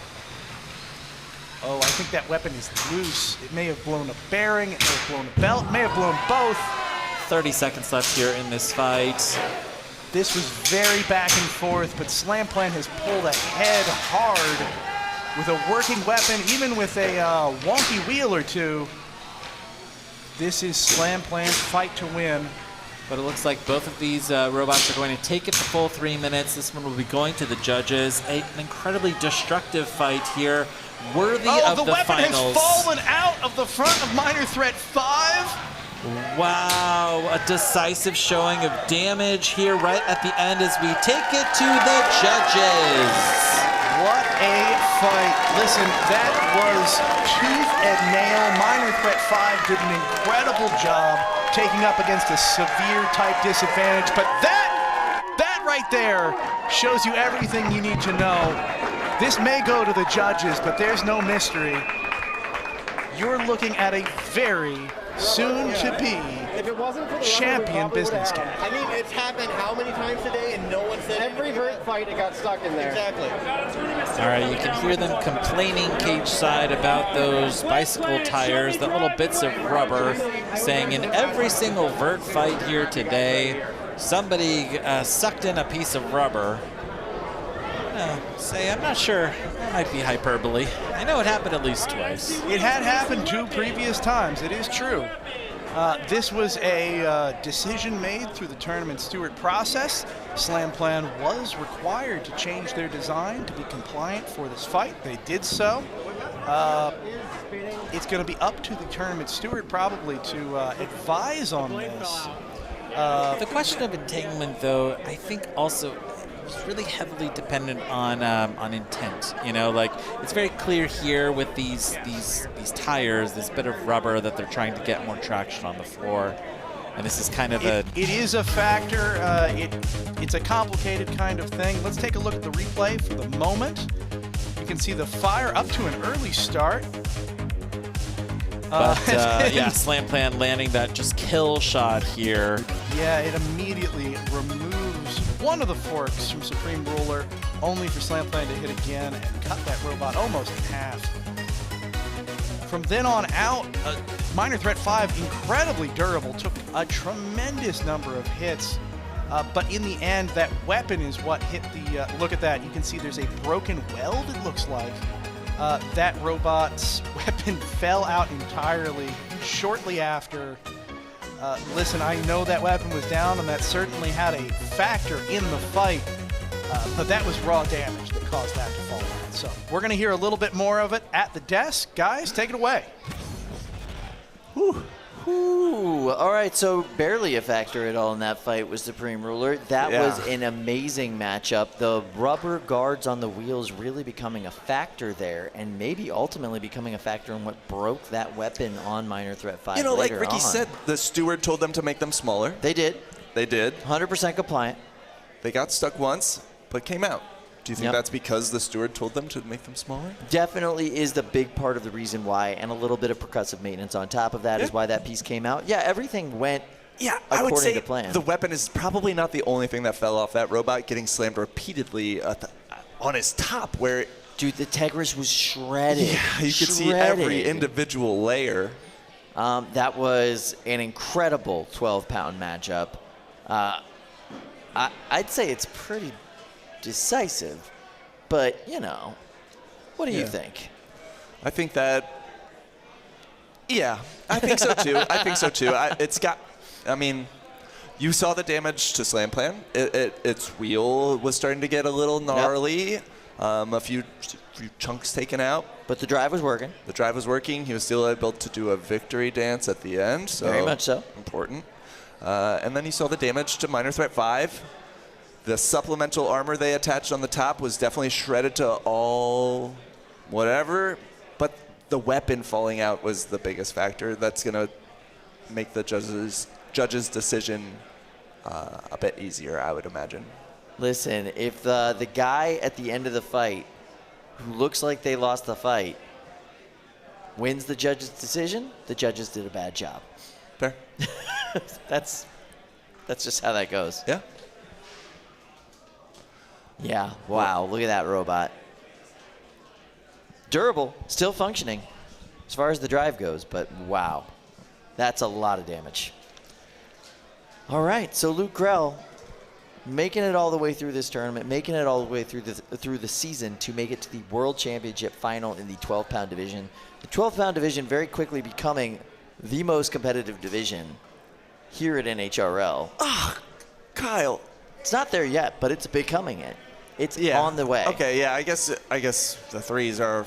Oh, I think that weapon is loose. It may have blown a bearing, it may have blown a belt, it may have blown both. 30 seconds left here in this fight. This was very back and forth, but Slam Plan has pulled ahead hard with a working weapon, even with a wonky wheel or two. This is Slam Plan's fight to win. But it looks like both of these robots are going to take it the full 3 minutes. This one will be going to the judges. An incredibly destructive fight here, worthy of the finals. Oh, the weapon has fallen out of the front of Minor Threat 5. Wow, a decisive showing of damage here right at the end as we take it to the judges. What a fight. Listen, that was tooth and nail. Minor Threat 5 did an incredible job taking up against a severe type disadvantage, but that right there shows you everything you need to know. This may go to the judges, but there's no mystery. You're looking at a very soon to be If it wasn't for the champion business cat. cat. I mean, it's happened how many times today, and no one said every vert fight it got stuck in there. Exactly. All right, you can hear them complaining cage side about those bicycle tires, the little bits of rubber, saying in every single vert fight here today, somebody sucked in a piece of rubber. I'm not sure. That might be hyperbole. I know it happened at least twice. It had happened 2 previous times. It is true. This was a decision made through the tournament steward process. Slam Plan was required to change their design to be compliant for this fight. They did so. It's going to be up to the tournament steward probably to advise on this. The question of entanglement, though, I think also is really heavily dependent on intent. You know, like it's very clear here with these tires, this bit of rubber that they're trying to get more traction on the floor, and this is kind of it is a factor. It's a complicated kind of thing. Let's take a look at the replay for the moment. You can see the fire up to an early start. But yeah, Slam Plan landing that just kill shot here. Yeah, it immediately removes one of the forks from Supreme Ruler, only for Slam Plan to hit again and cut that robot almost in half. From then on out, Minor Threat 5, incredibly durable, took a tremendous number of hits. But in the end, that weapon is what hit the, look at that, you can see there's a broken weld, it looks like. That robot's weapon fell out entirely shortly after. Listen, I know that weapon was down, and that certainly had a factor in the fight, but that was raw damage that caused that to fall out. So we're going to hear a little bit more of it at the desk. Guys, take it away. Whew. Ooh, all right, so barely a factor at all in that fight was Supreme Ruler. That was an amazing matchup. The rubber guards on the wheels really becoming a factor there, and maybe ultimately becoming a factor in what broke that weapon on Minor Threat 5 You know, like later Ricky on. said, the steward told them to make them smaller. They did. They did. 100% compliant. They got stuck once, but came out. Do you think that's because the steward told them to make them smaller? Definitely is the big part of the reason why, and a little bit of percussive maintenance on top of that is why that piece came out. Yeah, everything went I would say to plan. the weapon is probably not the only thing that fell off that robot, getting slammed repeatedly on his top where... Dude, the Tegris was shredded. Yeah, you could see every individual layer. That was an incredible 12-pound matchup. I'd say it's pretty decisive, but, you know, what do you think? I think that... Yeah, I think so too. I think so too. I mean, you saw the damage to Slam Plan. Its wheel was starting to get a little gnarly. A few chunks taken out. But the drive was working. The drive was working. He was still able to do a victory dance at the end. So very much so. Important. And then you saw the damage to Minor Threat 5. The supplemental armor they attached on the top was definitely shredded to all whatever. But the weapon falling out was the biggest factor. That's going to make the judge's decision a bit easier, I would imagine. Listen, if the guy at the end of the fight who looks like they lost the fight wins the judge's decision, the judges did a bad job. Fair. That's just how that goes. Yeah. Yeah, wow, look at that robot. Durable, still functioning as far as the drive goes, but wow, that's a lot of damage. All right, so Luke Grell making it all the way through this tournament, making it all the way through the season to make it to the World Championship final in the 12-pound division. The 12-pound division very quickly becoming the most competitive division here at NHRL. Kyle. It's not there yet, but it's becoming it. It's on the way. Okay, yeah, I guess the threes are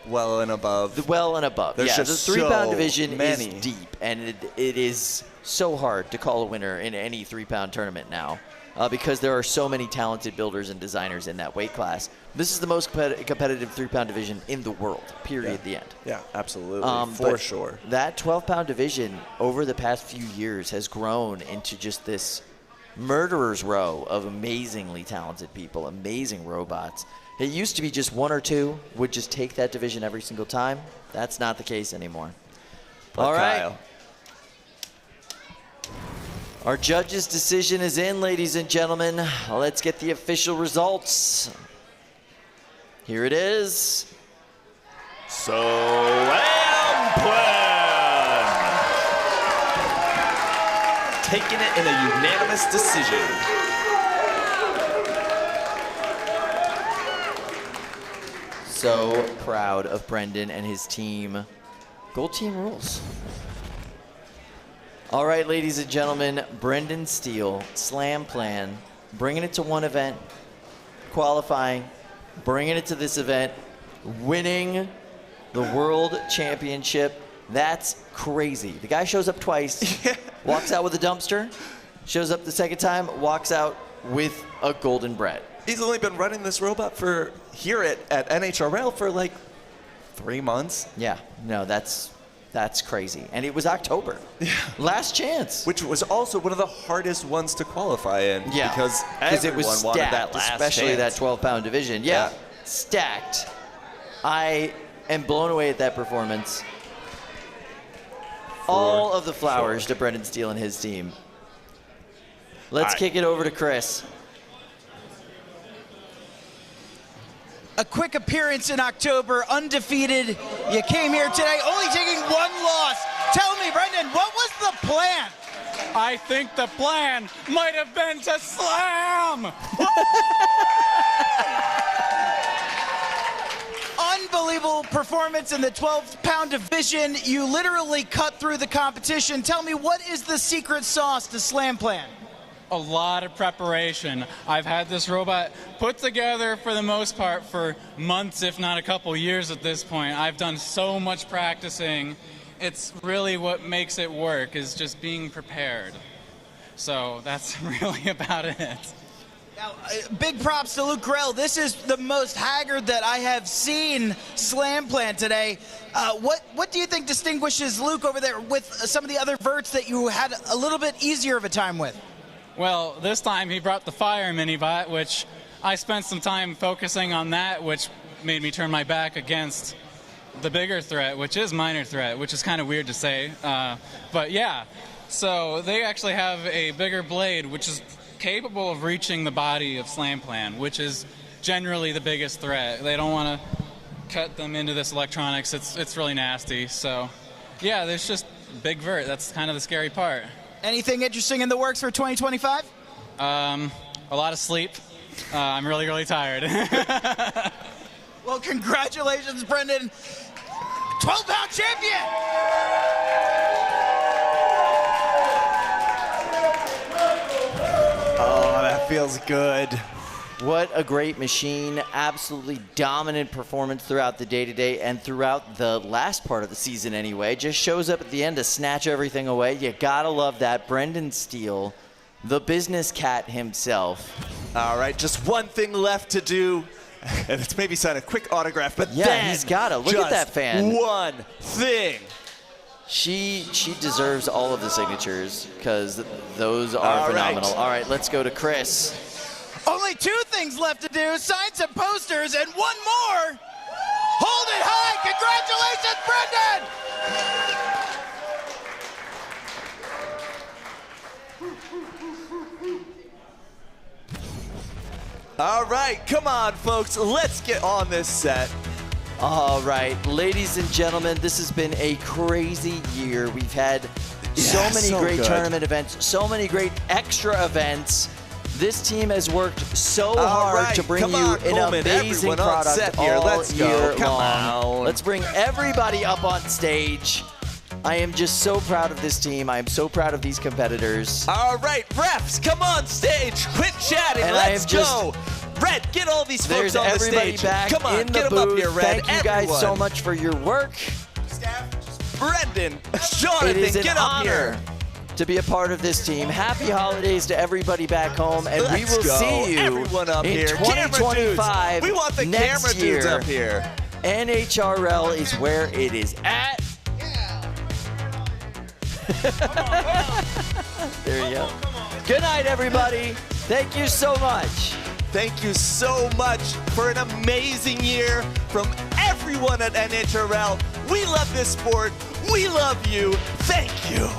well and above. Well and above. There's the just 3-pound so division many. is deep, and it is so hard to call a winner in any 3-pound tournament now because there are so many talented builders and designers in that weight class. This is the most competitive 3-pound division in the world, period, the end. Yeah, absolutely, for sure. That 12-pound division over the past few years has grown into just this murderer's row of amazingly talented people, amazing robots. It used to be just one or two would just take that division every single time. That's not the case anymore. But all right. Kyle. Our judge's decision is in, ladies and gentlemen. Let's get the official results. Here it is. Taking it in a unanimous decision. So proud of Brendan and his team. Gold team rules. All right, ladies and gentlemen, Brendan Steele, Slam Plan, bringing it to one event, qualifying, bringing it to this event, winning the World Championship. That's crazy. The guy shows up twice, walks out with a dumpster, shows up the second time, walks out with a golden Brett. He's only been running this robot for here at NHRL for like 3 months. Yeah, no, that's crazy. And it was October. Yeah. Last chance. Which was also one of the hardest ones to qualify in. Yeah, because it was everyone wanted stacked, that last especially chance. that 12-pound division. Yeah, stacked. I am blown away at that performance. All of the flowers to Brendan Steele and his team. Let's kick it over to Chris. A quick appearance in October, undefeated. You came here today only taking 1 loss. Tell me, Brendan, what was the plan? I think the plan might have been to slam! Unbelievable performance in the 12-pound division. You literally cut through the competition. Tell me, what is the secret sauce to Slam Plan? A lot of preparation. I've had this robot put together for the most part for months, if not a couple years at this point. I've done so much practicing. It's really what makes it work, is just being prepared. So that's really about it. Now, big props to Luke Grell. This is the most haggard that I have seen Slam Plan today. What do you think distinguishes Luke over there with some of the other verts that you had a little bit easier of a time with? Well, this time he brought the fire mini-bot, which I spent some time focusing on that, which made me turn my back against the bigger threat, which is minor threat, which is kind of weird to say. But yeah, so they actually have a bigger blade, which is capable of reaching the body of Slam Plan, which is generally the biggest threat. They don't want to cut them into this electronics. It's really nasty. So yeah, there's just big vert. That's kind of the scary part. Anything interesting in the works for 2025? A lot of sleep. I'm really, really tired. Well, congratulations, Brendan. 12-pound champion! Oh, that feels good. What a great machine. Absolutely dominant performance throughout the day-to-day and throughout the last part of the season anyway. Just shows up at the end to snatch everything away. You gotta love that. Brendan Steele, the business cat himself. All right, just one thing left to do, and it's maybe sign a quick autograph, but yeah, then he's gotta. Look at that fan. One thing. She deserves all of the signatures because those are phenomenal. All right, let's go to Chris. Only 2 things left to do, sign some posters, and one more. Hold it high, Brendan! All right, come on, folks. Let's get on this set. All right, ladies and gentlemen, this has been a crazy year. We've had so many great tournament events, so many great extra events. This team has worked so hard to bring you an amazing product all year long. Let's bring everybody up on stage. I am just so proud of this team. I am so proud of these competitors. All right, refs, come on stage. Quit chatting. And let's go. Red, get all these folks on the stage. Back come on, in the get them booth. up here, Red. Thank you guys so much for your work. Brendan, Jonathan, it is an get up honor here. To be a part of this team. Happy holidays to everybody back home, and we will see you Everyone up in here. 2025. We want the next camera year. dudes up here. NHRL is where it is at. There you go. Good night, everybody. Thank you so much. Thank you so much for an amazing year from everyone at NHRL. We love this sport. We love you. Thank you.